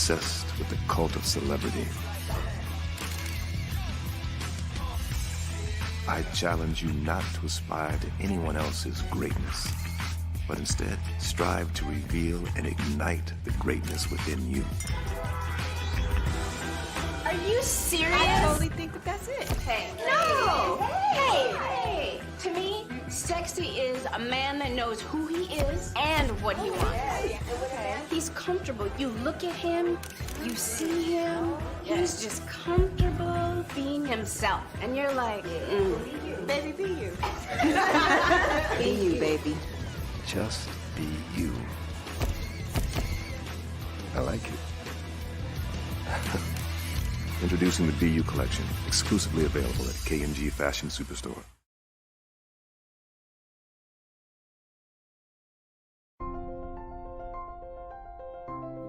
obsessed with the cult of celebrity. I challenge you not to aspire to anyone else's greatness, but instead strive to reveal and ignite the greatness within you. Are you serious? I totally think that's it. Hey. No! Hey! To me, sexy is a man that knows who he is and what he wants. He's comfortable. You look at him, you see him, he's just comfortable being himself. And you're like, baby, be you. Be you, baby. Just be you. I like it. Introducing the Be You collection, exclusively available at K&G Fashion Superstore.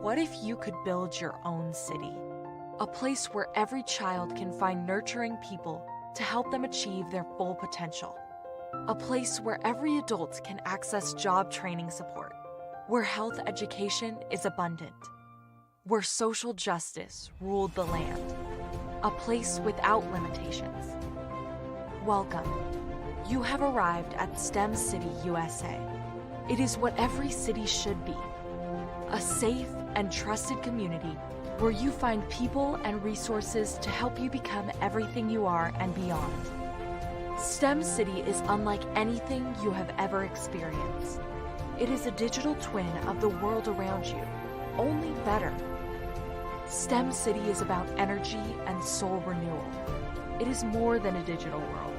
What if you could build your own city? A place where every child can find nurturing people to help them achieve their full potential. A place where every adult can access job training support. Where health education is abundant. Where social justice ruled the land. A place without limitations. Welcome. You have arrived at STEM City USA. It is what every city should be. A safe and trusted community where you find people and resources to help you become everything you are and beyond. STEM City is unlike anything you have ever experienced. It is a digital twin of the world around you, only better. STEM City is about energy and soul renewal. It is more than a digital world.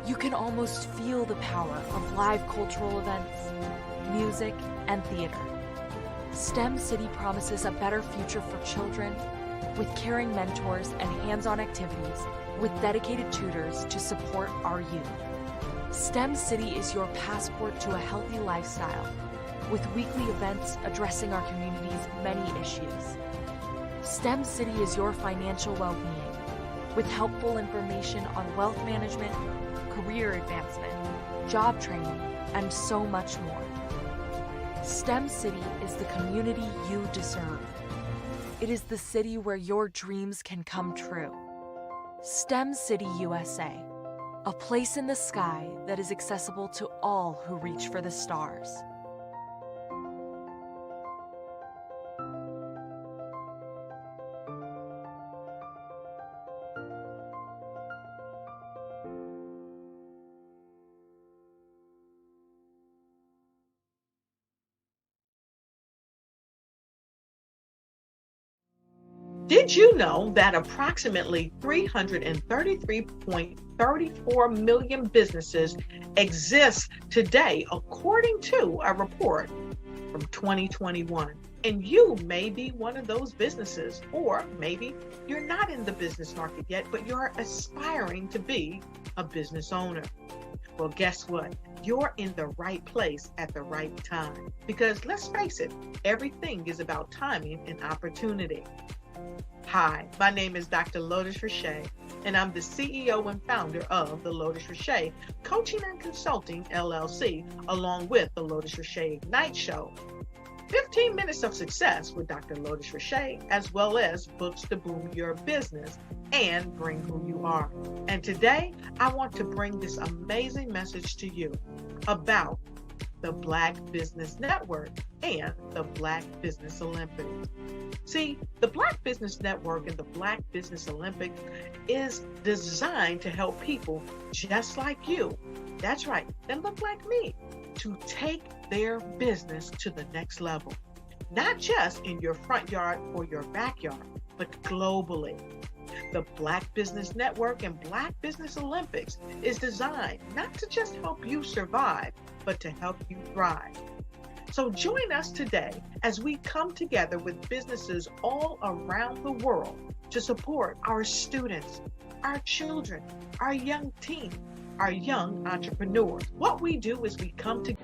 You can almost feel the power of live cultural events, music, and theater. STEM City promises a better future for children with caring mentors and hands-on activities with dedicated tutors to support our youth. STEM City is your passport to a healthy lifestyle with weekly events addressing our community's many issues. STEM City is your financial well-being with helpful information on wealth management, career advancement, job training, and so much more. STEM City is the community you deserve. It is the city where your dreams can come true. STEM City USA, a place in the sky that is accessible to all who reach for the stars. Did you know that approximately 333.34 million businesses exist today, according to a report from 2021? And you may be one of those businesses, or maybe you're not in the business market yet, but you're aspiring to be a business owner. Well, guess what? You're in the right place at the right time. Because let's face it, everything is about timing and opportunity. Hi, my name is Dr. Lotus Richey, and I'm the CEO and founder of the Lotus Richey Coaching and Consulting LLC, along with the Lotus Richey Ignite Show. 15 minutes of success with Dr. Lotus Richey, as well as books to boom your business and bring who you are. And today, I want to bring this amazing message to you about the Black Business Network and the Black Business Olympics. See, the Black Business Network and the Black Business Olympics is designed to help people just like you, that's right, that look like me, to take their business to the next level. Not just in your front yard or your backyard, but globally. The Black Business Network and Black Business Olympics is designed not to just help you survive, but to help you thrive. So join us today as we come together with businesses all around the world to support our students, our children, our young teens, our young entrepreneurs. What we do is we come together.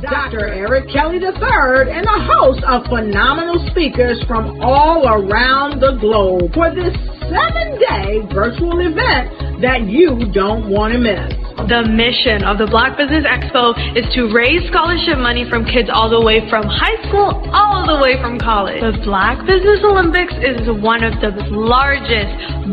Dr. Eric Kelly III, and a host of phenomenal speakers from all around the globe for this 7-day virtual event that you don't want to miss. The mission of the Black Business Expo is to raise scholarship money from kids all the way from high school, all the way from college. The Black Business Olympics is one of the largest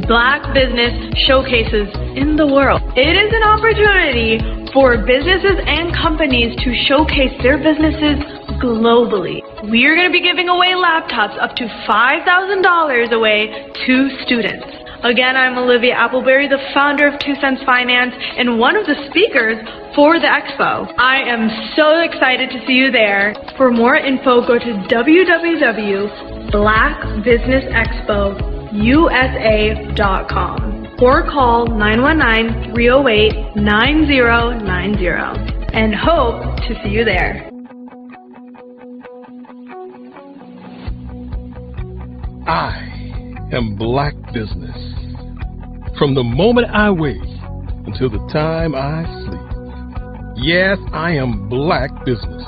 Black business showcases in the world. It is an opportunity for businesses and companies to showcase their businesses globally. We are going to be giving away laptops up to $5,000 away to students. Again, I'm Olivia Appleberry, the founder of 2 Cents Finance and one of the speakers for the expo. I am so excited to see you there. For more info, go to www.blackbusinessexpousa.com or call 919-308-9090 and hope to see you there. I am Black Business. From the moment I wake until the time I sleep. Yes, I am Black Business.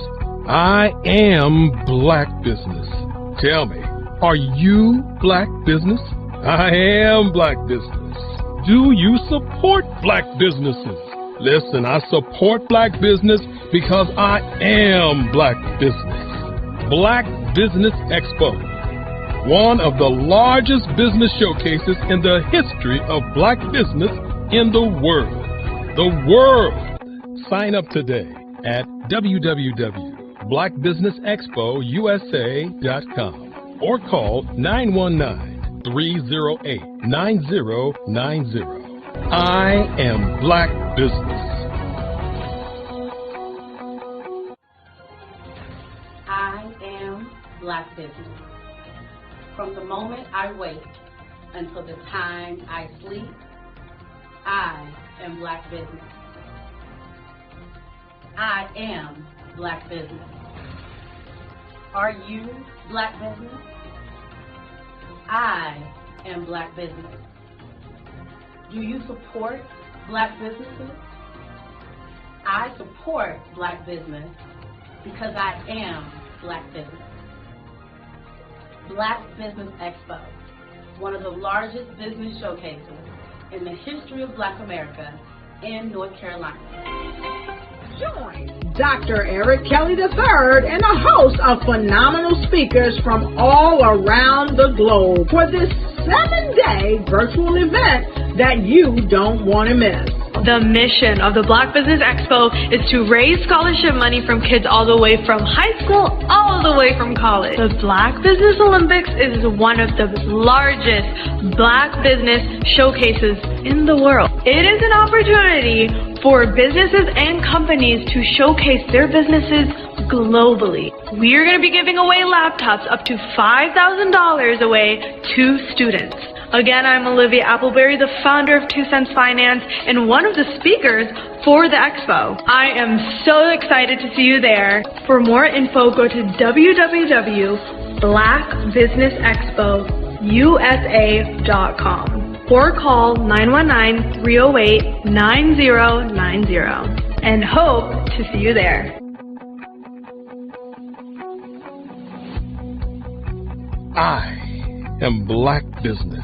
I am Black Business. Tell me, are you Black Business? I am Black Business. Do you support Black businesses? Listen, I support Black business because I am Black Business. Black Business Expo, one of the largest business showcases in the history of Black business in the world. The world! Sign up today at www.blackbusinessexpousa.com or call 919-308-9090. I am Black Business. I am Black Business. From the moment I wake until the time I sleep, I am Black Business. I am Black Business. Are you Black Business? I am Black Business. Do you support Black businesses? I support Black business because I am Black Business. Black Business Expo, one of the largest business showcases in the history of Black America in North Carolina. Join Dr. Eric Kelly III and a host of phenomenal speakers from all around the globe for this 7-day virtual event that you don't want to miss. The mission of the Black Business Expo is to raise scholarship money from kids all the way from high school, all the way from college. The Black Business Olympics is one of the largest Black business showcases in the world. It is an opportunity for businesses and companies to showcase their businesses globally. We are going to be giving away laptops up to $5,000 away to students. Again, I'm Olivia Appleberry, the founder of 2 Cents Finance and one of the speakers for the expo. I am so excited to see you there. For more info, go to www.blackbusinessexpousa.com or call 919-308-9090 and hope to see you there. I am Black Business.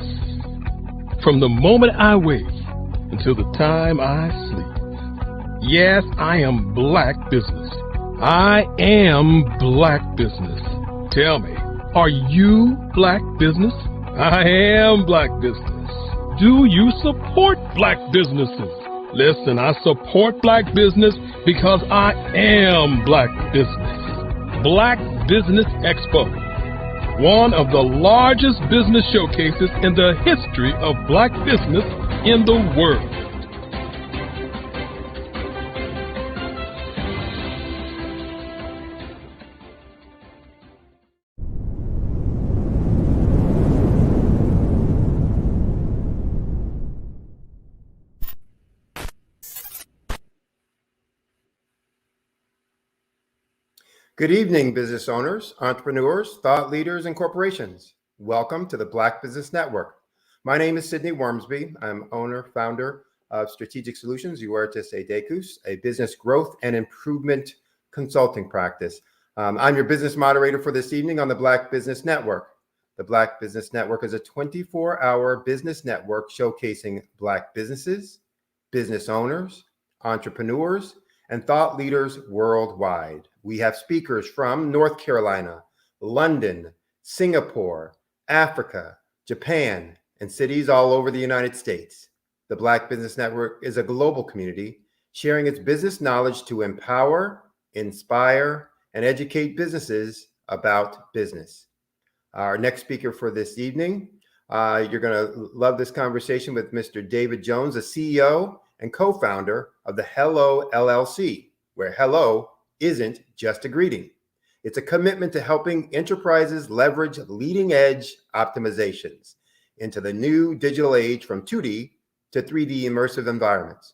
From the moment I wake until the time I sleep. Yes, I am Black Business. I am Black Business. Tell me, are you Black Business? I am Black Business. Do you support Black businesses? Listen, I support Black business because I am Black Business. Black Business Expo, one of the largest business showcases in the history of Black business in the world. Good evening, business owners, entrepreneurs, thought leaders, and corporations. Welcome to the Black Business Network. My name is Sidney Wormsby. I'm owner, founder of Strategic Solutions, Huertas y Decus, a business growth and improvement consulting practice. I'm your business moderator for this evening on the Black Business Network. The Black Business Network is a 24-hour business network showcasing Black businesses, business owners, entrepreneurs, and thought leaders worldwide. We have speakers from North Carolina, London, Singapore, Africa, Japan, and cities all over the United States. The Black Business Network is a global community sharing its business knowledge to empower, inspire, and educate businesses about business. Our next speaker for this evening, you're going to love this conversation with Mr. David Jones, the CEO and co-founder of the Hello LLC, where hello isn't just a greeting. It's a commitment to helping enterprises leverage leading edge optimizations into the new digital age from 2D to 3D immersive environments.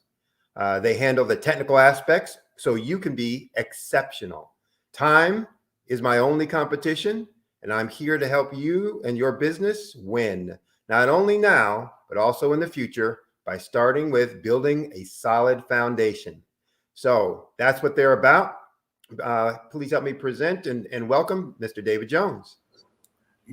They handle the technical aspects so you can be exceptional. Time is my only competition, and I'm here to help you and your business win, not only now, but also in the future by starting with building a solid foundation. So that's what they're about. Please help me present and welcome Mr. David Jones.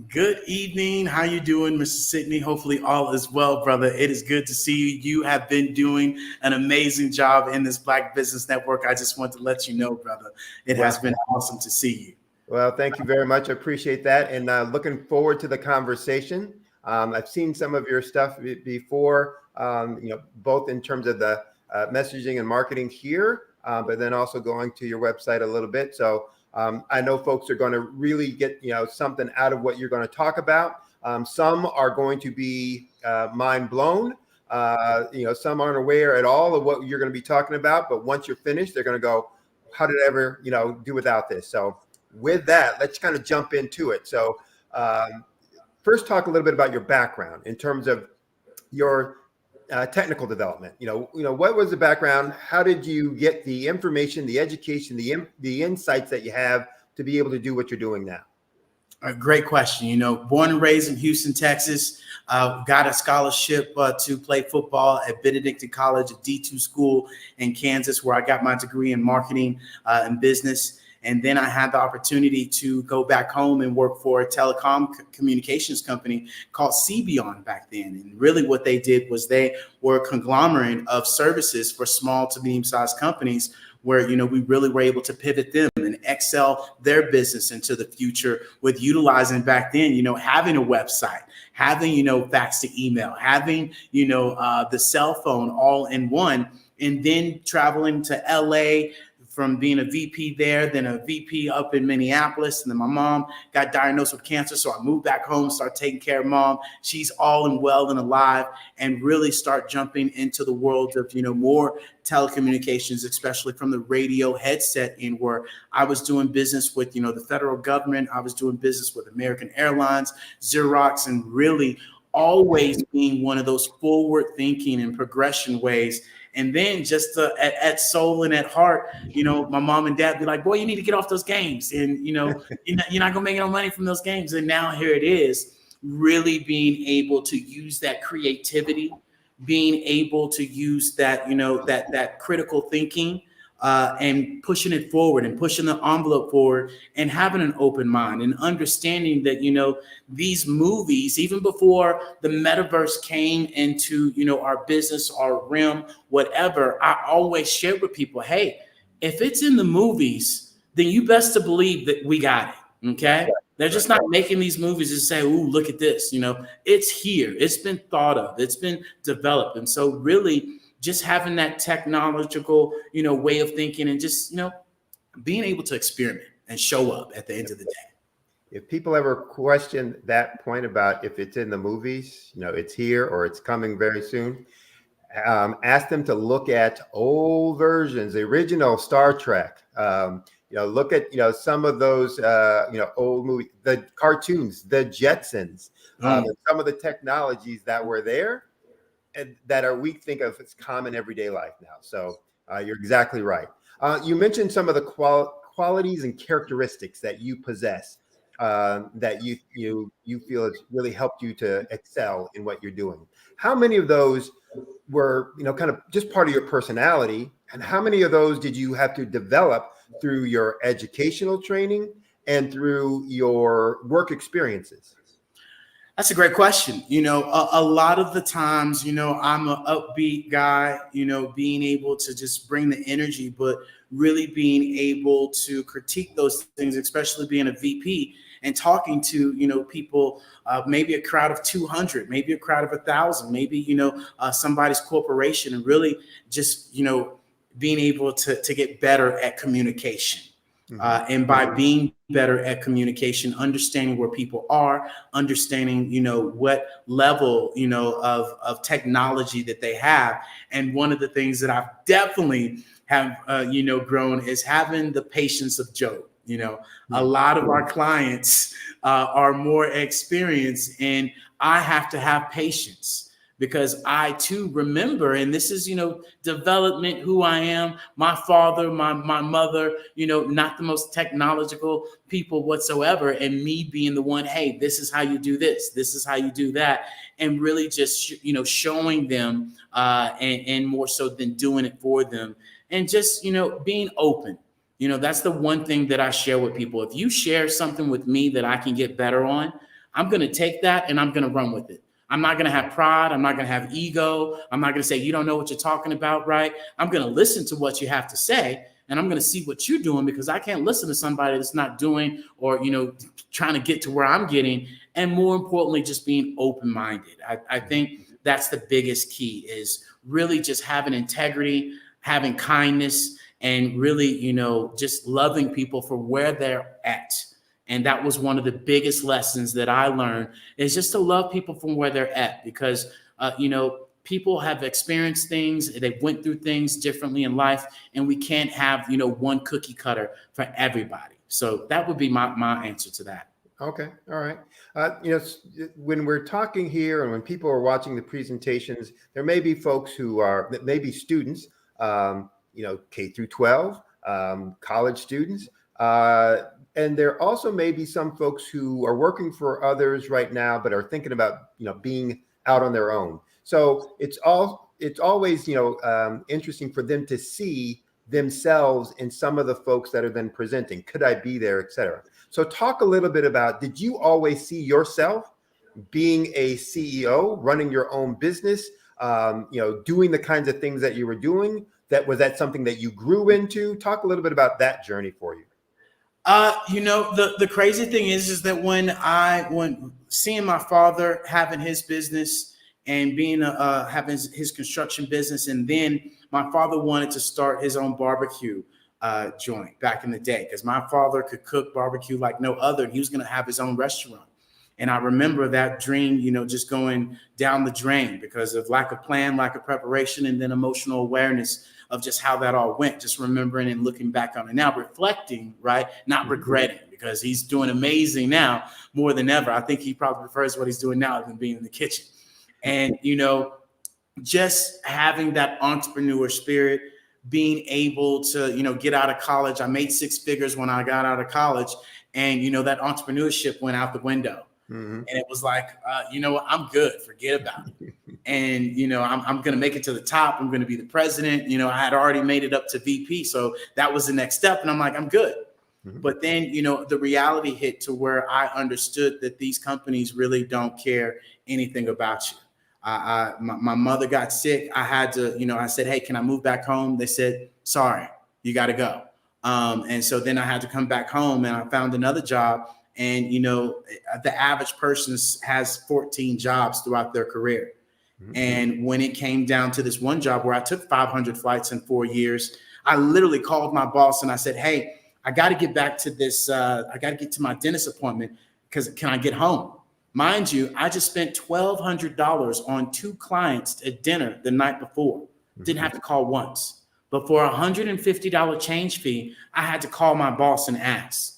Good evening. How you doing, Mr. Sidney? Hopefully all is well, brother. It is good to see you. You have been doing an amazing job in this Black Business Network. I just want to let you know, brother, it has been awesome to see you. Well, thank you very much. I appreciate that. And looking forward to the conversation. I've seen some of your stuff before, both in terms of the messaging and marketing here, but then also going to your website a little bit. So I know folks are going to really get, something out of what you're going to talk about. Some are going to be mind blown. Some aren't aware at all of what you're going to be talking about. But once you're finished, they're going to go, how did I ever, do without this? So with that, let's kind of jump into it. So first, talk a little bit about your background in terms of your technical development. What was the background? How did you get the information, the education, the insights that you have to be able to do what you're doing now? A great question. Born and raised in Houston, Texas, got a scholarship to play football at Benedictine College, a D2 school in Kansas, where I got my degree in marketing and business. And then I had the opportunity to go back home and work for a telecom communications company called CBON back then. And really what they did was they were a conglomerate of services for small to medium-sized companies where, we really were able to pivot them and excel their business into the future with utilizing back then, having a website, having, fax to email, having, the cell phone all in one, and then traveling to LA from being a VP there, then a VP up in Minneapolis. And then my mom got diagnosed with cancer. So I moved back home, started taking care of mom. She's all and well and alive, and really start jumping into the world of, more telecommunications, especially from the radio headset in, where I was doing business with, the federal government. I was doing business with American Airlines, Xerox, and really always being one of those forward thinking and progression ways. And then just at soul and at heart, my mom and dad be like, boy, you need to get off those games. And, you're not going to make no money from those games. And now here it is, really being able to use that creativity, being able to use that, that critical thinking and pushing it forward and pushing the envelope forward and having an open mind and understanding that, these movies, even before the metaverse came into, our business, our realm, whatever, I always share with people, hey, if it's in the movies, then you best to believe that we got it. Okay. They're just not making these movies to say, ooh, look at this. It's here. It's been thought of. It's been developed. And so really just having that technological, way of thinking and just, being able to experiment and show up at the end of the day. If people ever question that point about if it's in the movies, it's here or it's coming very soon, ask them to look at old versions, the original Star Trek. Look at, some of those, old movies, the cartoons, the Jetsons, some of the technologies that were there and that we think of as common everyday life now. So you're exactly right. You mentioned some of the qualities and characteristics that you possess that you feel has really helped you to excel in what you're doing. How many of those were, kind of just part of your personality, and how many of those did you have to develop through your educational training and through your work experiences? That's a great question. A lot of the times, I'm an upbeat guy, being able to just bring the energy, but really being able to critique those things, especially being a VP and talking to, people, maybe a crowd of 200, maybe a crowd of 1,000, maybe, somebody's corporation, and really just, being able to get better at communication. And by being better at communication, understanding where people are, understanding, what level, of technology that they have. And one of the things that I've definitely have, grown is having the patience of Job. A lot of our clients are more experienced, and I have to have patience, because I too remember, and this is, development, who I am, my father, my mother, not the most technological people whatsoever. And me being the one, hey, this is how you do this. This is how you do that. And really just, showing them and more so than doing it for them. And just, being open. That's the one thing that I share with people. If you share something with me that I can get better on, I'm going to take that and I'm going to run with it. I'm not going to have pride. I'm not going to have ego. I'm not going to say, you don't know what you're talking about, right? I'm going to listen to what you have to say, and I'm going to see what you're doing, because I can't listen to somebody that's not doing or, trying to get to where I'm getting. And more importantly, just being open-minded. I think that's the biggest key, is really just having integrity, having kindness, and really, just loving people for where they're at. And that was one of the biggest lessons that I learned, is just to love people from where they're at, because, people have experienced things, they went through things differently in life, and we can't have, one cookie cutter for everybody. So that would be my answer to that. Okay. All right. When we're talking here and when people are watching the presentations, there may be folks who are, maybe students, K through 12, college students, and there also may be some folks who are working for others right now, but are thinking about, being out on their own. So it's always, interesting for them to see themselves in some of the folks that are then presenting. Could I be there, et cetera. So talk a little bit about, did you always see yourself being a CEO, running your own business, doing the kinds of things that you were doing? Was that something that you grew into? Talk a little bit about that journey for you. The crazy thing is that when seeing my father having his business and being having his construction business, and then my father wanted to start his own barbecue joint back in the day, because my father could cook barbecue like no other, and he was going to have his own restaurant. And I remember that dream, just going down the drain because of lack of plan, lack of preparation, and then emotional awareness of just how that all went, just remembering and looking back on it now, reflecting, right? Not regretting, because he's doing amazing now more than ever. I think he probably prefers what he's doing now than being in the kitchen. And, just having that entrepreneur spirit, being able to, get out of college. I made 6 figures when I got out of college, and, that entrepreneurship went out the window. And it was like, I'm good. Forget about it. And, I'm going to make it to the top. I'm going to be the president. I had already made it up to VP. So that was the next step. And I'm like, I'm good. But then, the reality hit to where I understood that these companies really don't care anything about you. My mother got sick. I had to, I said, hey, can I move back home? They said, sorry, you got to go. And so then I had to come back home, and I found another job. And, the average person has 14 jobs throughout their career. And when it came down to this one job where I took 500 flights in 4 years, I literally called my boss and I said, hey, I got to get back to this. I got to get to my dentist appointment, because can I get home? Mind you, I just spent $1,200 on 2 clients at dinner the night before. Didn't have to call once. But for a $150 change fee, I had to call my boss and ask.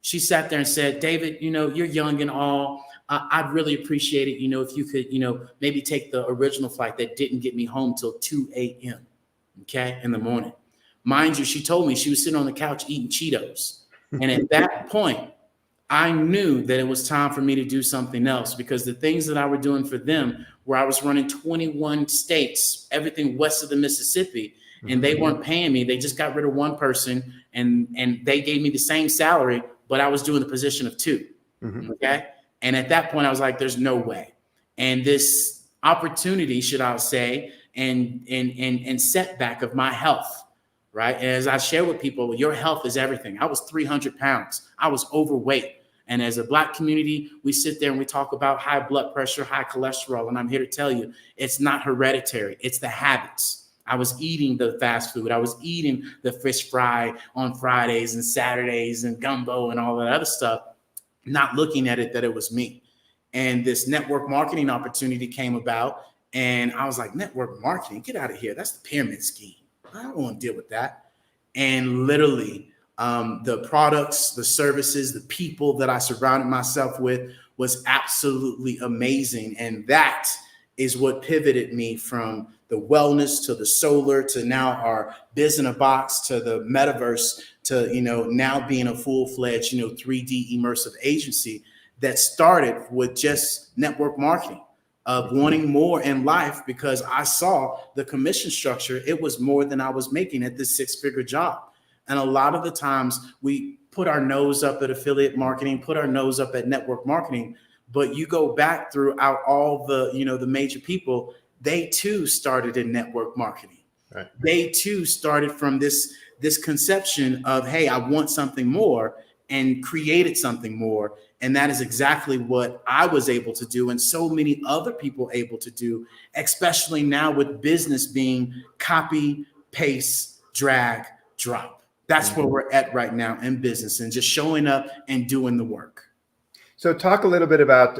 She sat there and said, David, you're young and all. I'd really appreciate it, if you could, maybe take the original flight that didn't get me home till 2 a.m., in the morning. Mind you, she told me she was sitting on the couch eating Cheetos. And at that point, I knew that it was time for me to do something else, because the things that I were doing for them, where I was running 21 states, everything west of the Mississippi, and they weren't paying me. They just got rid of one person, and they gave me the same salary, but I was doing the position of two. Okay. And at that point I was like, there's no way. And this opportunity, should I say, and setback of my health, right? And as I share with people, your health is everything. I was 300 pounds. I was overweight. And as a Black community, we sit there and we talk about high blood pressure, high cholesterol. And I'm here to tell you, it's not hereditary. It's the habits. I was eating the fast food. I was eating the fish fry on Fridays and Saturdays and gumbo and all that other stuff, not looking at it that it was me. And this network marketing opportunity came about. And I was like, network marketing, get out of here. That's the pyramid scheme. I don't want to deal with that. And literally, the products, the services, the people that I surrounded myself with was absolutely amazing. And that is what pivoted me from the wellness to the solar to now our biz in a box to the metaverse to, now being a full-fledged, 3D immersive agency that started with just network marketing, of wanting more in life because I saw the commission structure. It was more than I was making at this 6-figure job. And a lot of the times we put our nose up at affiliate marketing, put our nose up at network marketing, but you go back throughout all the, the major people, they too started in network marketing. Right. They too started from this conception of, hey, I want something more, and created something more. And that is exactly what I was able to do. And so many other people able to do, especially now with business being copy, paste, drag, drop. That's where we're at right now in business, and just showing up and doing the work. So talk a little bit about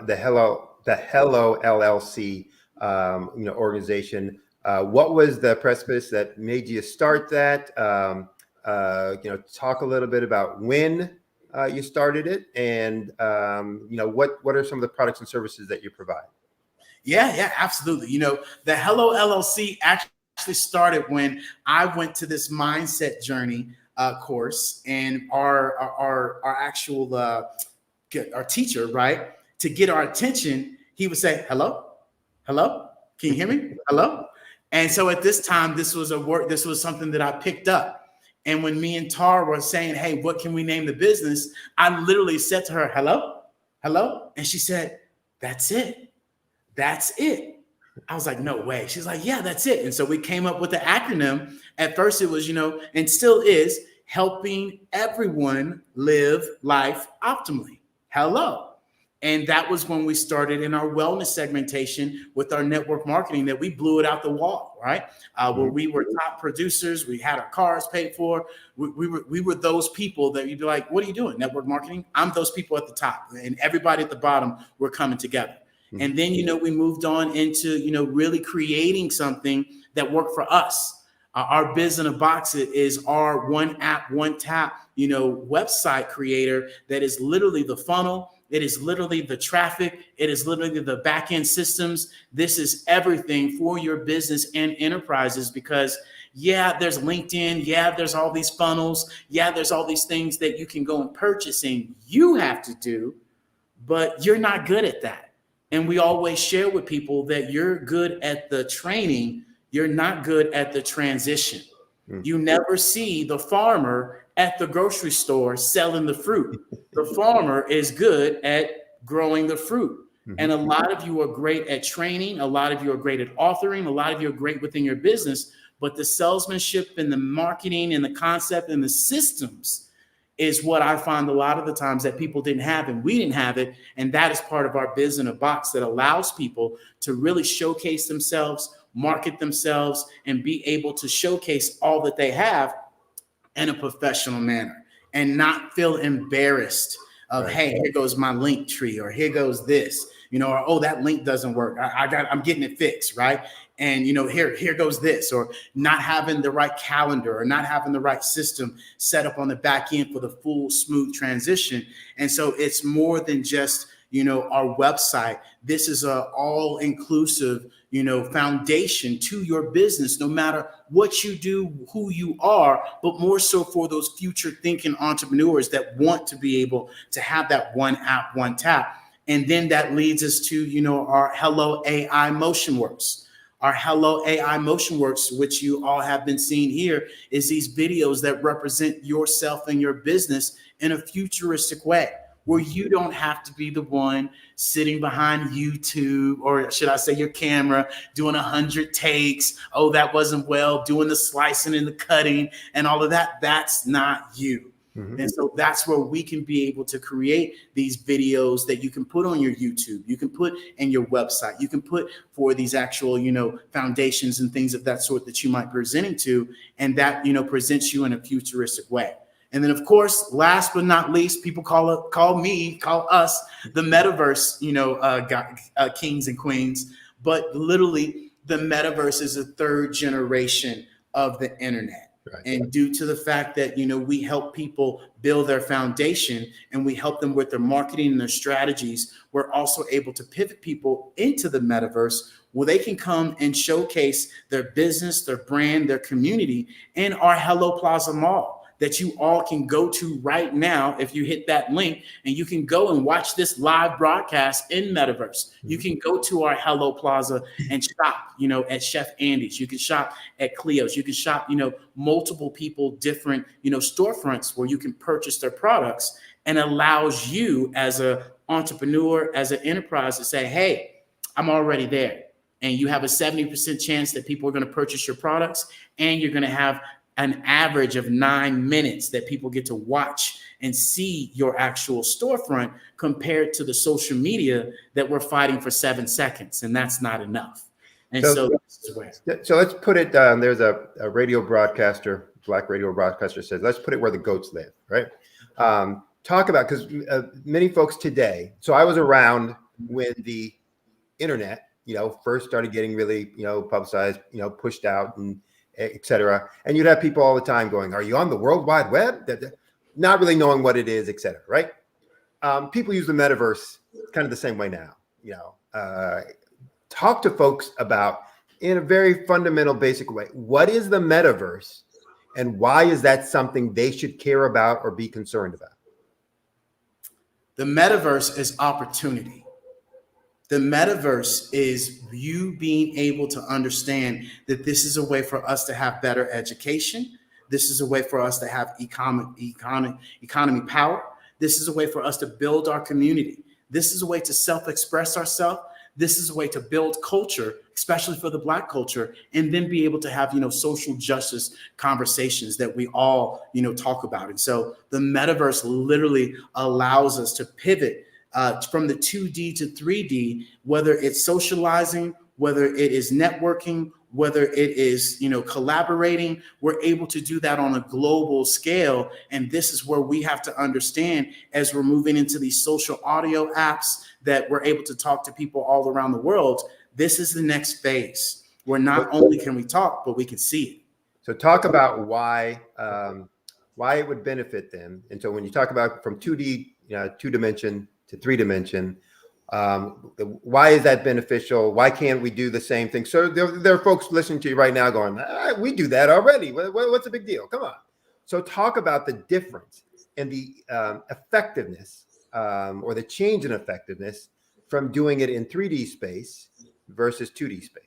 the Hello LLC organization. What was the precipice that made you start that? Talk a little bit about when you started it, and what are some of the products and services that you provide? Yeah, absolutely. The Hello LLC actually started when I went to this mindset journey course, and our actual our teacher, right, to get our attention, he would say, hello, can you hear me? Hello. And so at this time, this was something that I picked up. And when me and Tar were saying, hey, what can we name the business? I literally said to her, hello. And she said, that's it. I was like, no way. She's like, yeah, that's it. And so we came up with the acronym. At first it was, and still is, helping everyone live life optimally. Hello. And that was when we started in our wellness segmentation with our network marketing, that we blew it out the wall, right? Where we were top producers, we had our cars paid for. We were those people that you'd be like, what are you doing? Network marketing? I'm those people at the top, and everybody at the bottom were coming together. And then, we moved on into, really creating something that worked for us. Our Biz in a Box is our one app, one tap, website creator that is literally the funnel. It is literally the traffic. It is literally the back end systems. This is everything for your business and enterprises, because there's LinkedIn. There's all these funnels. There's all these things that you can go and purchase and you have to do, but you're not good at that. And we always share with people that you're good at the training. You're not good at the transition. You never see the farmer at the grocery store selling the fruit. The farmer is good at growing the fruit. And a lot of you are great at training. A lot of you are great at authoring. A lot of you are great within your business. But the salesmanship and the marketing and the concept and the systems is what I find a lot of the times that people didn't have, and we didn't have it. And that is part of our Biz in a Box that allows people to really showcase themselves, market themselves, and be able to showcase all that they have in a professional manner, and not feel embarrassed of, hey, here goes my link tree, or here goes this, or, oh, that link doesn't work. I'm getting it fixed, right? And, here goes this, or not having the right calendar, or not having the right system set up on the back end for the full smooth transition. And so it's more than just, our website. This is a all inclusive, foundation to your business, no matter what you do, who you are, but more so for those future thinking entrepreneurs that want to be able to have that one app, one tap. And then that leads us to, our Hello AI MotionWorks. Our Hello AI Motion Works, which you all have been seeing here, is these videos that represent yourself and your business in a futuristic way, where you don't have to be the one sitting behind YouTube, or should I say your camera, doing 100 takes. Oh, that wasn't well, doing the slicing and the cutting and all of that. That's not you. And so that's where we can be able to create these videos that you can put on your YouTube, you can put in your website, you can put for these actual, foundations and things of that sort that you might be presenting to, and that, presents you in a futuristic way. And then, of course, last but not least, people call us the metaverse, kings and queens. But literally, the metaverse is a third generation of the internet. Right. And due to the fact that, we help people build their foundation and we help them with their marketing and their strategies, we're also able to pivot people into the metaverse where they can come and showcase their business, their brand, their community in our Hello Plaza Mall that you all can go to right now. If you hit that link, and you can go and watch this live broadcast in metaverse. You can go to our Hello Plaza and shop, at Chef Andy's. You can shop at Cleo's. You can shop, multiple people, different, storefronts where you can purchase their products, and allows you as a entrepreneur, as an enterprise to say, hey, I'm already there. And you have a 70% chance that people are going to purchase your products, and you're going to have an average of 9 minutes that people get to watch and see your actual storefront, compared to the social media that we're fighting for 7 seconds. And that's not enough. And so let's put it, there's a radio broadcaster, black radio broadcaster says, let's put it where the goats live, right? Talk about, because many folks today, so I was around when the internet, first started getting really, publicized, pushed out, and et cetera. And you'd have people all the time going, are you on the World Wide Web? Not really knowing what it is, et cetera, right? People use the metaverse kind of the same way now. Talk to folks about, in a very fundamental, basic way, what is the metaverse and why is that something they should care about or be concerned about? The metaverse is opportunity. The metaverse is you being able to understand that this is a way for us to have better education. This is a way for us to have economy power. This is a way for us to build our community. This is a way to self-express ourselves. This is a way to build culture, especially for the Black culture, and then be able to have, social justice conversations that we all, talk about. And so the metaverse literally allows us to pivot from the 2D to 3D, whether it's socializing, whether it is networking, whether it is, collaborating. We're able to do that on a global scale. And this is where we have to understand, as we're moving into these social audio apps, that we're able to talk to people all around the world. This is the next phase where not only can we talk, but we can see it. So talk about why it would benefit them. And so when you talk about from 2D, 2-dimension to 3-dimension, why is that beneficial? Why can't we do the same thing? So there are folks listening to you right now going, we do that already. What's the big deal? Come on. So talk about the difference and the effectiveness or the change in effectiveness from doing it in 3D space versus 2D space.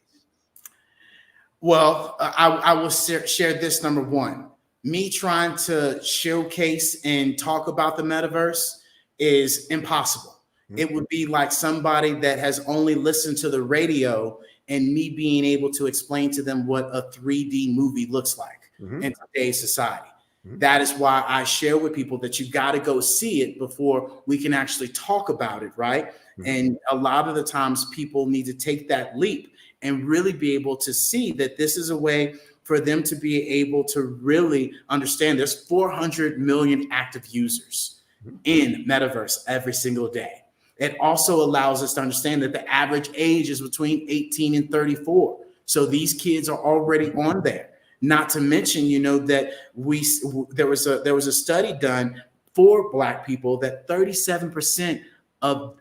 Well, I will share this. Number one, me trying to showcase and talk about the metaverse is impossible. It would be like somebody that has only listened to the radio and me being able to explain to them what a 3D movie looks like in today's society. That is why I share with people that you got to go see it before we can actually talk about it, right? And a lot of the times people need to take that leap and really be able to see that this is a way for them to be able to really understand there's 400 million active users in metaverse every single day. It also allows us to understand that the average age is between 18 and 34. So these kids are already on there. Not to mention, that there was a study done for Black people that 37% of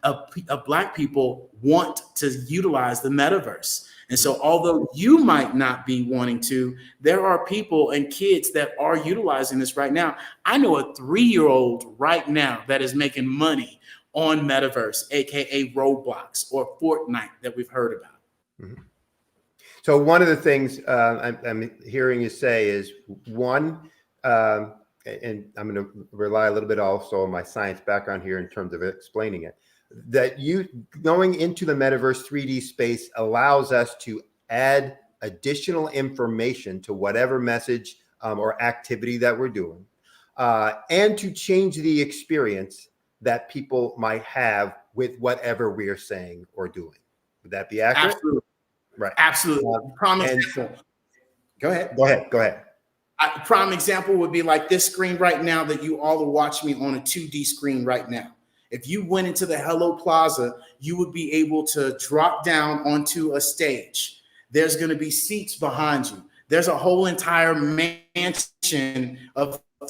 Black people want to utilize the metaverse. And so although you might not be wanting to, there are people and kids that are utilizing this right now. I know a 3-year-old right now that is making money on metaverse, aka Roblox or Fortnite that we've heard about. So one of the things I'm hearing you say is one, and I'm going to rely a little bit also on my science background here in terms of explaining it, that you going into the metaverse 3D space allows us to add additional information to whatever message or activity that we're doing, and to change the experience that people might have with whatever we're saying or doing. Would that be accurate? Absolutely. Right. Absolutely. Prime example. Go ahead. A prime example would be like this screen right now that you all are watching me on a 2D screen right now. If you went into the Hello Plaza, you would be able to drop down onto a stage. There's going to be seats behind you. There's a whole entire mansion of a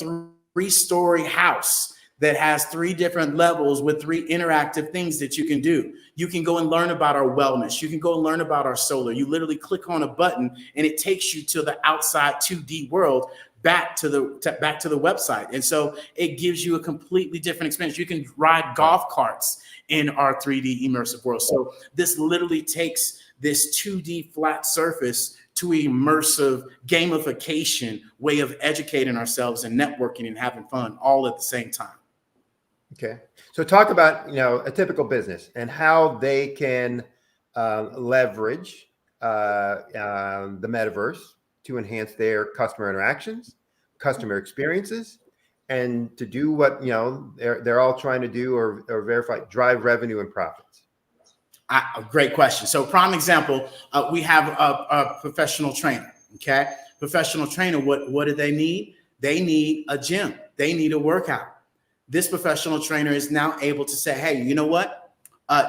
3-story house that has 3 different levels with 3 interactive things that you can do. You can go and learn about our wellness. You can go and learn about our solar. You literally click on a button and it takes you to the outside 2D world, back to the website. And so it gives you a completely different experience. You can ride golf carts in our 3D immersive world. So this literally takes this 2D flat surface to immersive gamification way of educating ourselves and networking and having fun all at the same time. Okay. So talk about, a typical business and how they can leverage the metaverse to enhance their customer interactions, customer experiences, and to do what, they're all trying to do or verify, drive revenue and profits. Great question. So prime example, we have a professional trainer. Okay. Professional trainer, what do they need? They need a gym. They need a workout. This professional trainer is now able to say, hey, you know what?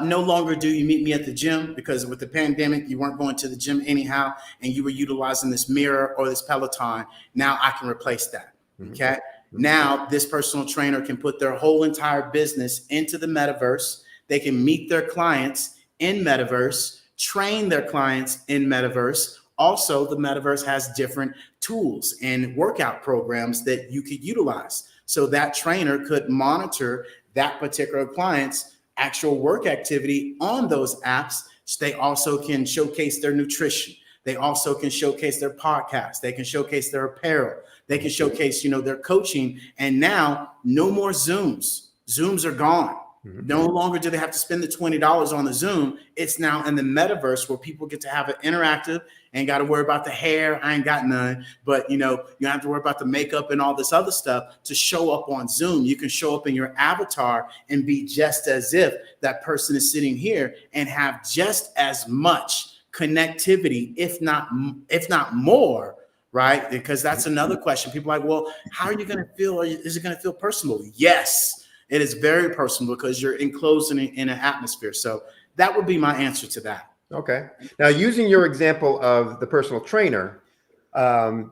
No longer do you meet me at the gym, because with the pandemic, you weren't going to the gym anyhow, and you were utilizing this mirror or this Peloton. Now I can replace that. Okay. Now this personal trainer can put their whole entire business into the metaverse. They can meet their clients in metaverse, train their clients in metaverse. Also, the metaverse has different tools and workout programs that you could utilize. So that trainer could monitor that particular client's actual work activity on those apps. They also can showcase their nutrition. They also can showcase their podcast. They can showcase their apparel. They can showcase, their coaching. And now no more Zooms. Zooms are gone. No longer do they have to spend the $20 on the Zoom. It's now in the metaverse where people get to have it interactive. Ain't got to worry about the hair. I ain't got none. But, you don't have to worry about the makeup and all this other stuff to show up on Zoom. You can show up in your avatar and be just as if that person is sitting here and have just as much connectivity, if not more, right? Because that's another question. People are like, well, how are you going to feel? Is it going to feel personal? Yes. It is very personal because you're enclosed in an atmosphere. So that would be my answer to that. Okay. Now, using your example of the personal trainer,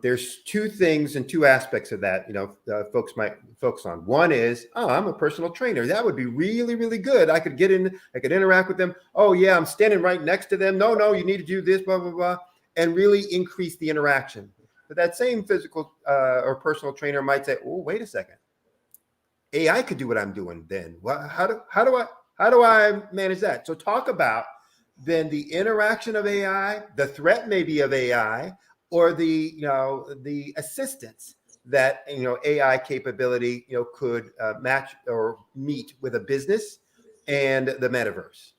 there's 2 things and 2 aspects of that, folks might focus on. One is, I'm a personal trainer. That would be really, really good. I could get in, I could interact with them. Oh yeah, I'm standing right next to them. No, you need to do this, blah, blah, blah, and really increase the interaction. But that same physical or personal trainer might say, oh, wait a second. AI could do what I'm doing then. Well, how do I manage that? So talk about then the interaction of AI, the threat maybe of AI, or the assistance that AI capability could match or meet with a business and the metaverse.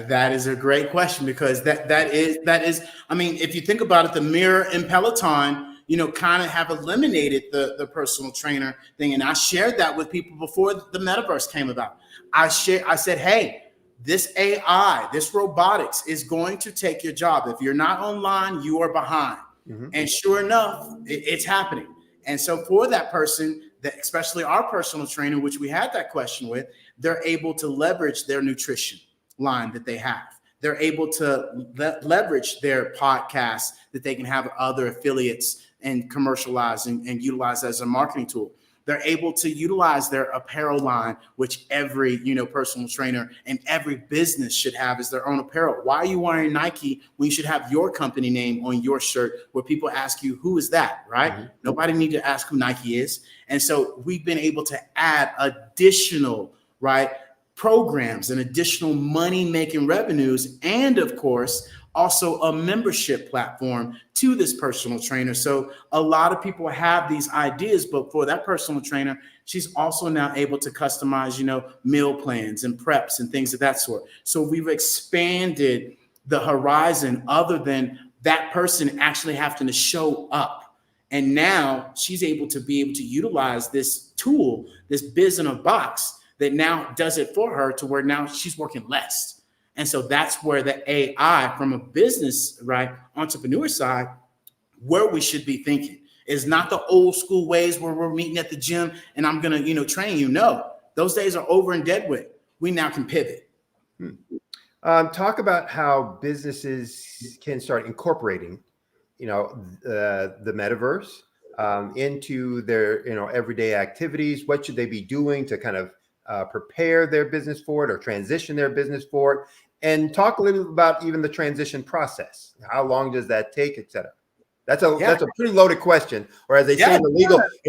That is a great question, because that is. I mean, if you think about it, the mirror and Peloton, kind of have eliminated the personal trainer thing. And I shared that with people before the metaverse came about. I said, hey, this AI, this robotics is going to take your job. If you're not online, you are behind. And sure enough, it's happening. And so for that person, especially our personal trainer, which we had that question with, they're able to leverage their nutrition line that they have. They're able to leverage their podcasts that they can have other affiliates and commercialize and utilize as a marketing tool. They're able to utilize their apparel line, which every personal trainer and every business should have as their own apparel. Why are you wearing Nike when you should have your company name on your shirt, where people ask you, who is that, right? Nobody need to ask who Nike is. And so we've been able to add additional, right, programs and additional money-making revenues, and of course, also a membership platform to this personal trainer. So a lot of people have these ideas, but for that personal trainer, she's also now able to customize, meal plans and preps and things of that sort. So we've expanded the horizon other than that person actually having to show up. And now she's able to utilize this tool, this biz in a box that now does it for her to where now she's working less. And so that's where the AI from a business, right, entrepreneur side, where we should be thinking is not the old school ways where we're meeting at the gym and I'm going to, train you. No, those days are over and dead with. We now can pivot. Talk about how businesses can start incorporating, the metaverse into their, everyday activities. What should they be doing to kind of prepare their business for it or transition their business for it? And talk a little bit about even the transition process. How long does that take, et cetera? That's a pretty loaded question, or as they say in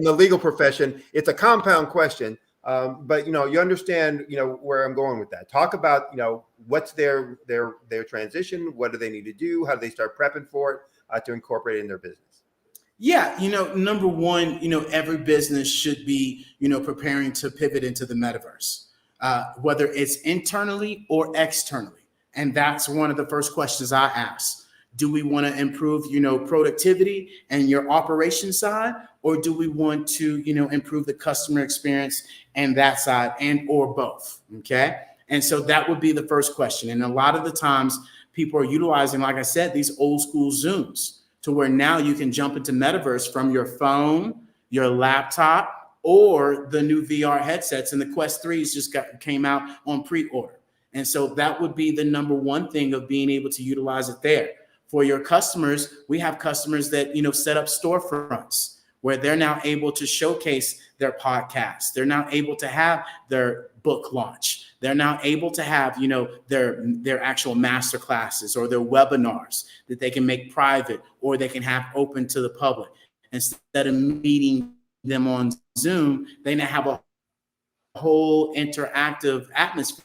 the legal profession, it's a compound question. But you understand, where I'm going with that. Talk about, what's their transition, what do they need to do, how do they start prepping for it to incorporate it in their business? Yeah, number one, every business should be, preparing to pivot into the metaverse, whether it's internally or externally. And that's one of the first questions I ask. Do we want to improve, productivity and your operation side, or do we want to, improve the customer experience and that side, and or both? Okay. And so that would be the first question. And a lot of the times people are utilizing, like I said, these old school Zooms to where now you can jump into metaverse from your phone, your laptop, or the new VR headsets. And the Quest 3s just came out on pre-order. And so that would be the number one thing of being able to utilize it there. For your customers, we have customers that, set up storefronts where they're now able to showcase their podcasts. They're now able to have their book launch. They're now able to have, their actual master classes or their webinars that they can make private or they can have open to the public. Instead of meeting them on Zoom, they now have a whole interactive atmosphere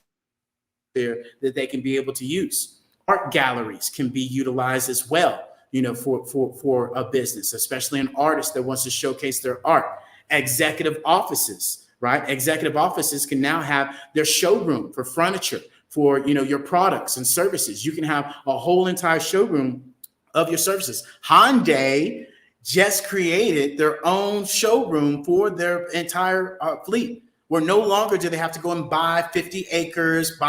that they can be able to use. Art galleries can be utilized as well, for a business, especially an artist that wants to showcase their art. Executive offices, right? Executive offices can now have their showroom for furniture, for, your products and services. You can have a whole entire showroom of your services. Hyundai just created their own showroom for their entire fleet, where no longer do they have to go and buy 50 acres,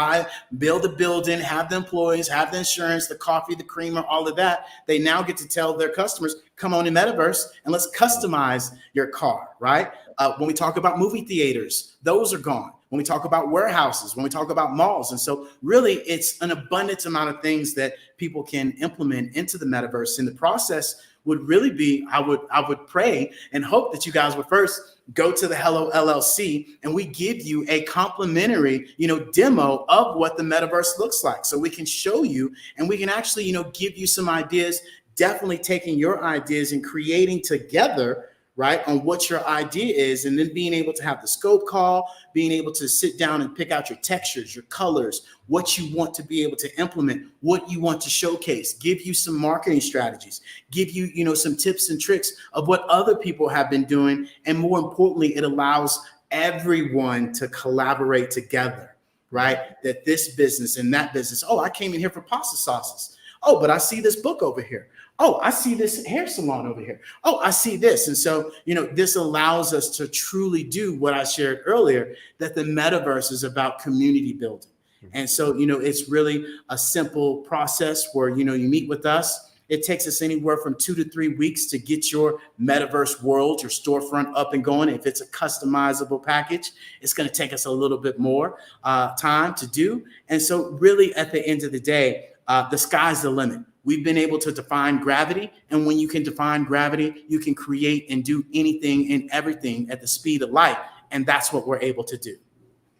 build a building, have the employees, have the insurance, the coffee, the creamer, all of that. They now get to tell their customers, come on in metaverse and let's customize your car, right? When we talk about movie theaters, those are gone. When we talk about warehouses, when we talk about malls. And so really it's an abundant amount of things that people can implement into the metaverse. And the process would really be, I would pray and hope that you guys would first go to the Hello LLC and we give you a complimentary, demo of what the metaverse looks like. So we can show you and we can actually, give you some ideas, definitely taking your ideas and creating together, right, on what your idea is, and then being able to have the scope call, being able to sit down and pick out your textures, your colors, what you want to be able to implement, what you want to showcase, give you some marketing strategies, give you, some tips and tricks of what other people have been doing. And more importantly, it allows everyone to collaborate together, right? That this business and that business, oh, I came in here for pasta sauces. Oh, but I see this book over here. Oh, I see this hair salon over here. Oh, I see this. And so, this allows us to truly do what I shared earlier, that the metaverse is about community building. And so, it's really a simple process where, you meet with us. It takes us anywhere from 2 to 3 weeks to get your metaverse world, your storefront up and going. If it's a customizable package, it's going to take us a little bit more time to do. And so really at the end of the day, the sky's the limit. We've been able to define gravity. And when you can define gravity, you can create and do anything and everything at the speed of light. And that's what we're able to do.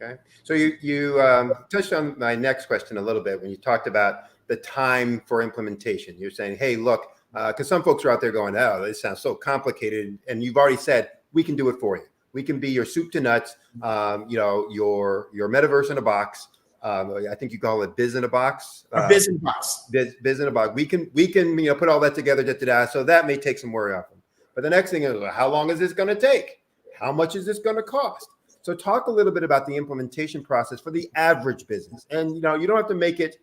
Okay. So you touched on my next question a little bit when you talked about the time for implementation. You're saying, hey, look, because some folks are out there going, oh, this sounds so complicated. And you've already said, we can do it for you. We can be your soup to nuts, your metaverse in a box. I think you call it Biz in a Box. Biz in a Box. Biz in a Box. We can put all that together. So that may take some worry off them. But the next thing is, how long is this going to take? How much is this going to cost? So talk a little bit about the implementation process for the average business. And you don't have to make it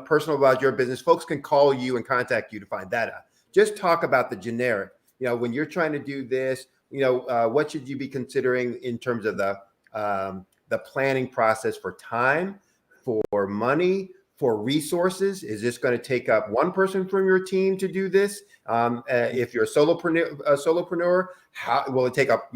personal about your business. Folks can call you and contact you to find that out. Just talk about the generic. When you're trying to do this, what should you be considering in terms of the planning process for time, for money, for resources? Is this going to take up one person from your team to do this? If you're a solopreneur, how will it take up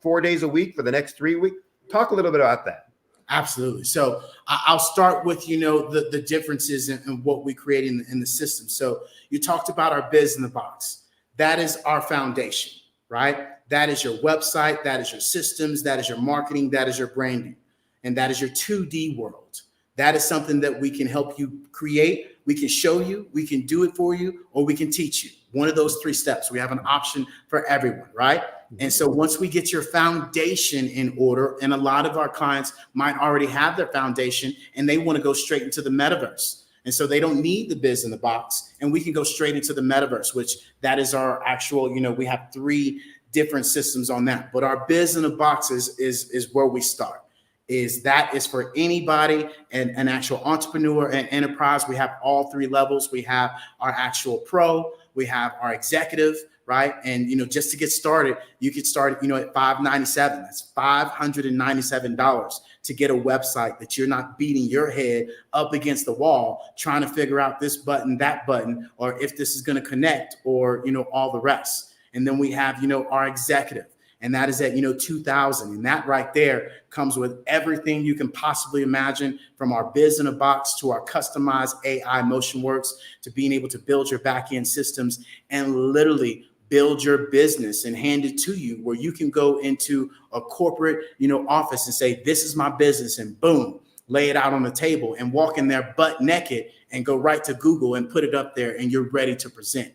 4 days a week for the next 3 weeks? Talk a little bit about that. Absolutely. So I'll start with the differences in what we create in the system. So you talked about our Biz in the Box. That is our foundation, right? That is your website, that is your systems, that is your marketing, that is your branding, and that is your 2D world. That is something that we can help you create. We can show you, we can do it for you, or we can teach you. One of those 3 steps. We have an option for everyone, right? And so once we get your foundation in order, and a lot of our clients might already have their foundation and they want to go straight into the metaverse. And so they don't need the Biz in the Box, and we can go straight into the metaverse, which that is our actual, we have 3 different systems on that. But our Biz in the Box is where we start. That is for anybody, and an actual entrepreneur and enterprise. We have all 3 levels. We have our actual pro, we have our executive, right? And just to get started, you could start at $597. That's $597 to get a website that you're not beating your head up against the wall trying to figure out this button, that button, or if this is going to connect, or all the rest. And then we have our executive, and that is at $2,000, and that right there comes with everything you can possibly imagine, from our Biz in a Box to our customized AI MotionWorks, to being able to build your back-end systems and literally build your business and hand it to you, where you can go into a corporate office and say, this is my business, and boom, lay it out on the table and walk in there butt naked and go right to Google and put it up there, and you're ready to present.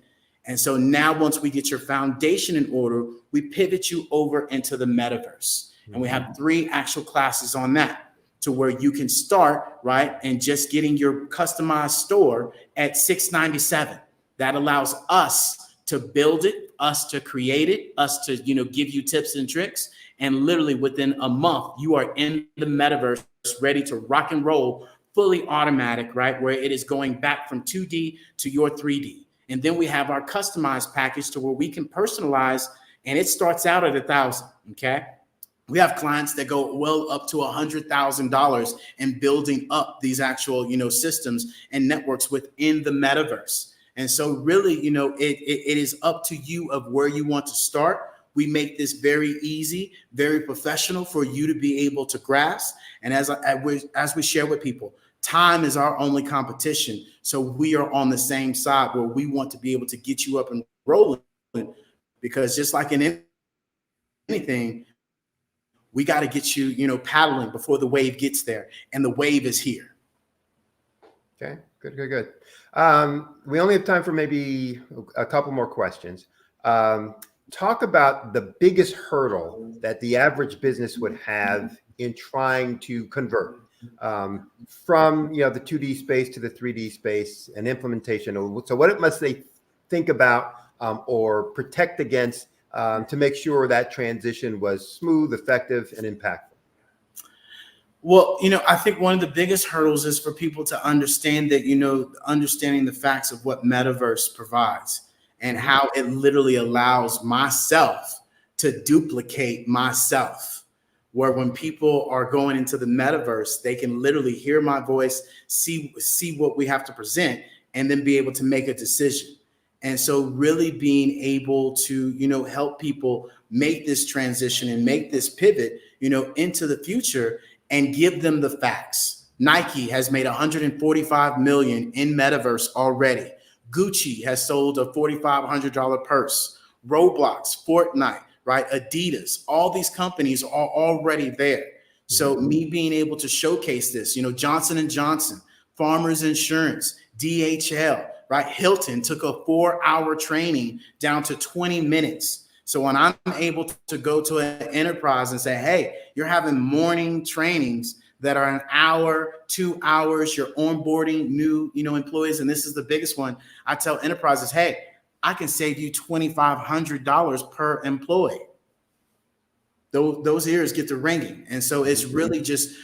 And so now, once we get your foundation in order, we pivot you over into the metaverse. And we have 3 actual classes on that, to where you can start, right, and just getting your customized store at $697. That allows us to build it, us to create it, us to give you tips and tricks. And literally within a month, you are in the metaverse, ready to rock and roll, fully automatic, right, where it is going back from 2D to your 3D. And then we have our customized package, to where we can personalize, and it starts out at $1,000. Okay. We have clients that go well up to $100,000 in building up these actual, systems and networks within the metaverse. And so really, it is up to you of where you want to start. We make this very easy, very professional for you to be able to grasp. And as we share with people, time is our only competition. So we are on the same side, where we want to be able to get you up and rolling, because just like in anything, we got to get you, paddling before the wave gets there, and the wave is here. Okay, good. We only have time for maybe a couple more questions. Talk about the biggest hurdle that the average business would have in trying to convert from the 2D space to the 3D space and implementation. So what must they think about or protect against to make sure that transition was smooth, effective, and impactful? Well, I think one of the biggest hurdles is for people to understand that, understanding the facts of what metaverse provides, and how it literally allows myself to duplicate myself. Where when people are going into the metaverse, they can literally hear my voice, see what we have to present, and then be able to make a decision. And so really being able to, help people make this transition and make this pivot, into the future, and give them the facts. Nike has made $145 million in metaverse already. Gucci has sold a $4,500 purse. Roblox, Fortnite, right? Adidas, all these companies are already there. So me being able to showcase this, Johnson & Johnson, Farmers Insurance, DHL, right? Hilton took a 4-hour training down to 20 minutes. So when I'm able to go to an enterprise and say, hey, you're having morning trainings that are an hour, 2 hours. You're onboarding new, employees. And this is the biggest one. I tell enterprises, hey, I can save you $2,500 per employee. Those ears get to ringing. And so it's really just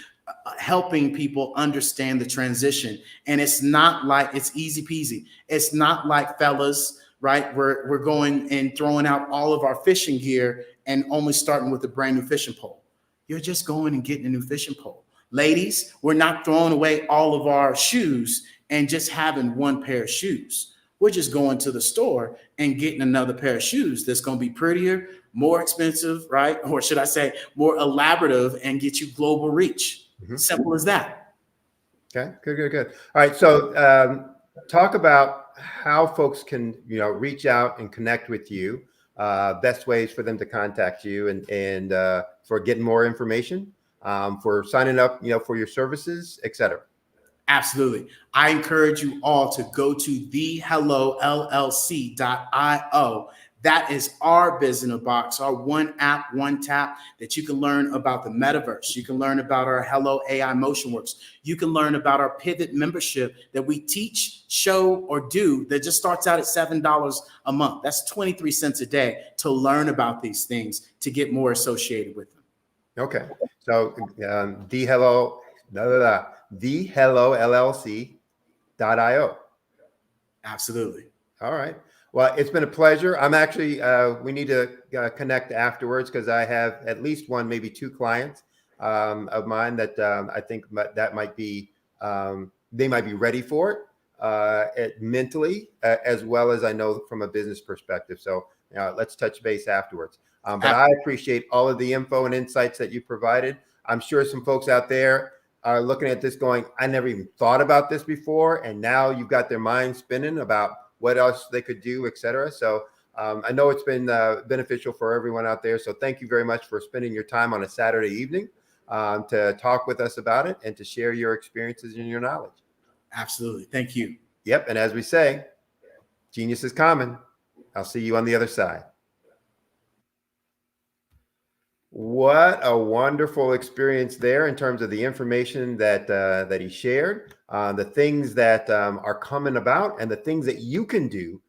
helping people understand the transition. And it's not like it's easy peasy. It's not like, fellas, right? We're going and throwing out all of our fishing gear and only starting with a brand new fishing pole. You're just going and getting a new fishing pole. Ladies, we're not throwing away all of our shoes and just having one pair of shoes. We're just going to the store and getting another pair of shoes that's going to be prettier, more expensive, right? Or should I say more elaborative and get you global reach. Simple as that. Okay, good. All right, so talk about how folks can, reach out and connect with you, best ways for them to contact you and for getting more information, for signing up, for your services, et cetera. Absolutely. I encourage you all to go to thehellowllc.io. That is our business box, our one app, one tap that you can learn about the metaverse. You can learn about our Hello AI MotionWorks. You can learn about our Pivot membership that we teach, show, or do that just starts out at $7 a month. That's 23 cents a day to learn about these things, to get more associated with them. Okay. So thehellowllc.io. Absolutely. All right. Well, it's been a pleasure. I'm actually, we need to connect afterwards because I have at least one, maybe two clients of mine that I think that might be, they might be ready for it mentally, as well as I know from a business perspective. So let's touch base afterwards. But I appreciate all of the info and insights that you provided. I'm sure some folks out there are looking at this going, I never even thought about this before. And now you've got their mind spinning about what else they could do, et cetera. So I know it's been beneficial for everyone out there. So thank you very much for spending your time on a Saturday evening to talk with us about it and to share your experiences and your knowledge. Absolutely. Thank you. Yep. And as we say, genius is common. I'll see you on the other side. What a wonderful experience there in terms of the information that he shared, the things that are coming about and the things that you can do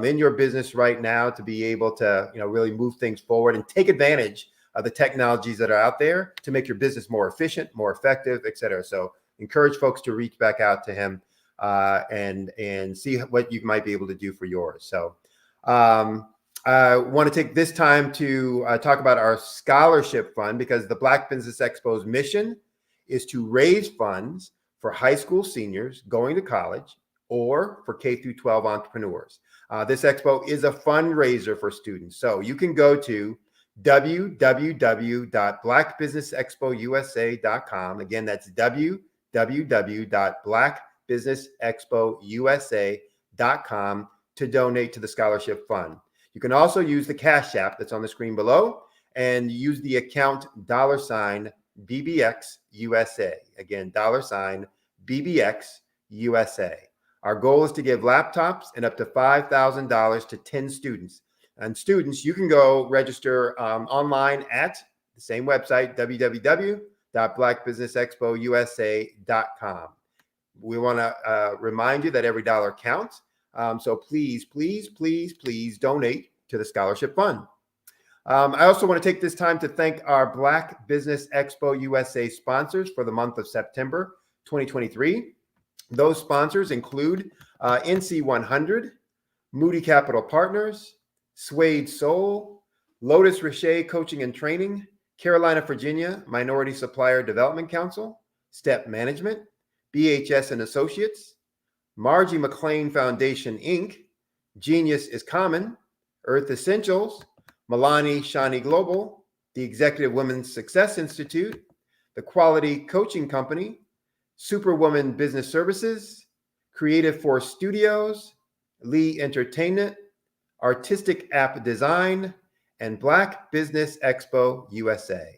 in your business right now to be able to, really move things forward and take advantage of the technologies that are out there to make your business more efficient, more effective, et cetera. So encourage folks to reach back out to him and see what you might be able to do for yours. So I want to take this time to talk about our scholarship fund, because the Black Business Expo's mission is to raise funds for high school seniors going to college or for K through 12 entrepreneurs. This expo is a fundraiser for students. So you can go to www.blackbusinessexpousa.com. Again, that's www.blackbusinessexpousa.com to donate to the scholarship fund. You can also use the Cash App that's on the screen below and use the account $BBXUSA. Again, $BBXUSA. Our goal is to give laptops and up to $5,000 to 10 students. And students, you can go register online at the same website, www.blackbusinessexpousa.com. We want to remind you that every dollar counts. So please donate to the scholarship fund. I also want to take this time to thank our Black Business Expo USA sponsors for the month of September 2023. Those sponsors include NC100, Moody Capital Partners, Suede Soul, Lotus Richer Coaching and Training, Carolina, Virginia Minority Supplier Development Council, Step Management, BHS and Associates, Margie McLean Foundation, Inc., Genius is Common, Earth Essentials, Milani Shani Global, the Executive Women's Success Institute, the Quality Coaching Company, Superwoman Business Services, Creative Force Studios, Lee Entertainment, Artistic App Design, and Black Business Expo USA.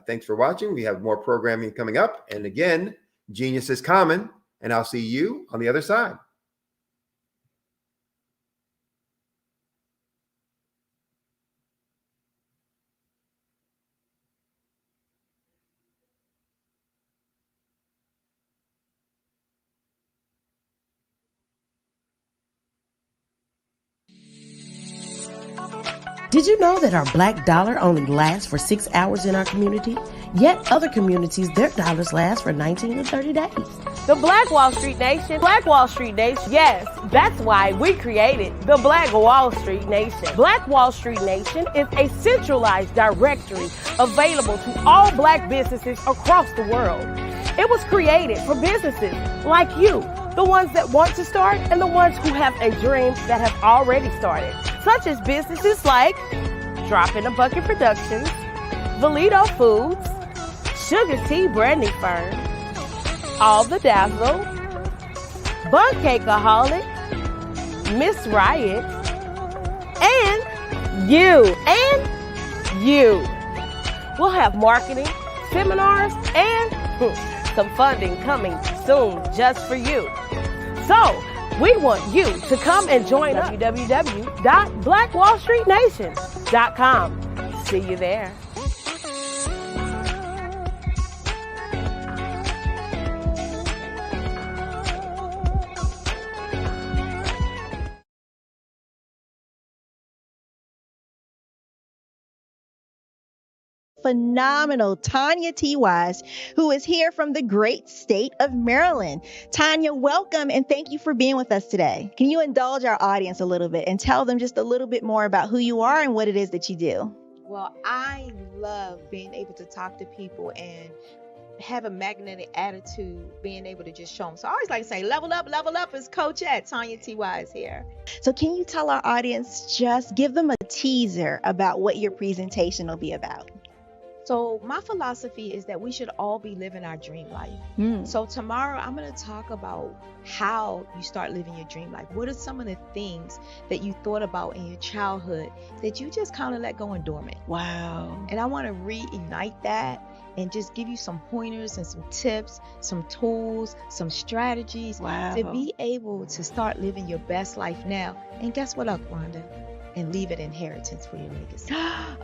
Thanks for watching. We have more programming coming up. And again, Genius is Common. And I'll see you on the other side. Did you know that our black dollar only lasts for 6 hours in our community? Yet other communities, their dollars last for 19 to 30 days. The Black Wall Street Nation. Black Wall Street Nation. Yes, that's why we created the Black Wall Street Nation. Black Wall Street Nation is a centralized directory available to all black businesses across the world. It was created for businesses like you, the ones that want to start and the ones who have a dream that have already started, such as businesses like Drop in a Bucket Productions, Valito Foods, Sugar Tea Branding Firm, All the Dazzle, Bun Cakeaholic, Miss Riot, and you. We'll have marketing, seminars, and some funding coming soon just for you. So, we want you to come and join us. www.blackwallstreetnation.com. See you there. Phenomenal Tanya T. Wise, who is here from the great state of Maryland. Tanya, welcome and thank you for being with us today. Can you indulge our audience a little bit and tell them just a little bit more about who you are and what it is that you do? Well, I love being able to talk to people and have a magnetic attitude, being able to just show them. So I always like to say, level up is Coach at Tanya T. Wise here. So can you tell our audience, just give them a teaser about what your presentation will be about? So my philosophy is that we should all be living our dream life. So tomorrow I'm going to talk about how you start living your dream life. What are some of the things that you thought about in your childhood that you just kind of let go and dormant? Wow. And I want to reignite that and just give you some pointers and some tips, some tools, some strategies to be able to start living your best life now. And guess what, Wanda? And leave an inheritance for your legacy.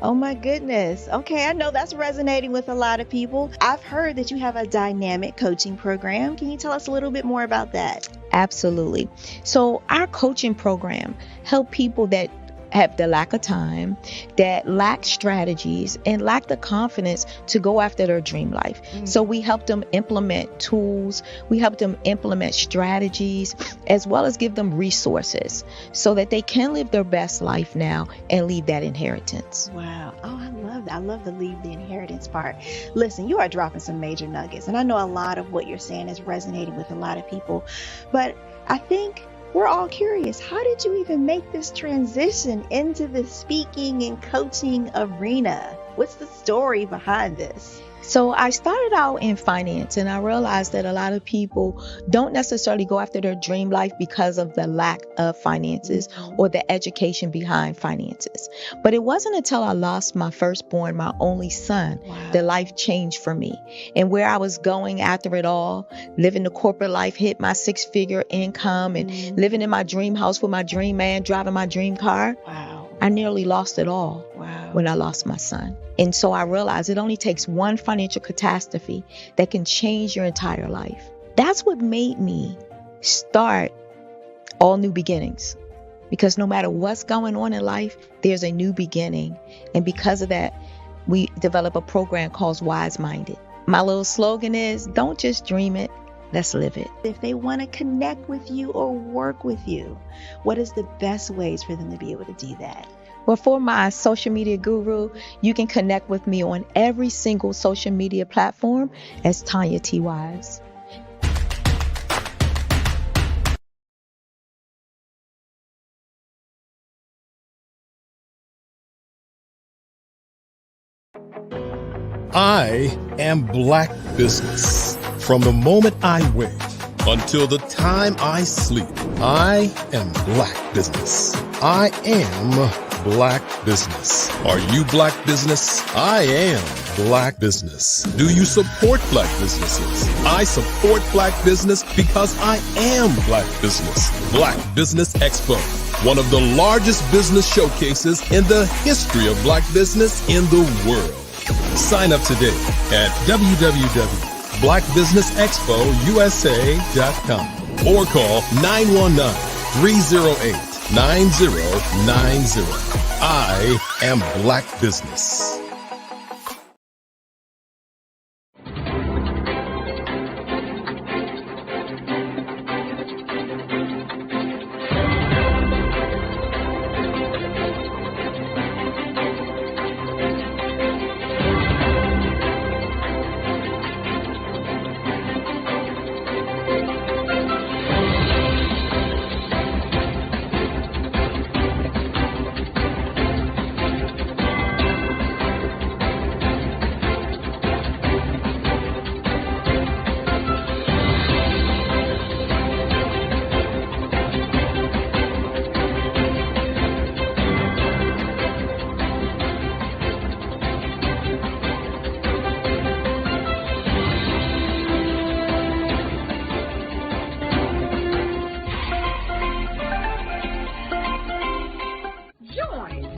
Oh my goodness. Okay, I know that's resonating with a lot of people. I've heard that you have a dynamic coaching program. Can you tell us a little bit more about that? Absolutely. So our coaching program help people that have the lack of time, that lack strategies, and lack the confidence to go after their dream life. So we help them implement tools, we help them implement strategies, as well as give them resources so that they can live their best life now and leave that inheritance. Wow. Oh, I love that. I love the leave the inheritance part. Listen, you are dropping some major nuggets, and I know a lot of what you're saying is resonating with a lot of people, but I think we're all curious. How did you even make this transition into the speaking and coaching arena? What's the story behind this? So I started out in finance, and I realized that a lot of people don't necessarily go after their dream life because of the lack of finances or the education behind finances. But it wasn't until I lost my firstborn, my only son, that life changed for me. And where I was going after it all, living the corporate life, hit my 6-figure income and living in my dream house with my dream man, driving my dream car. I nearly lost it all when I lost my son. And so I realized it only takes one financial catastrophe that can change your entire life. That's what made me start All New Beginnings. Because no matter what's going on in life, there's a new beginning. And because of that, we develop a program called Wise Minded. My little slogan is, don't just dream it, let's live it. If they want to connect with you or work with you, what is the best ways for them to be able to do that? Well, for my social media guru, you can connect with me on every single social media platform as Tanya T. Wise. I am Black Business. From the moment I wake until the time I sleep, I am Black Business. I am Black Business. Are you Black Business? I am Black Business. Do you support Black businesses? I support Black business because I am Black Business. Black Business Expo, one of the largest business showcases in the history of Black business in the world. Sign up today at www.blackbusinessexpousa.com or call 919-308-9090. I am Black Business.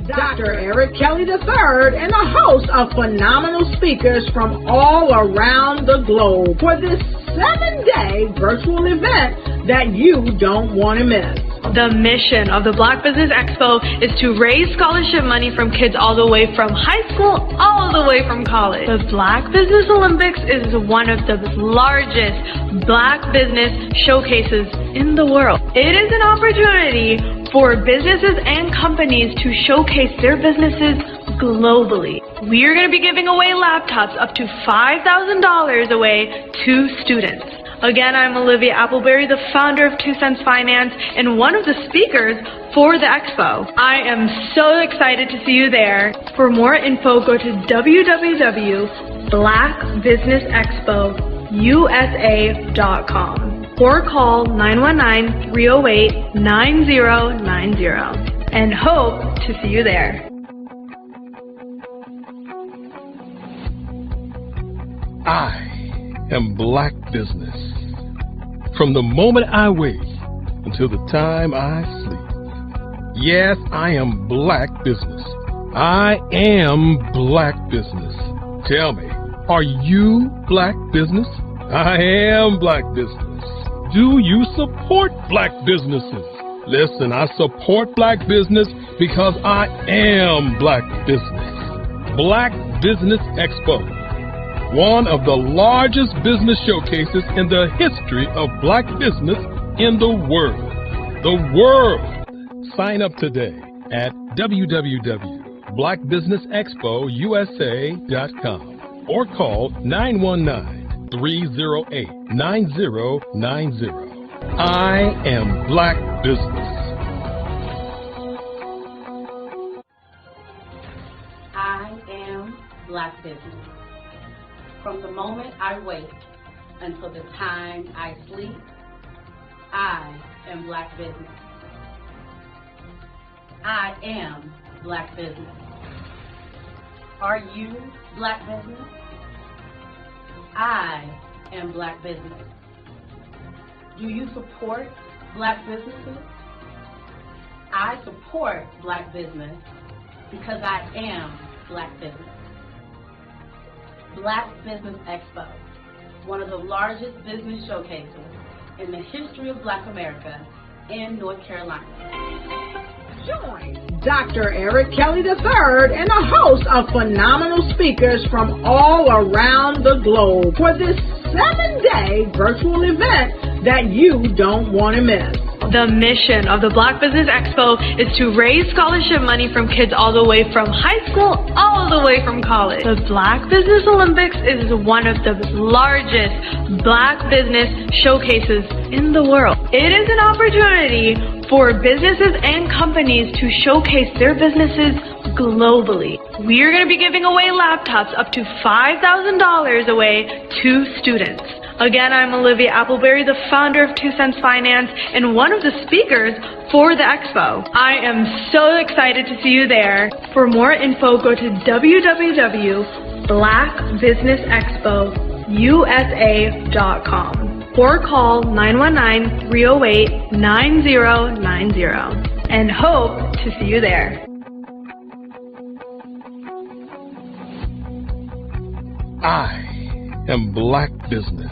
Dr. Eric Kelly III and a host of phenomenal speakers from all around the globe for this 7-day virtual event that you don't want to miss. The mission of the Black Business Expo is to raise scholarship money from kids all the way from high school, all the way from college. The Black Business Olympics is one of the largest Black business showcases in the world. It is an opportunity for businesses and companies to showcase their businesses globally. We are going to be giving away laptops up to $5,000 away to students. Again, I'm Olivia Appleberry, the founder of 2 Cents Finance and one of the speakers for the expo. I am so excited to see you there. For more info, go to www.blackbusinessexpousa.com or call 919-308-9090 and hope to see you there. I am Black Business. From the moment I wake until the time I sleep. Yes, I am Black Business. I am Black Business. Tell me, are you Black Business? I am Black Business. Do you support Black businesses? Listen, I support Black business because I am Black Business. Black Business Expo, one of the largest business showcases in the history of Black business in the world. The world! Sign up today at www.blackbusinessexpousa.com or call 919-308-9090. I am Black Business. I am Black Business. From the moment I wake until the time I sleep, I am Black Business. I am Black Business. Are you Black Business? I am Black Business. Do you support Black businesses? I support Black business because I am Black Business. Black Business Expo, one of the largest business showcases in the history of Black America in North Carolina. Join Dr. Eric Kelly III and a host of phenomenal speakers from all around the globe for this 7-day virtual event that you don't want to miss. The mission of the Black Business Expo is to raise scholarship money from kids all the way from high school, all the way from college. The Black Business Olympics is one of the largest Black business showcases in the world. It is an opportunity for businesses and companies to showcase their businesses globally. We are going to be giving away laptops up to $5,000 away to students. Again, I'm Olivia Appleberry, the founder of 2 Cents Finance and one of the speakers for the expo. I am so excited to see you there. For more info, go to www.blackbusinessexpousa.com or call 919-308-9090 and hope to see you there. I am Black Business.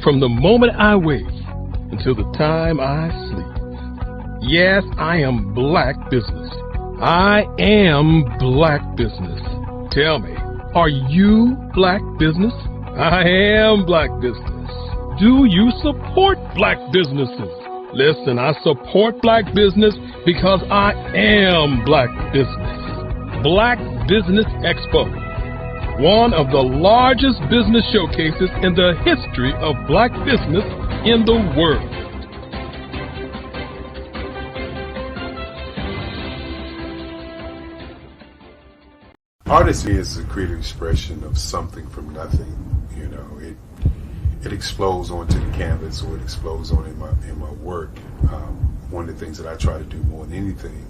From the moment I wake until the time I sleep. Yes, I am Black Business. I am Black Business. Tell me, are you Black Business? I am Black Business. Do you support Black businesses? Listen, I support Black business because I am Black Business. Black Business Expo, one of the largest business showcases in the history of Black business in the world. Artistry is a creative expression of something from nothing. You know, it explodes onto the canvas, or it explodes on in my work. One of the things that I try to do more than anything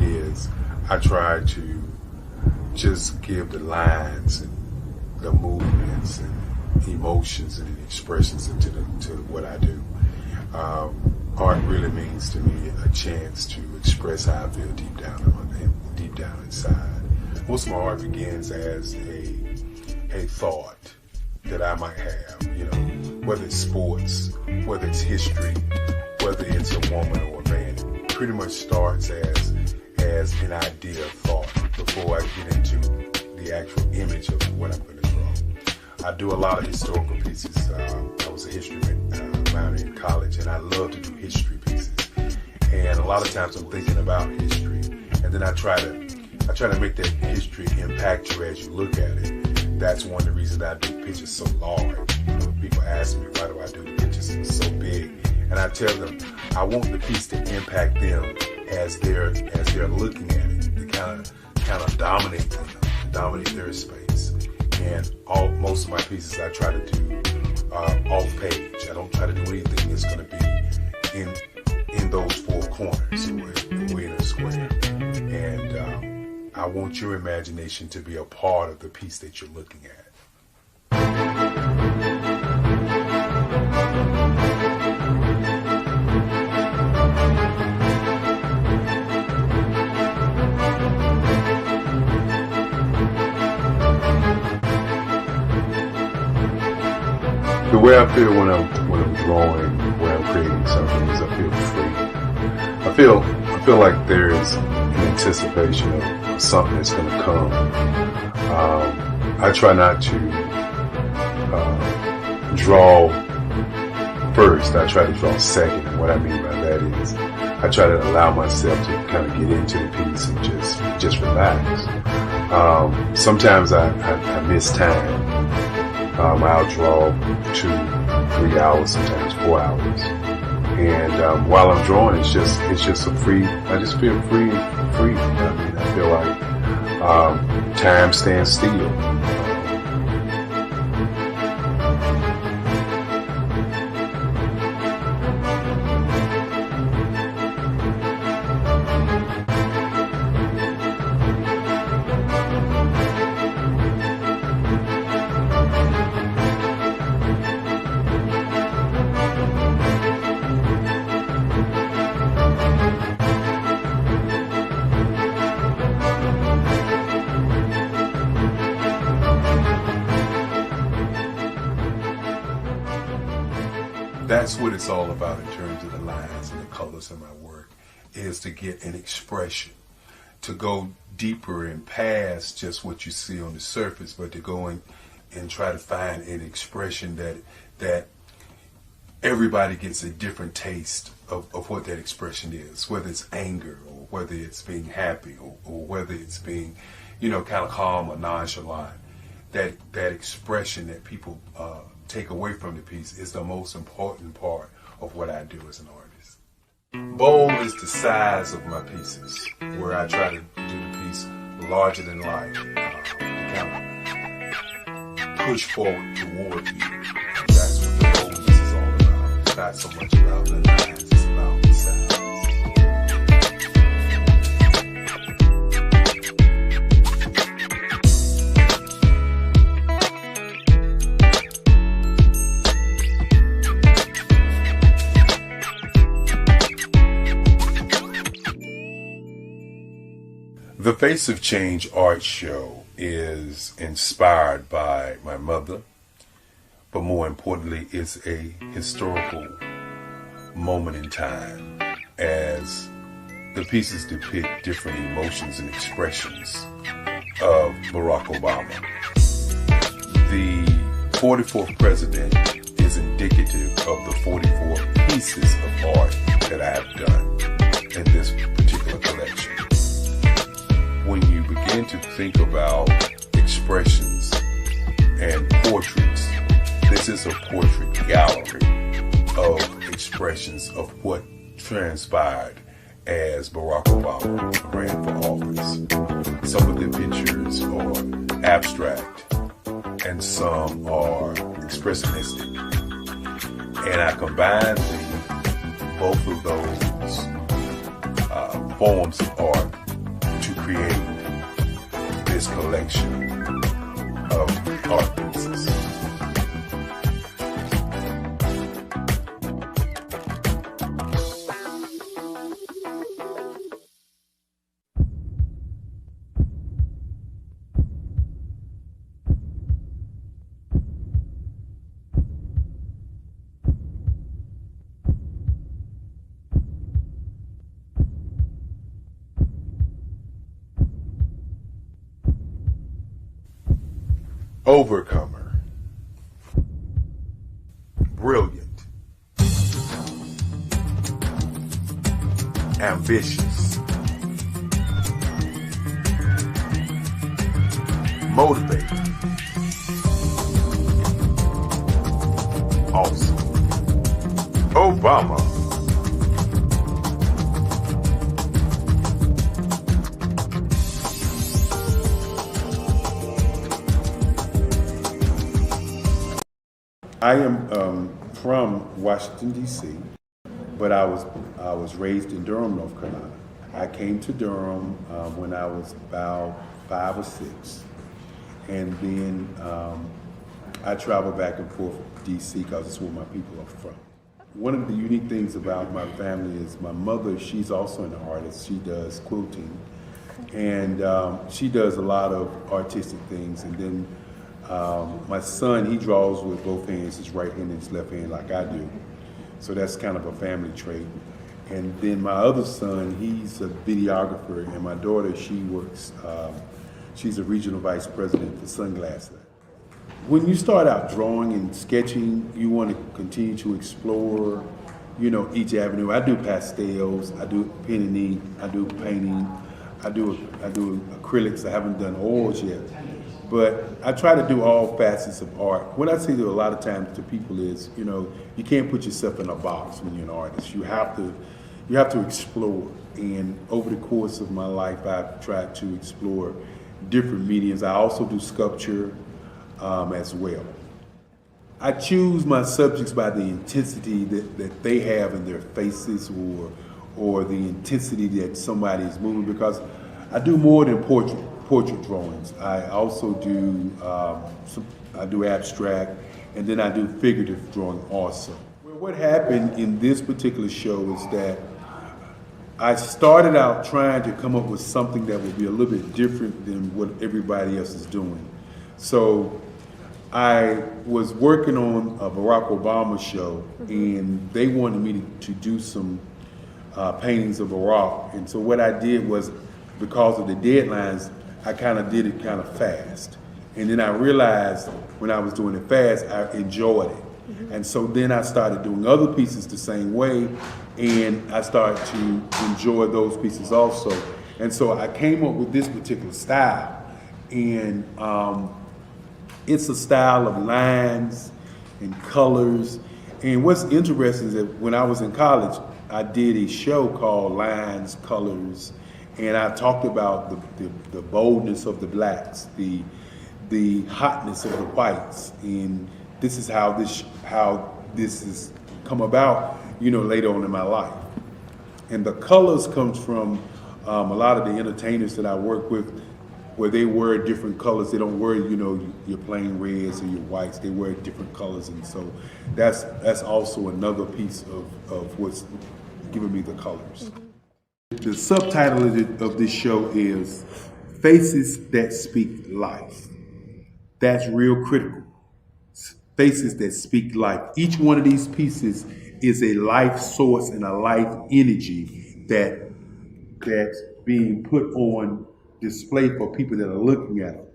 is I try to just give the lines and the movements and emotions and the expressions into what I do. Art really means to me a chance to express how I feel deep down inside. Most of my art begins as a thought that I might have, you know, whether it's sports, whether it's history, whether it's a woman or a man. It pretty much starts as an idea of thought before I get into the actual image of what I'm going to draw. I do a lot of historical pieces. I was a history minor in college, and I love to do history pieces. And a lot of times I'm thinking about history, and then I try to make that history impact you as you look at it. That's one of the reasons I do pictures so large. People ask me, why do I do the pictures so big? And I tell them, I want the piece to impact them as they're looking at it, to kind of dominate them, dominate their space. And most of my pieces I try to do off page. I don't try to do anything that's going to be in those four corners or in a square. And I want your imagination to be a part of the piece that you're looking at. The way I feel when I'm drawing, when I'm creating something, is I feel free. I feel like there is an anticipation of something that's going to come. I try not to draw first. I try to draw second. And what I mean by that is I try to allow myself to kind of get into the piece and just relax. Sometimes I miss time. I'll draw 2-3 hours, sometimes 4 hours. And while I'm drawing, it's just a free. I just feel free. I mean, I feel like time stands still. That's what it's all about in terms of the lines and the colors of my work, is to get an expression, to go deeper and past just what you see on the surface, but to go in and try to find an expression that everybody gets a different taste of what that expression is, whether it's anger or whether it's being happy or whether it's being, kind of calm or nonchalant. That expression that people take away from the piece is the most important part of what I do as an artist. Bold is the size of my pieces, where I try to do the piece larger than life, to kind of push forward toward you. That's what the boldness is all about. It's not so much about the lines, it's about the size. The Face of Change art show is inspired by my mother, but more importantly, it's a historical moment in time as The pieces depict different emotions and expressions of Barack Obama. The 44th president is indicative of the 44 pieces of art that I have done in this particular collection. When you begin to think about expressions and portraits, this is a portrait gallery of expressions of what transpired as Barack Obama ran for office. Some of the pictures are abstract and some are expressionistic. And I combined both of those forms of art to create this collection of art pieces. Overcomer, brilliant, ambitious, motivated, awesome. Obama. I am from Washington, D.C., but I was raised in Durham, North Carolina. I came to Durham when I was about 5 or 6, and then I traveled back and forth to D.C. because it's where my people are from. One of the unique things about my family is my mother, she's also an artist. She does quilting, and she does a lot of artistic things, and then my son, he draws with both hands, his right hand and his left hand like I do. So that's kind of a family trait. And then my other son, he's a videographer, and my daughter, she works, she's a regional vice president for Sunglass Lab. When you start out drawing and sketching, you want to continue to explore, each avenue. I do pastels, I do pen and ink, I do painting, I do acrylics. I haven't done oils yet. But I try to do all facets of art. What I say to a lot of times to people is, you can't put yourself in a box when you're an artist. You have to explore. And over the course of my life, I've tried to explore different mediums. I also do sculpture as well. I choose my subjects by the intensity that they have in their faces or the intensity that somebody is moving, because I do more than portrait drawings. I also do I do abstract, and then I do figurative drawing also. Well, what happened in this particular show is that I started out trying to come up with something that would be a little bit different than what everybody else is doing. So I was working on a Barack Obama show, and they wanted me to do some paintings of Barack. And so what I did was, because of the deadlines, I kind of did it kind of fast. And then I realized when I was doing it fast, I enjoyed it. And so then I started doing other pieces the same way, and I started to enjoy those pieces also. And so I came up with this particular style. And it's a style of lines and colors. And what's interesting is that when I was in college, I did a show called Lines, Colors, and I talked about the boldness of the blacks, the hotness of the whites, and this is how this has come about, later on in my life. And the colors comes from a lot of the entertainers that I work with, where they wear different colors. They don't wear, your plain reds or your whites. They wear different colors, and so that's also another piece of what's giving me the colors. The subtitle of this show is Faces That Speak Life. That's real critical. Faces that speak life. Each one of these pieces is a life source and a life energy that that's being put on display for people that are looking at them.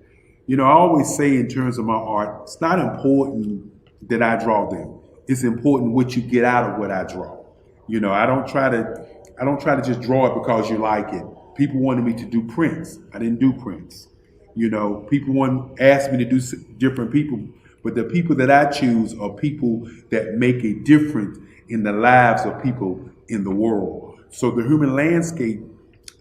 You know, I always say in terms of my art, it's not important that I draw them. It's important what you get out of what I draw. You know, I don't try to just draw it because you like it. People wanted me to do prints. I didn't do prints. You know, people asked me to do different people, but the people that I choose are people that make a difference in the lives of people in the world. So the human landscape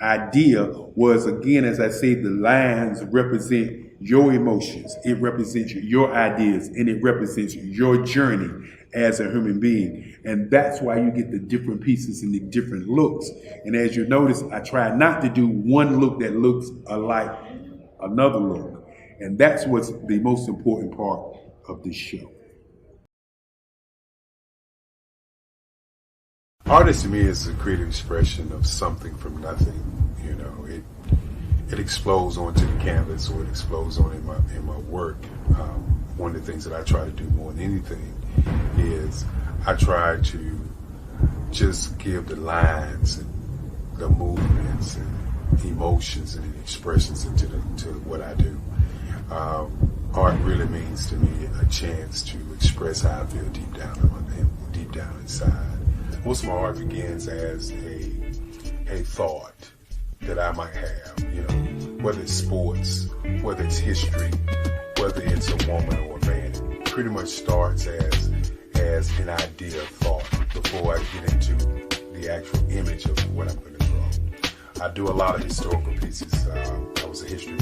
idea was, again, as I say, the lines represent your emotions, it represents your ideas, and it represents your journey as a human being. And that's why you get the different pieces and the different looks. And as you notice, I try not to do one look that looks alike another look. And that's what's the most important part of this show. Art to me is a creative expression of something from nothing. You know, it explodes onto the canvas, or it explodes on in my work. One of the things that I try to do more than anything is I try to just give the lines and the movements and emotions and expressions into to what I do. Art really means to me a chance to express how I feel deep down inside. Most of my art begins as a thought that I might have, you know, whether it's sports, whether it's history, whether it's a woman or a man. It pretty much starts as an idea of thought before I get into the actual image of what I'm going to draw. I do a lot of historical pieces. I was a history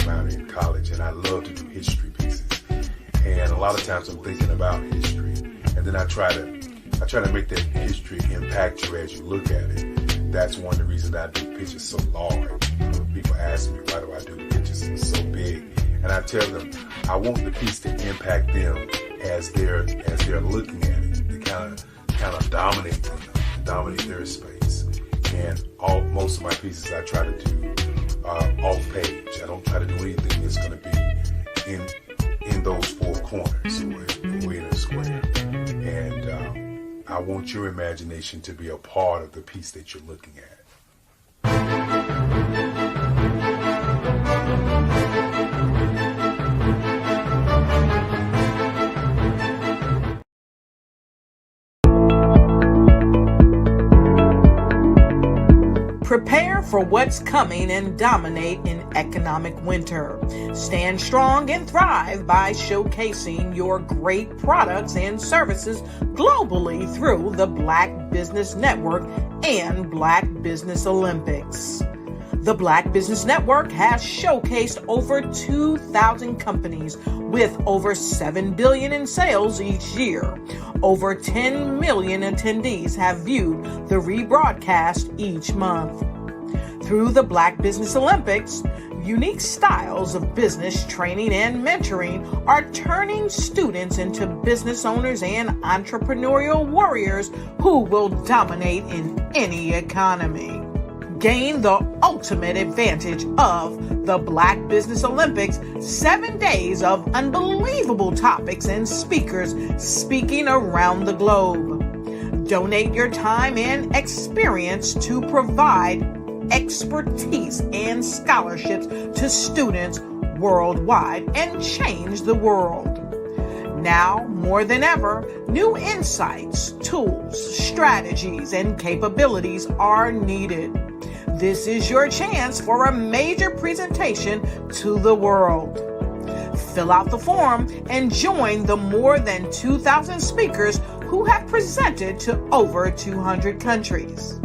minor in college, and I love to do history pieces. And a lot of times I'm thinking about history, and then I try to make that history impact you as you look at it. That's one of the reasons I do pictures so large. People ask me, why do I do the pictures so big? And I tell them, I want the piece to impact them as they're looking at it. To kind of dominate them, dominate their space. And most of my pieces I try to do off page. I don't try to do anything that's going to be in those four corners or in a square. And I want your imagination to be a part of the piece that you're looking at. Prepare for what's coming and dominate in economic winter. Stand strong and thrive by showcasing your great products and services globally through the Black Business Network and Black Business Olympics. The Black Business Network has showcased over 2,000 companies with over $7 billion in sales each year. Over 10 million attendees have viewed the rebroadcast each month. Through the Black Business Olympics, unique styles of business training and mentoring are turning students into business owners and entrepreneurial warriors who will dominate in any economy. Gain the ultimate advantage of the Black Business Olympics, 7 days of unbelievable topics and speakers speaking around the globe. Donate your time and experience to provide expertise and scholarships to students worldwide and change the world. Now, more than ever, new insights, tools, strategies, and capabilities are needed. This is your chance for a major presentation to the world. Fill out the form and join the more than 2,000 speakers who have presented to over 200 countries.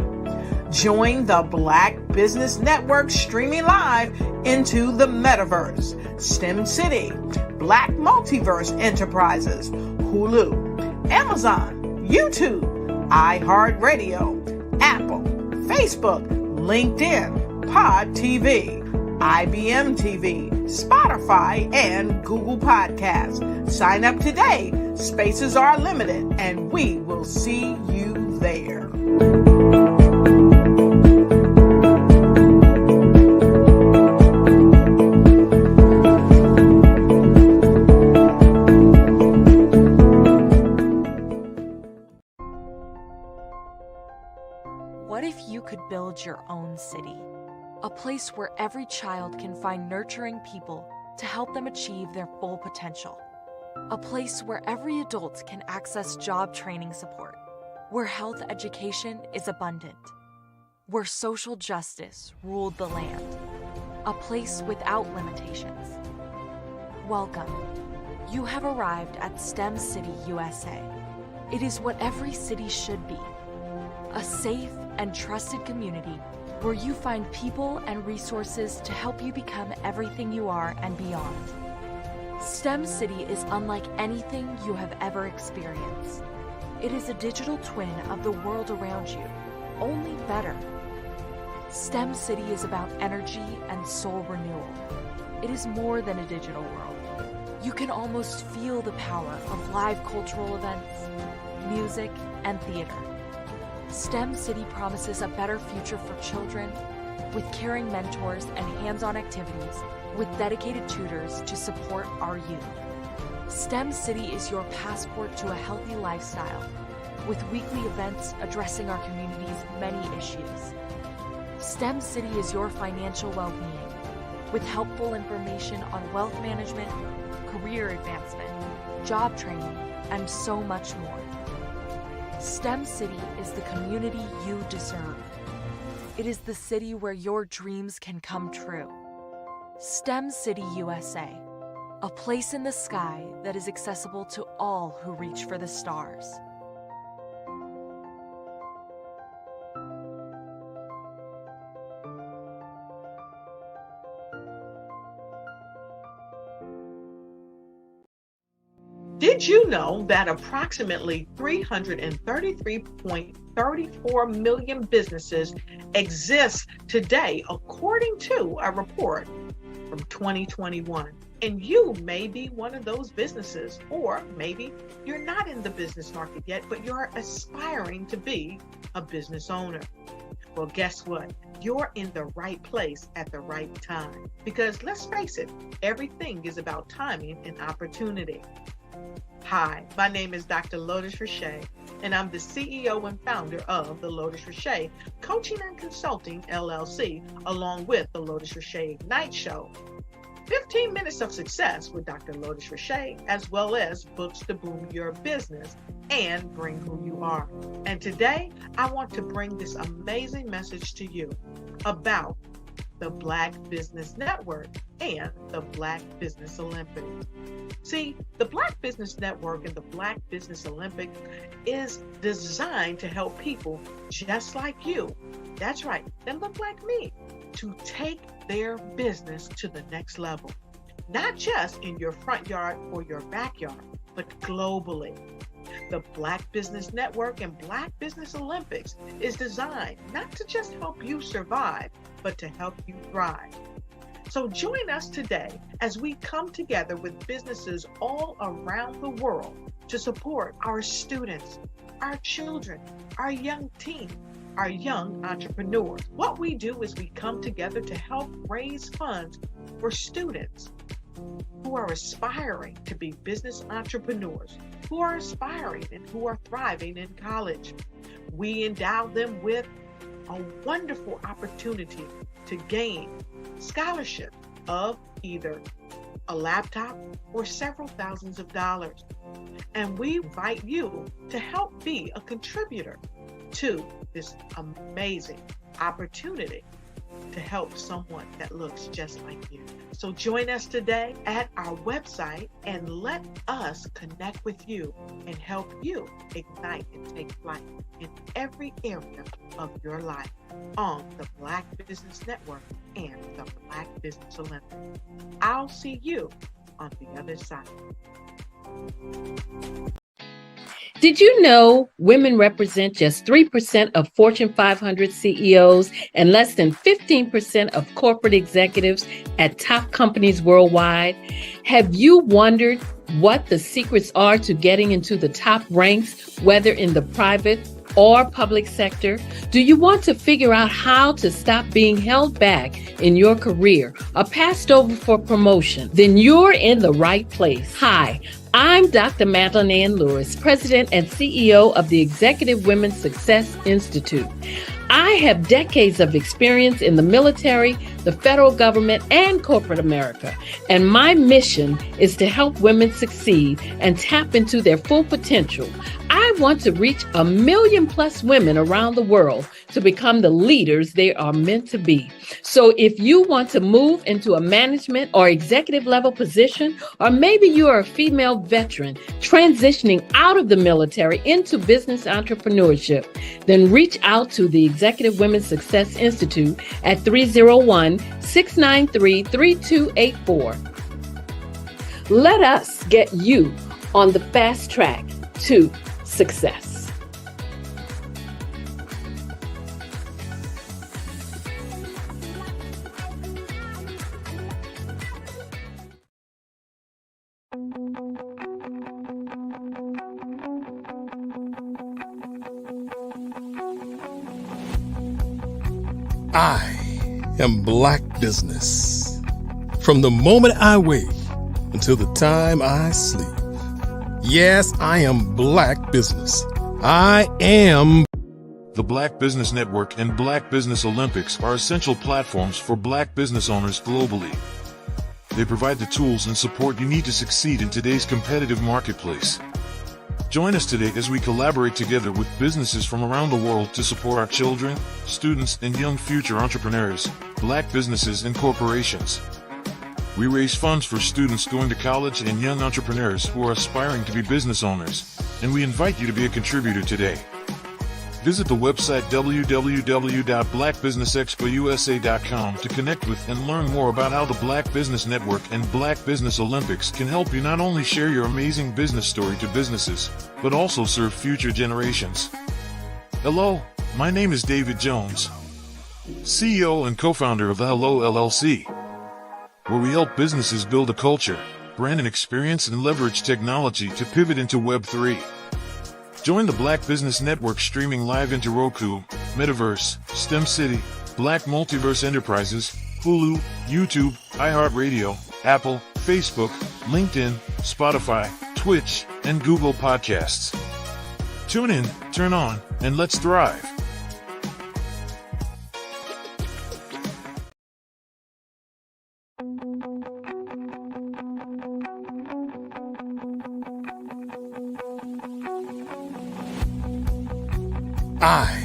Join the Black Business Network streaming live into the Metaverse, STEM City, Black Multiverse Enterprises, Hulu, Amazon, YouTube, iHeartRadio, Apple, Facebook, LinkedIn, Pod TV, IBM TV, Spotify, and Google Podcasts. Sign up today. Spaces are limited, and we will see you there. What if you could build your own city. A place where every child can find nurturing people to help them achieve their full potential. A place where every adult can access job training support. Where health education is abundant. Where social justice ruled the land. A place without limitations. Welcome. You have arrived at STEM City USA. It is what every city should be. A safe and trusted community where you find people and resources to help you become everything you are and beyond. STEM City is unlike anything you have ever experienced. It is a digital twin of the world around you, only better. STEM City is about energy and soul renewal. It is more than a digital world. You can almost feel the power of live cultural events, music, and theater. STEM City promises a better future for children, with caring mentors and hands-on activities, with dedicated tutors to support our youth. STEM City is your passport to a healthy lifestyle, with weekly events addressing our community's many issues. STEM City is your financial well-being, with helpful information on wealth management, career advancement, job training, and so much more. STEM City is the community you deserve. It is the city where your dreams can come true. STEM City USA, a place in the sky that is accessible to all who reach for the stars. Did you know that approximately 333.34 million businesses exist today, according to a report from 2021? And you may be one of those businesses, or maybe you're not in the business market yet, but you're aspiring to be a business owner. Well, guess what? You're in the right place at the right time. Because let's face it, everything is about timing and opportunity. Hi, my name is Dr. Lotus Richey, and I'm the CEO and founder of the Lotus Richey Coaching and Consulting LLC, along with the Lotus Richey Ignite Show. 15 minutes of success with Dr. Lotus Richey, as well as books to boom your business and bring who you are. And today, I want to bring this amazing message to you about the Black Business Network and the Black Business Olympics. See, the Black Business Network and the Black Business Olympics is designed to help people just like you, that's right, that look like me, to take their business to the next level. Not just in your front yard or your backyard, but globally. The Black Business Network and Black Business Olympics is designed not to just help you survive, but to help you thrive. So join us today as we come together with businesses all around the world to support our students, our children, our young teens, our young entrepreneurs. What we do is we come together to help raise funds for students who are aspiring to be business entrepreneurs, who are aspiring and who are thriving in college. We endow them with a wonderful opportunity to gain scholarship of either a laptop or several thousands of dollars. And we invite you to help be a contributor to this amazing opportunity to help someone that looks just like you. So join us today at our website and let us connect with you and help you ignite and take flight in every area of your life on the Black Business Network and the Black Business Olympics. I'll see you on the other side. Did you know women represent just 3% of Fortune 500 CEOs and less than 15% of corporate executives at top companies worldwide? Have you wondered what the secrets are to getting into the top ranks, whether in the private or public sector? Do you want to figure out how to stop being held back in your career or passed over for promotion? Then you're in the right place. Hi, I'm Dr. Madeline Ann Lewis, President and CEO of the Executive Women's Success Institute. I have decades of experience in the military, the federal government, and corporate America, and my mission is to help women succeed and tap into their full potential. I want to reach 1 million plus women around the world to become the leaders they are meant to be. So if you want to move into a management or executive level position, or maybe you are a female veteran transitioning out of the military into business entrepreneurship, then reach out to the Executive Women's Success Institute at 301-693-3284. Let us get you on the fast track to success. I am Black Business. From the moment I wake until the time I sleep. Yes, I am Black Business. I am. The Black Business Network and Black Business Olympics are essential platforms for Black business owners globally. They provide the tools and support you need to succeed in today's competitive marketplace. Join us today as we collaborate together with businesses from around the world to support our children, students, and young future entrepreneurs, Black businesses, and corporations. We raise funds for students going to college and young entrepreneurs who are aspiring to be business owners, and we invite you to be a contributor today. Visit the website www.blackbusinessexpousa.com to connect with and learn more about how the Black Business Network and Black Business Olympics can help you not only share your amazing business story to businesses, but also serve future generations. Hello, my name is David Jones, CEO and co-founder of the Hello LLC, where we help businesses build a culture, brand and experience, and leverage technology to pivot into Web3. Join the Black Business Network streaming live into Roku, Metaverse, STEM City, Black Multiverse Enterprises, Hulu, YouTube, iHeartRadio, Apple, Facebook, LinkedIn, Spotify, Twitch, and Google Podcasts. Tune in, turn on, and let's thrive. I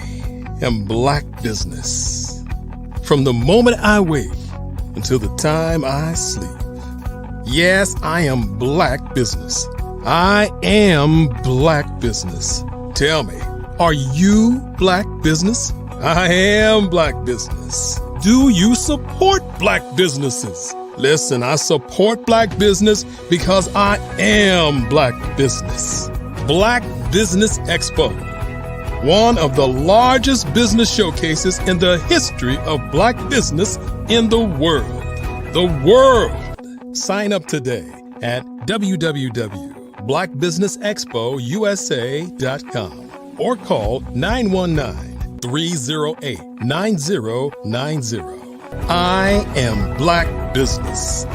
am Black Business. From the moment I wake until the time I sleep. Yes, I am Black Business. I am Black Business. Tell me, are you Black Business? I am Black Business. Do you support Black businesses? Listen, I support Black business because I am Black Business. Black Business Expo, one of the largest business showcases in the history of Black business in the world. The world! Sign up today at www.blackbusinessexpousa.com or call 919-308-9090. I am Black Business.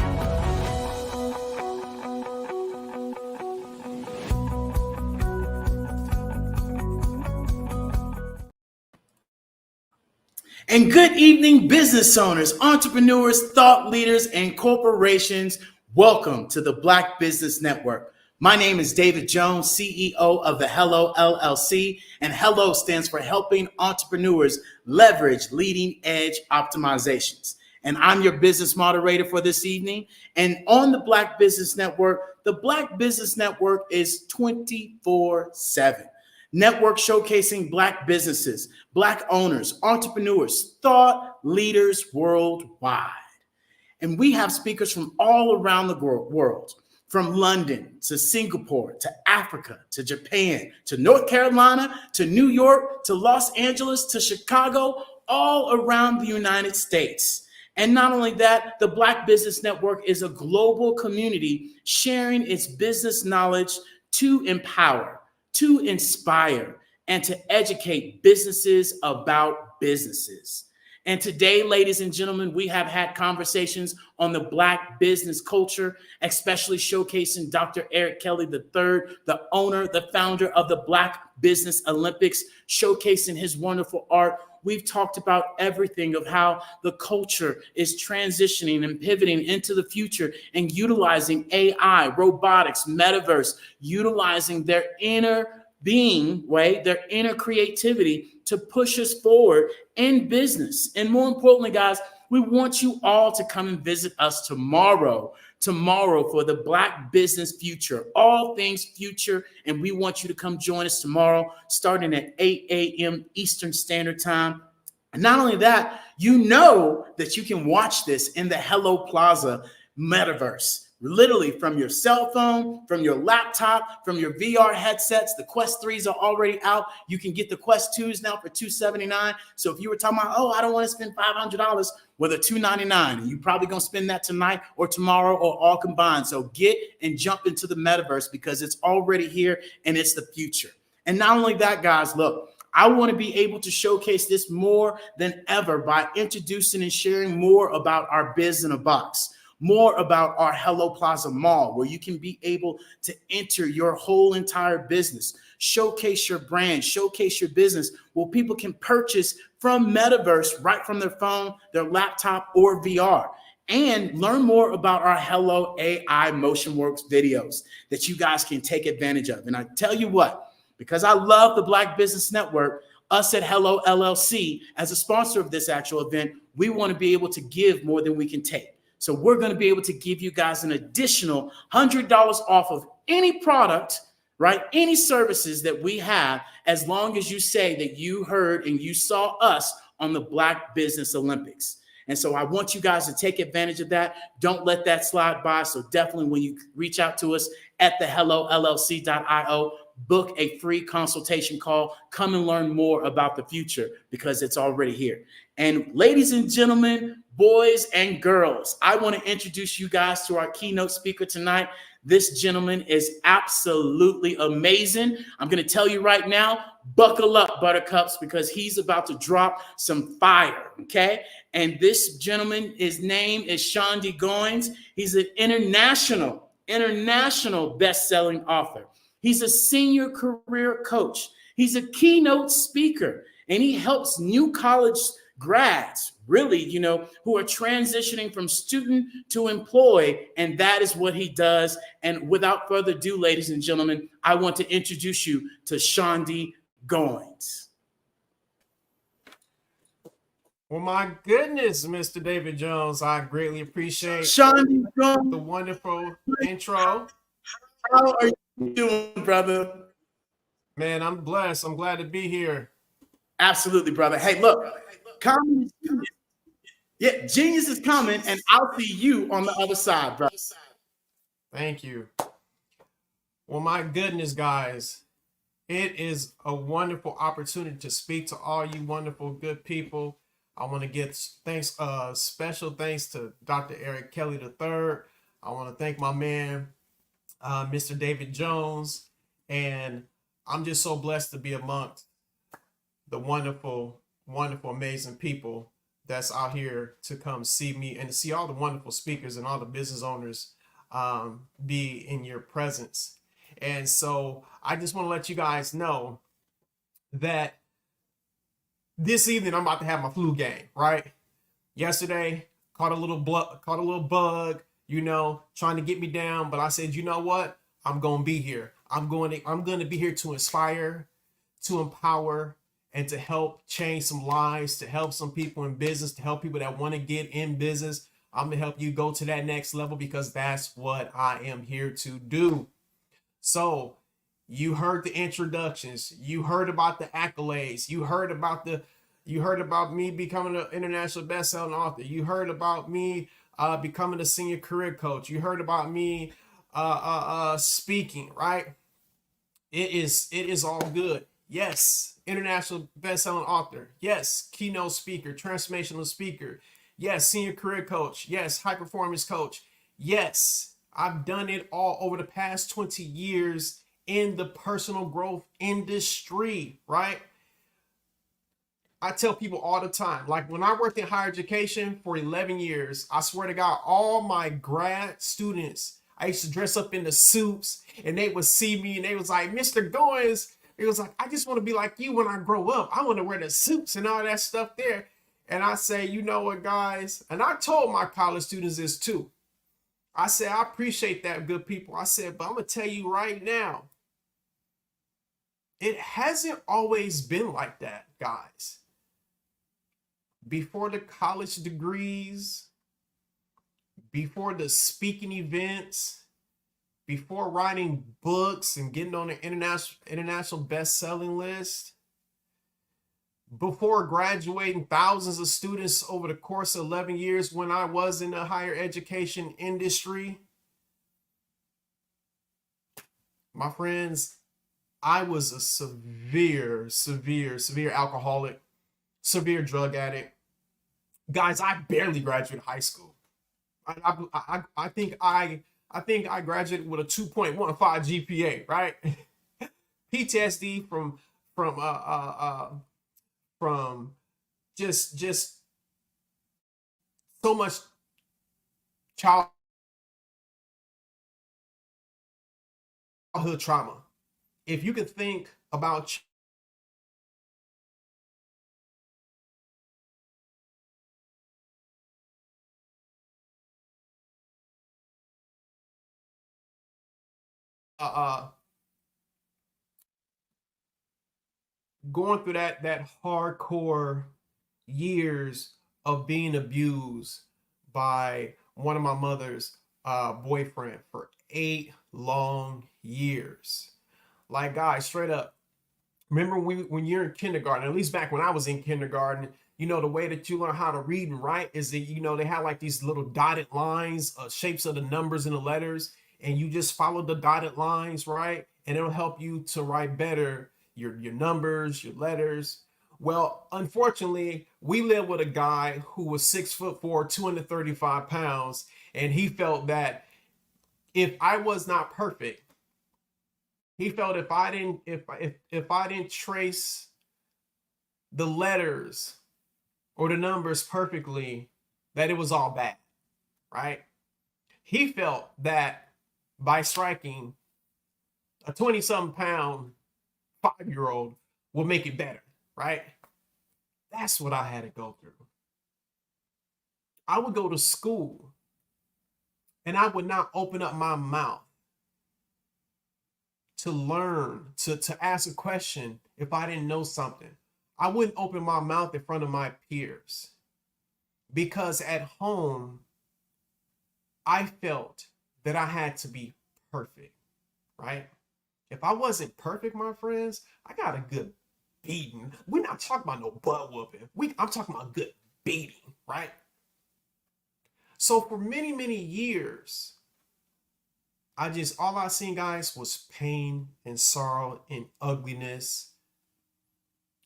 And good evening, business owners, entrepreneurs, thought leaders, and corporations. Welcome to the Black Business Network. My name is David Jones, CEO of the Hello LLC, and Hello stands for Helping Entrepreneurs Leverage Leading Edge Optimizations. And I'm your business moderator for this evening. And on the Black Business Network, the Black Business Network is 24/7. Network showcasing Black businesses, Black owners, entrepreneurs, thought leaders worldwide. And we have speakers from all around the world, from London to Singapore, to Africa, to Japan, to North Carolina, to New York, to Los Angeles, to Chicago, all around the United States. And not only that, the Black Business Network is a global community sharing its business knowledge to empower, to inspire, and to educate businesses about businesses. And today, ladies and gentlemen, we have had conversations on the Black business culture, especially showcasing Dr. Eric Kelly III, the owner, the founder of the Black Business Olympics, showcasing his wonderful art. We've talked about everything of how the culture is transitioning and pivoting into the future and utilizing AI, robotics, metaverse, utilizing their inner being, right, their inner creativity to push us forward in business. And more importantly, guys, we want you all to come and visit us tomorrow for the Black Business Future, all things future. And we want you to come join us tomorrow, starting at 8 a.m. Eastern Standard Time. And not only that, you know that you can watch this in the Hello Plaza metaverse. Literally from your cell phone, from your laptop, from your VR headsets. The Quest 3s are already out. You can get the Quest 2s now for $279. So if you were talking about, oh, I don't want to spend $500, well, they're $299. And you're probably going to spend that tonight or tomorrow or all combined. So get and jump into the metaverse because it's already here and it's the future. And not only that, guys, look, I want to be able to showcase this more than ever by introducing and sharing more about our Biz in a Box. More about our Hello Plaza Mall, where you can be able to enter your whole entire business, showcase your brand, showcase your business, where people can purchase from Metaverse right from their phone, their laptop, or VR. And learn more about our Hello AI MotionWorks videos that you guys can take advantage of. And I tell you what, because I love the Black Business Network, us at Hello LLC, as a sponsor of this actual event, we want to be able to give more than we can take. So we're going to be able to give you guys an additional $100 off of any product, right? Any services that we have, as long as you say that you heard and you saw us on the Black Business Olympics. And so I want you guys to take advantage of that. Don't let that slide by. So definitely when you reach out to us at the hellollc.io, book a free consultation call. Come and learn more about the future because it's already here. And ladies and gentlemen, boys and girls, I want to introduce you guys to our keynote speaker tonight. This gentleman is absolutely amazing. I'm going to tell you right now, buckle up, buttercups, because he's about to drop some fire, okay? And this gentleman, his name is Shondi Goins. He's an international best-selling author. He's a senior career coach. He's a keynote speaker, and he helps new college grads, really, who are transitioning from student to employee, and that is what he does. And without further ado, ladies and gentlemen, I want to introduce you to Shondi Goins. Well, my goodness, Mr. David Jones, I greatly appreciate Shondi Goins, the wonderful intro. How are you doing, brother? Man, I'm blessed. I'm glad to be here. Absolutely, brother. Hey, look, comedy, yeah, genius is coming, and I'll see you on the other side, brother. Thank you. Well, my goodness, guys, it is a wonderful opportunity to speak to all you wonderful, good people. I want to give special thanks to Dr. Eric Kelly III. I want to thank my man, Mr. David Jones, and I'm just so blessed to be amongst the wonderful, wonderful, amazing people that's out here to come see me and to see all the wonderful speakers and all the business owners be in your presence. And so I just want to let you guys know that this evening I'm about to have my flu game, right? Yesterday, caught a little bug, trying to get me down, but I said, you know what? I'm going to be here. I'm going to be here to inspire, to empower, and to help change some lives, to help some people in business, to help people that want to get in business. I'm going to help you go to that next level because that's what I am here to do. So you heard the introductions, you heard about the accolades, you heard about me becoming an international best-selling author, you heard about me becoming a senior career coach, you heard about me speaking, right? It is all good. Yes, international best-selling author. Yes, keynote speaker, transformational speaker. Yes, senior career coach. Yes, high-performance coach. Yes, I've done it all over the past 20 years in the personal growth industry, right? I tell people all the time, like when I worked in higher education for 11 years, I swear to God, all my grad students, I used to dress up in the suits and they would see me and they was like, Mr. Goins, it was like, I just want to be like you when I grow up. I want to wear the suits and all that stuff there. And I say, you know what, guys? And I told my college students this too. I said, I appreciate that, good people. I said, but I'm going to tell you right now, it hasn't always been like that, guys. Before the college degrees, before the speaking events, before writing books and getting on the international best-selling list, before graduating thousands of students over the course of 11 years when I was in the higher education industry, my friends, I was a severe alcoholic, severe drug addict. Guys, I barely graduated high school. I think I graduated with a 2.15 GPA, right? PTSD from just so much childhood trauma. If you could think about going through that hardcore years of being abused by one of my mother's boyfriend for 8 long years. Like, guys, straight up, remember when you're in kindergarten, at least back when I was in kindergarten, you know, the way that you learn how to read and write is that, you know, they have like these little dotted lines, shapes of the numbers and the letters, and you just follow the dotted lines, right? And it'll help you to write better your numbers, your letters. Well, unfortunately, we live with a guy who was 6'4", 235 pounds, and he felt that if I was not perfect, he felt if I didn't trace the letters or the numbers perfectly, that it was all bad, right? He felt that by striking a 20-something pound 5-year-old will make it better, right? That's what I had to go through. I would go to school and I would not open up my mouth to learn, to ask a question if I didn't know something. I wouldn't open my mouth in front of my peers because at home, I felt that I had to be perfect, right? If I wasn't perfect, my friends, I got a good beating. We're not talking about no butt whooping. I'm talking about a good beating, right? So for many, many years, all I seen, guys, was pain and sorrow and ugliness.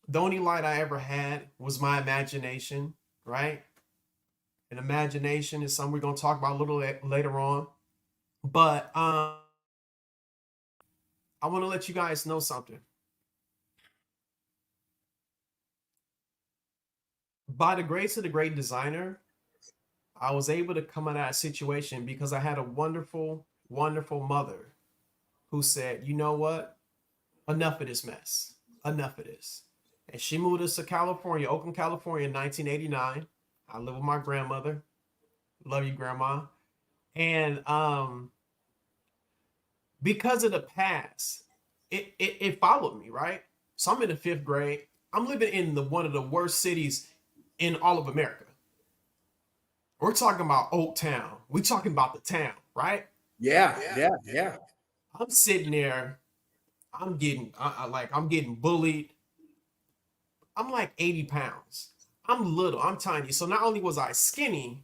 The only light I ever had was my imagination, right? And imagination is something we're going to talk about a little later on. But I want to let you guys know something. By the grace of the great designer, I was able to come out of that situation because I had a wonderful, wonderful mother who said, you know what? Enough of this mess. Enough of this. And she moved us to California, Oakland, California in 1989. I live with my grandmother. Love you, Grandma. And because of the past, it followed me, right? So I'm in the 5th grade. I'm living in one of the worst cities in all of America. We're talking about Oak Town. We're talking about the town, right? Yeah. I'm sitting there. I'm getting bullied. I'm like 80 pounds. I'm little. I'm tiny. So not only was I skinny,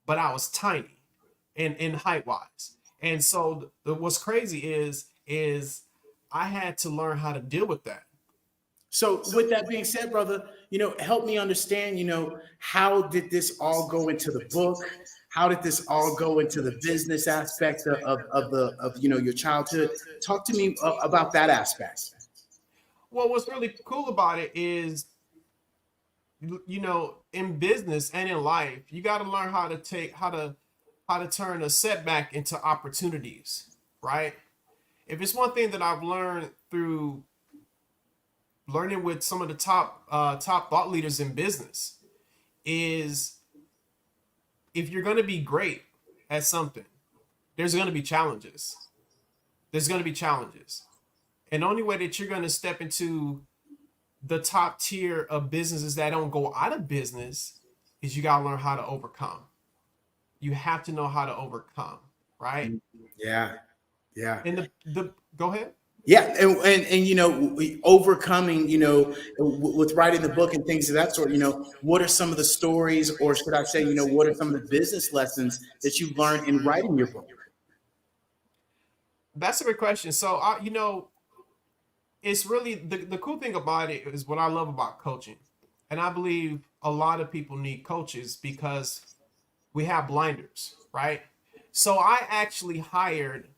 but I was tiny in height wise. And so what's crazy is I had to learn how to deal with that. So with that being said, brother, help me understand, how did this all go into the book? How did this all go into the business aspect of your childhood? Talk to me about that aspect. Well, what's really cool about it is, in business and in life, you got to learn how to turn a setback into opportunities, right? If it's one thing that I've learned through learning with some of the top thought leaders in business, is if you're going to be great at something, there's going to be challenges. There's going to be challenges. And the only way that you're going to step into the top tier of businesses that don't go out of business is you got to learn how to overcome. You have to know how to overcome, right? Yeah. Yeah. And the go ahead. Yeah, and overcoming, with writing the book and things of that sort, what are some of the stories, or should I say, what are some of the business lessons that you've learned in writing your book? That's a good question. So, it's really the cool thing about it is what I love about coaching. And I believe a lot of people need coaches because we have blinders, right? So I actually hired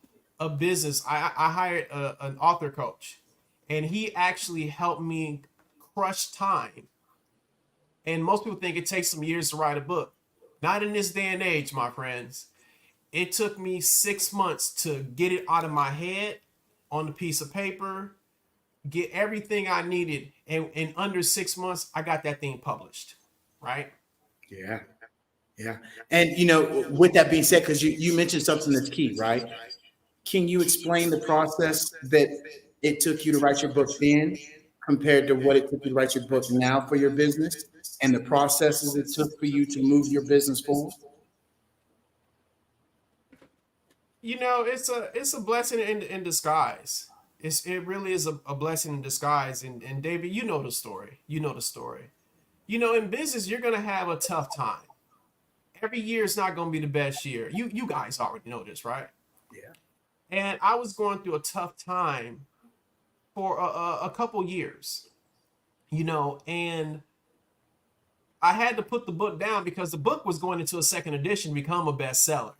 a business. I hired an author coach, and he actually helped me crush time. And most people think it takes some years to write a book. Not in this day and age, my friends. It took me 6 months to get it out of my head on a piece of paper, get everything I needed. And in under 6 months, I got that thing published, right? Yeah. Yeah. And, with that being said, because you mentioned something that's key, right? Can you explain the process that it took you to write your book then compared to what it took you to write your book now for your business, and the processes it took for you to move your business forward? It's a blessing in disguise. It really is a blessing in disguise. And David, you know the story. You know the story. In business, you're gonna have a tough time. Every year is not gonna be the best year. You guys already know this, right? Yeah. And I was going through a tough time for a couple years, and I had to put the book down because the book was going into a second edition, become a bestseller.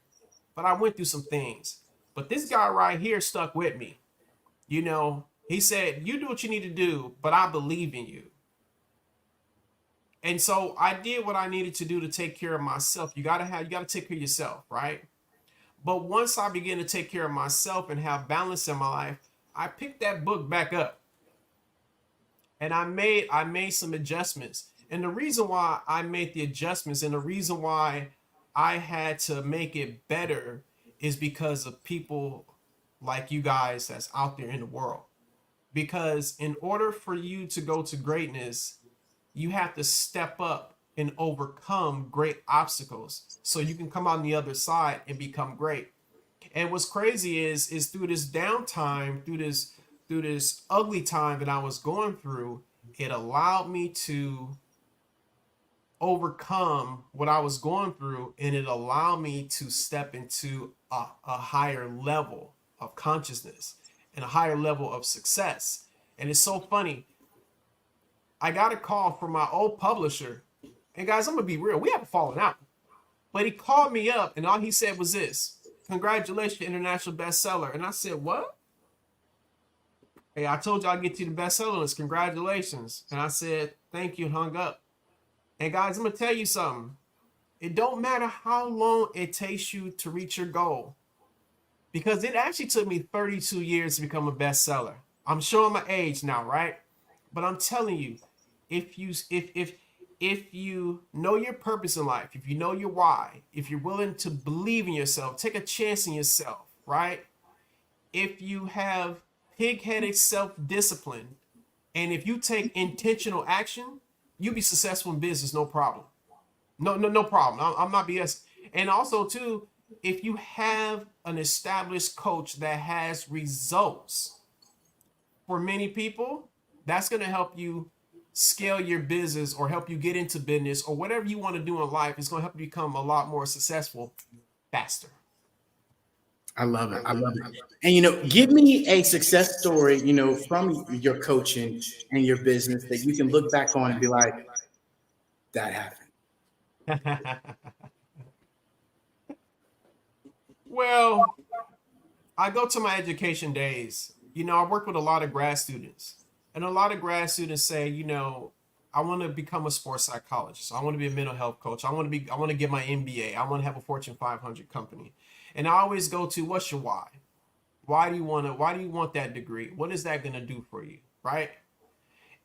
But I went through some things. But this guy right here stuck with me. He said, "You do what you need to do, but I believe in you." And so I did what I needed to do to take care of myself. You gotta take care of yourself, right? But once I began to take care of myself and have balance in my life, I picked that book back up. And I made some adjustments. And the reason why I made the adjustments and the reason why I had to make it better is because of people like you guys that's out there in the world. Because in order for you to go to greatness, you have to step up and overcome great obstacles so you can come on the other side and become great. And what's crazy is through this downtime, through this ugly time that I was going through, it allowed me to overcome what I was going through, and it allowed me to step into a higher level of consciousness and a higher level of success. And it's so funny. I got a call from my old publisher, and guys, I'm gonna be real, we haven't fallen out. But he called me up, and all he said was this: "Congratulations, international bestseller." And I said, "What?" "Hey, I told you I'd get you the bestseller list. Congratulations." And I said, "Thank you," and hung up. And guys, I'm gonna tell you something. It don't matter how long it takes you to reach your goal, because it actually took me 32 years to become a bestseller. I'm showing my age now, right? But I'm telling you, if you know your purpose in life, if you know your why, if you're willing to believe in yourself, take a chance in yourself, right? If you have pig-headed self-discipline, and if you take intentional action, you'll be successful in business, no problem. No problem. I'm not BS. And also, too, if you have an established coach that has results, for many people, that's going to help you scale your business or help you get into business or whatever you want to do in life. It's going to help you become a lot more successful faster. I love it. I love it. And, give me a success story, from your coaching and your business that you can look back on and be like, that happened. Well, I go to my education days. I work with a lot of grad students, and a lot of grad students say, I want to become a sports psychologist. I want to be a mental health coach. I want to get my MBA. I want to have a Fortune 500 company. And I always go to, what's your why? Why do you want that degree? What is that going to do for you? Right?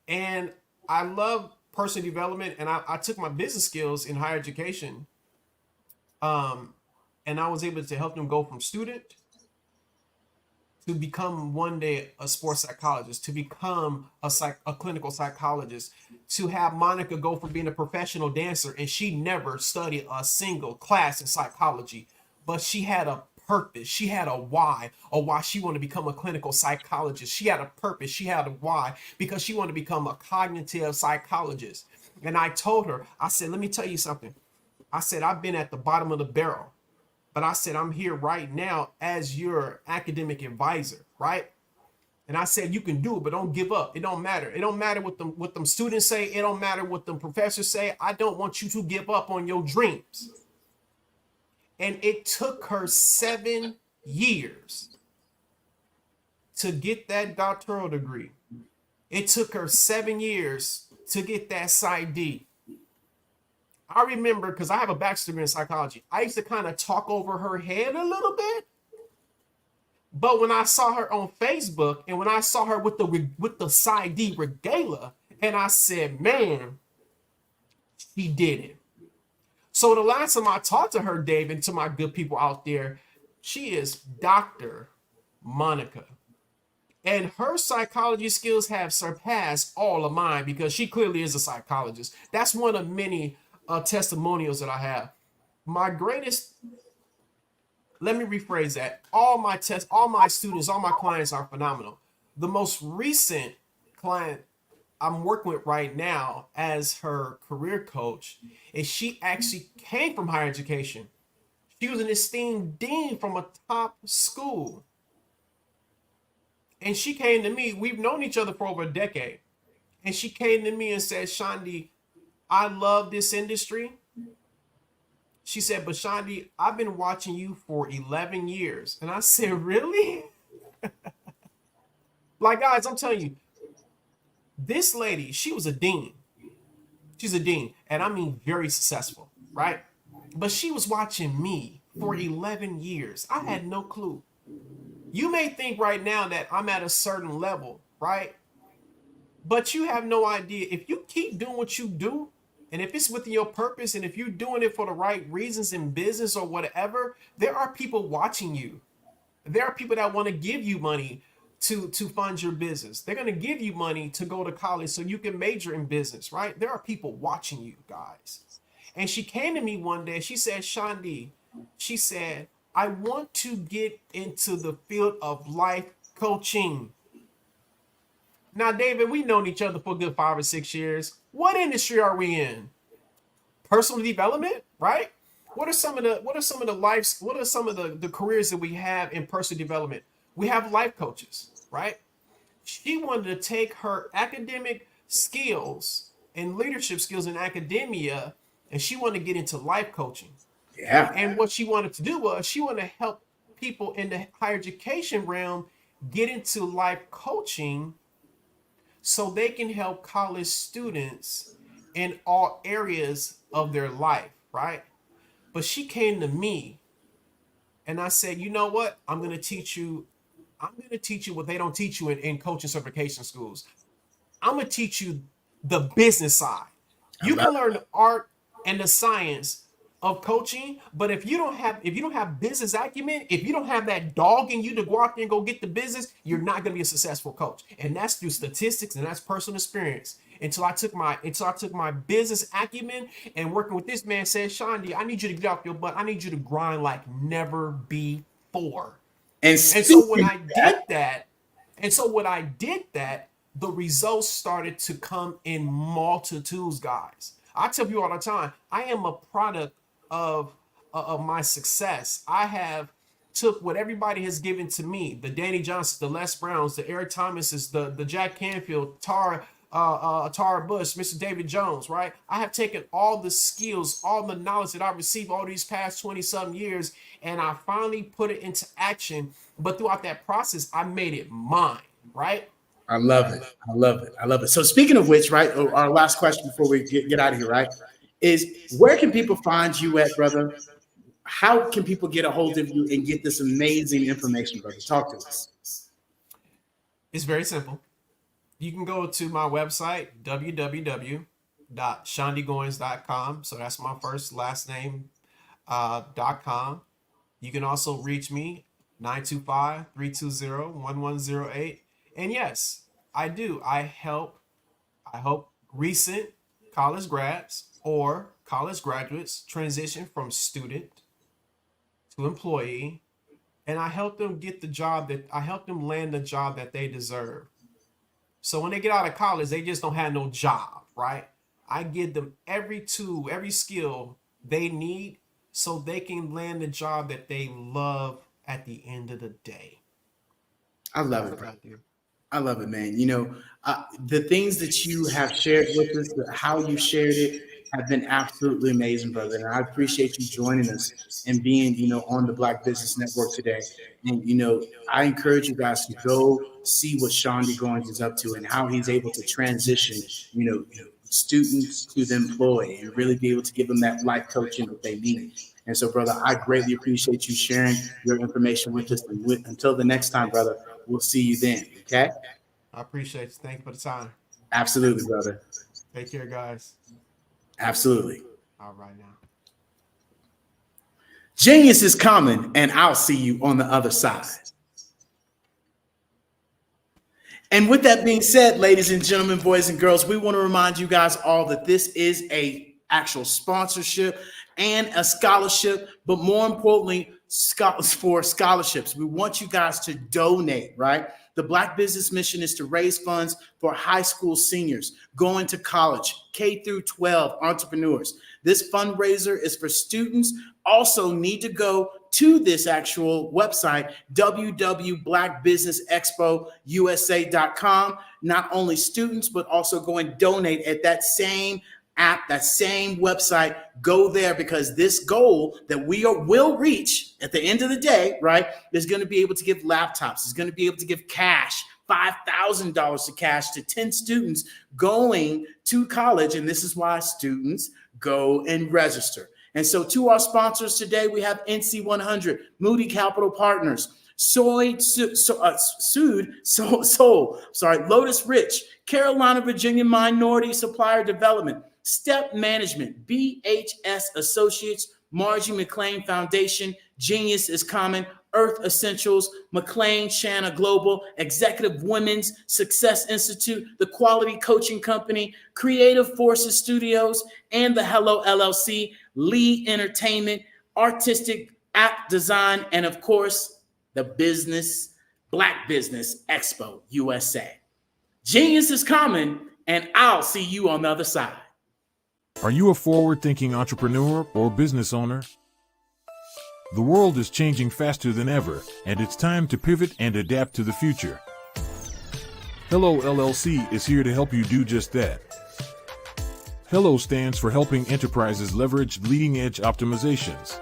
And I love personal development, and I took my business skills in higher education. And I was able to help them go from student to become one day a sports psychologist, to become a clinical psychologist, to have Monica go from being a professional dancer, and she never studied a single class in psychology, but she had a purpose. She had a why she wanted to become a clinical psychologist. She had a purpose. She had a why because she wanted to become a cognitive psychologist. And I told her, I said, let me tell you something. I said, I've been at the bottom of the barrel. But I said, I'm here right now as your academic advisor, right? And I said, you can do it, but don't give up. It don't matter. It don't matter what them students say. It don't matter what them professors say. I don't want you to give up on your dreams. And it took her 7 years to get that doctoral degree. It took her 7 years to get that PsyD. I remember, because I have a bachelor's degree in psychology, I used to kind of talk over her head a little bit. But when I saw her on Facebook and when I saw her with the PsyD regala, and I said, man, she did it. So the last time I talked to her, Dave, and to my good people out there, she is Dr. Monica. And her psychology skills have surpassed all of mine because she clearly is a psychologist. That's one of many testimonials that I have. My greatest, let me rephrase that. All my students, all my clients are phenomenal. The most recent client I'm working with right now as her career coach, and she actually came from higher education. She was an esteemed dean from a top school. And she came to me, we've known each other for over a decade. And she came to me and said, Shandi, I love this industry. She said, but Shandi, I've been watching you for 11 years. And I said, really? Like, guys, I'm telling you, this lady, she was a dean. She's a dean. And I mean, very successful, right? But she was watching me for 11 years. I had no clue. You may think right now that I'm at a certain level, right? But you have no idea. If you keep doing what you do, and if it's within your purpose, and if you're doing it for the right reasons in business or whatever, there are people watching you. There are people that want to give you money to fund your business. They're going to give you money to go to college so you can major in business, right? There are people watching you, guys. And she came to me one day. She said, Shandi, she said, I want to get into the field of life coaching. Now, David, we've known each other for a good 5 or 6 years. What industry are we in? Personal development, right? What are some of the careers that we have in personal development? We have life coaches, right? She wanted to take her academic skills and leadership skills in academia, and she wanted to get into life coaching. Yeah. And what she wanted to do was she wanted to help people in the higher education realm get into life coaching so they can help college students in all areas of their life, right? But she came to me and I said, you know what? I'm going to teach you what they don't teach you in coaching certification schools. I'm going to teach you the business side. You can learn the art and the science of coaching, but if you don't have business acumen, if you don't have that dog in you to go out there and go get the business, you're not going to be a successful coach. And that's through statistics and that's personal experience. Until I took my business acumen and working with this man said, Shandi, I need you to get off your butt. I need you to grind like never before. And so when I did that, the results started to come in multitudes, guys. I tell you all the time, I am a product of my success. I have took what everybody has given to me, the Danny Johnsons, the Les Browns, the Eric Thomases, the Jack Canfield, Tara Tara Bush, Mr. David Jones, right? I have taken all the skills, all the knowledge that I've received all these past 20-something years, and I finally put it into action. But throughout that process, I made it mine, right? I love it. I love it. I love it. So speaking of which, right, our last question before we get out of here, right, is where can people find you at, brother? How can people get a hold of you and get this amazing information, brother? Talk to us. It's very simple. You can go to my website, www.shondygoins.com. So that's my first last name, .com. You can also reach me, 925-320-1108. And yes, I do. I help recent college grads or college graduates transition from student to employee, and I help them land the job that they deserve. So when they get out of college, they just don't have no job, right? I give them every tool, every skill they need so they can land the job that they love at the end of the day. I love it, bro. I love it, man. You know, the things that you have shared with us, how you shared it, have been absolutely amazing, brother. And I appreciate you joining us and being, you know, on the Black Business Network today. And, you know, I encourage you guys to go see what Shondy Goins is up to and how he's able to transition, you know, students to the employee and really be able to give them that life coaching that they need. And so, brother, I greatly appreciate you sharing your information with us. And until the next time, brother, we'll see you then. Okay? I appreciate you. Thank you for the time. Absolutely, brother. Take care, guys. Absolutely. All right now. Genius is coming, and I'll see you on the other side. And with that being said, ladies and gentlemen, boys and girls, we want to remind you guys all that this is a actual sponsorship and a scholarship, but more importantly, for scholarships. We want you guys to donate, right? The Black Business Mission is to raise funds for high school seniors going to college, K through 12 entrepreneurs. This fundraiser is for students. Also need to go to this actual website, www.blackbusinessexpousa.com. Not only students, but also go and donate at that same app, that same website. Go there, because this goal that we will reach at the end of the day, right, is going to be able to give laptops, is going to be able to give cash, $5,000 to cash to 10 students going to college. And this is why students go and register. And so to our sponsors today, we have NC100, Moody Capital Partners, Lotus Rich, Carolina, Virginia Minority Supplier Development, Step Management, BHS Associates, Margie McLean Foundation, Genius is Common, Earth Essentials, McLean Shanna Global, Executive Women's Success Institute, The Quality Coaching Company, Creative Forces Studios, and the Hello LLC, Lee Entertainment, Artistic App Design, and of course, the Black Business Expo USA. Genius is coming, and I'll see you on the other side. Are you a forward-thinking entrepreneur or business owner? The world is changing faster than ever, and it's time to pivot and adapt to the future. Hello LLC is here to help you do just that. Hello stands for helping enterprises leverage leading-edge optimizations.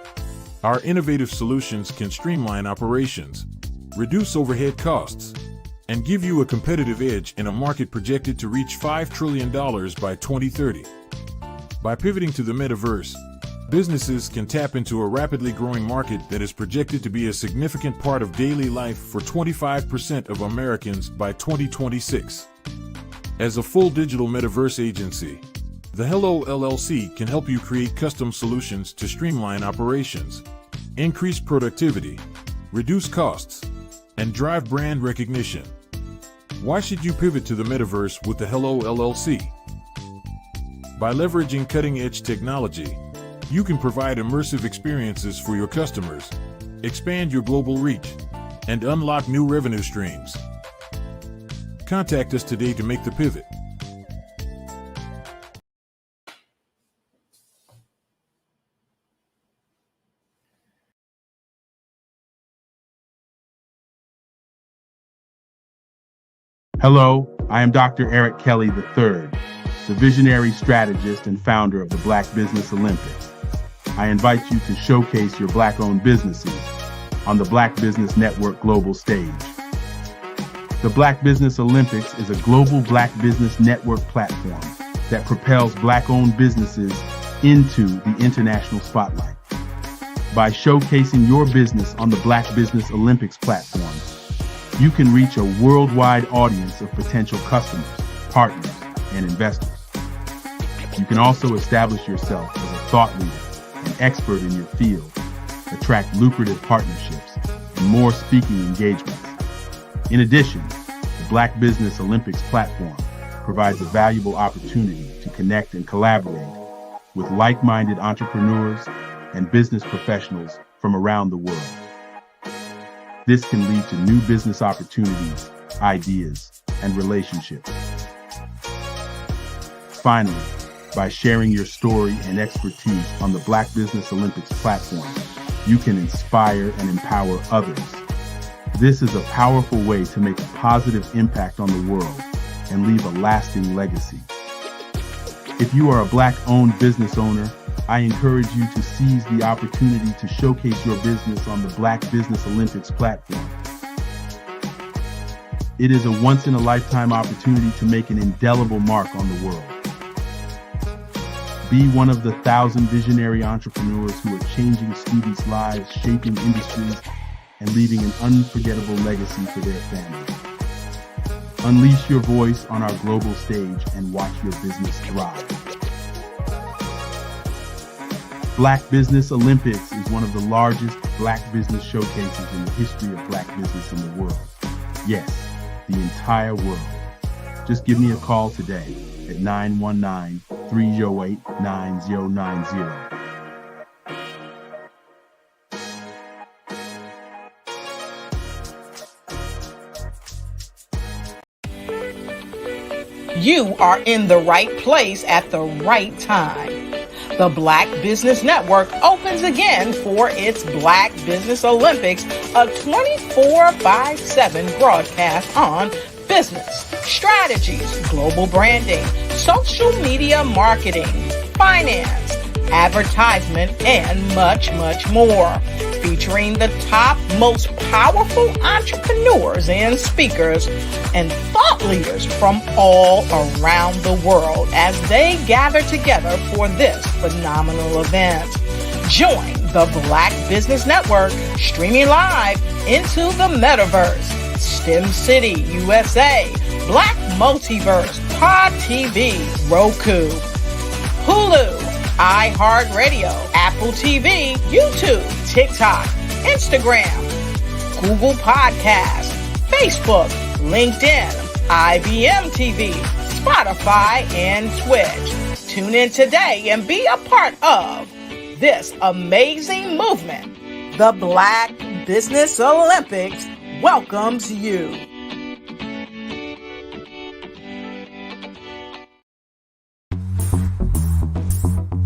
Our innovative solutions can streamline operations, reduce overhead costs, and give you a competitive edge in a market projected to reach $5 trillion by 2030. By pivoting to the metaverse, businesses can tap into a rapidly growing market that is projected to be a significant part of daily life for 25% of Americans by 2026. As a full digital metaverse agency, the Hello LLC can help you create custom solutions to streamline operations, increase productivity, reduce costs, and drive brand recognition. Why should you pivot to the metaverse with the Hello LLC? By leveraging cutting-edge technology, you can provide immersive experiences for your customers, expand your global reach, and unlock new revenue streams. Contact us today to make the pivot. Hello, I am Dr. Eric Kelly III, the visionary strategist and founder of the Black Business Olympics. I invite you to showcase your Black-owned businesses on the Black Business Network global stage. The Black Business Olympics is a global Black Business Network platform that propels Black-owned businesses into the international spotlight. By showcasing your business on the Black Business Olympics platform, you can reach a worldwide audience of potential customers, partners, and investors. You can also establish yourself as a thought leader, an expert in your field, attract lucrative partnerships, and more speaking engagements. In addition, the Black Business Olympics platform provides a valuable opportunity to connect and collaborate with like-minded entrepreneurs and business professionals from around the world. This can lead to new business opportunities, ideas, and relationships. Finally, by sharing your story and expertise on the Black Business Olympics platform, you can inspire and empower others. This is a powerful way to make a positive impact on the world and leave a lasting legacy. If you are a Black-owned business owner, I encourage you to seize the opportunity to showcase your business on the Black Business Olympics platform. It is a once-in-a-lifetime opportunity to make an indelible mark on the world. Be one of the 1,000 visionary entrepreneurs who are changing students' lives, shaping industries, and leaving an unforgettable legacy for their families. Unleash your voice on our global stage and watch your business thrive. Black Business Olympics is one of the largest Black business showcases in the history of Black business in the world. Yes, the entire world. Just give me a call today at 919-308-9090. You are in the right place at the right time. The Black Business Network opens again for its Black Business Olympics, a 24/7 broadcast on business, strategies, global branding, social media marketing, finance, advertisement, and much, much more. Featuring the top, most powerful entrepreneurs and speakers and thought leaders from all around the world as they gather together for this phenomenal event. Join the Black Business Network streaming live into the metaverse, STEM City, USA, Black Multiverse, Pod TV, Roku, Hulu, iHeartRadio, Apple TV, YouTube, TikTok, Instagram, Google Podcasts, Facebook, LinkedIn, IBM TV, Spotify, and Twitch. Tune in today and be a part of this amazing movement. The Black Business Olympics welcomes you.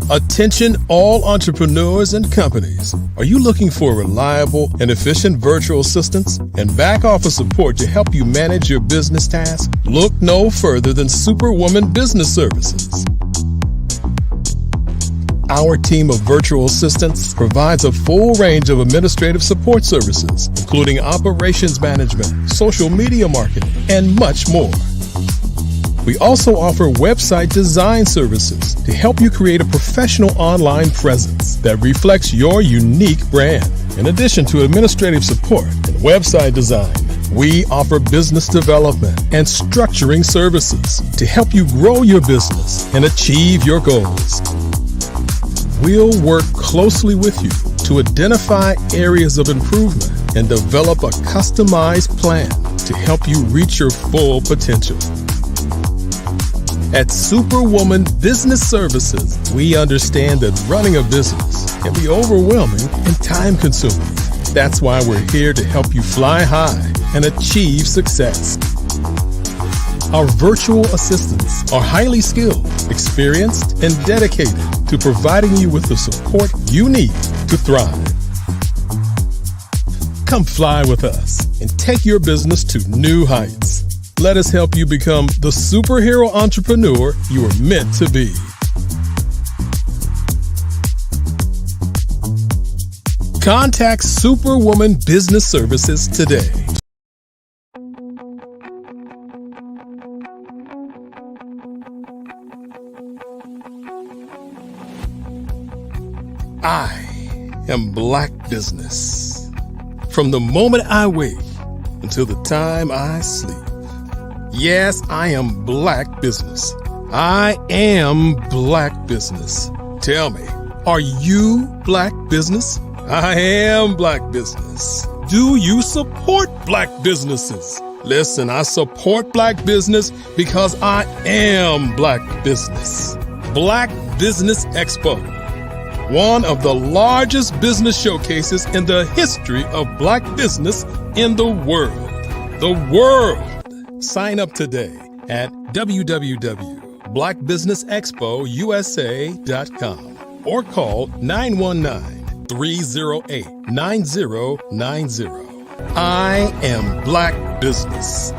Attention all entrepreneurs and companies. Are you looking for reliable and efficient virtual assistants and back office support to help you manage your business tasks? Look no further than Superwoman Business Services. Our team of virtual assistants provides a full range of administrative support services, including operations management, social media marketing, and much more. We also offer website design services to help you create a professional online presence that reflects your unique brand. In addition to administrative support and website design, we offer business development and structuring services to help you grow your business and achieve your goals. We'll work closely with you to identify areas of improvement and develop a customized plan to help you reach your full potential. At Superwoman Business Services, we understand that running a business can be overwhelming and time-consuming. That's why we're here to help you fly high and achieve success. Our virtual assistants are highly skilled, experienced, and dedicated to providing you with the support you need to thrive. Come fly with us and take your business to new heights. Let us help you become the superhero entrepreneur you are meant to be. Contact Superwoman Business Services today. I am Black Business. From the moment I wake until the time I sleep. Yes, I am Black Business. I am Black Business. Tell me, are you Black Business? I am Black Business. Do you support Black businesses? Listen, I support Black business because I am Black Business. Black Business Expo, one of the largest business showcases in the history of Black business in the world. The world! Sign up today at www.blackbusinessexpousa.com or call 919-308-9090. I am Black Business.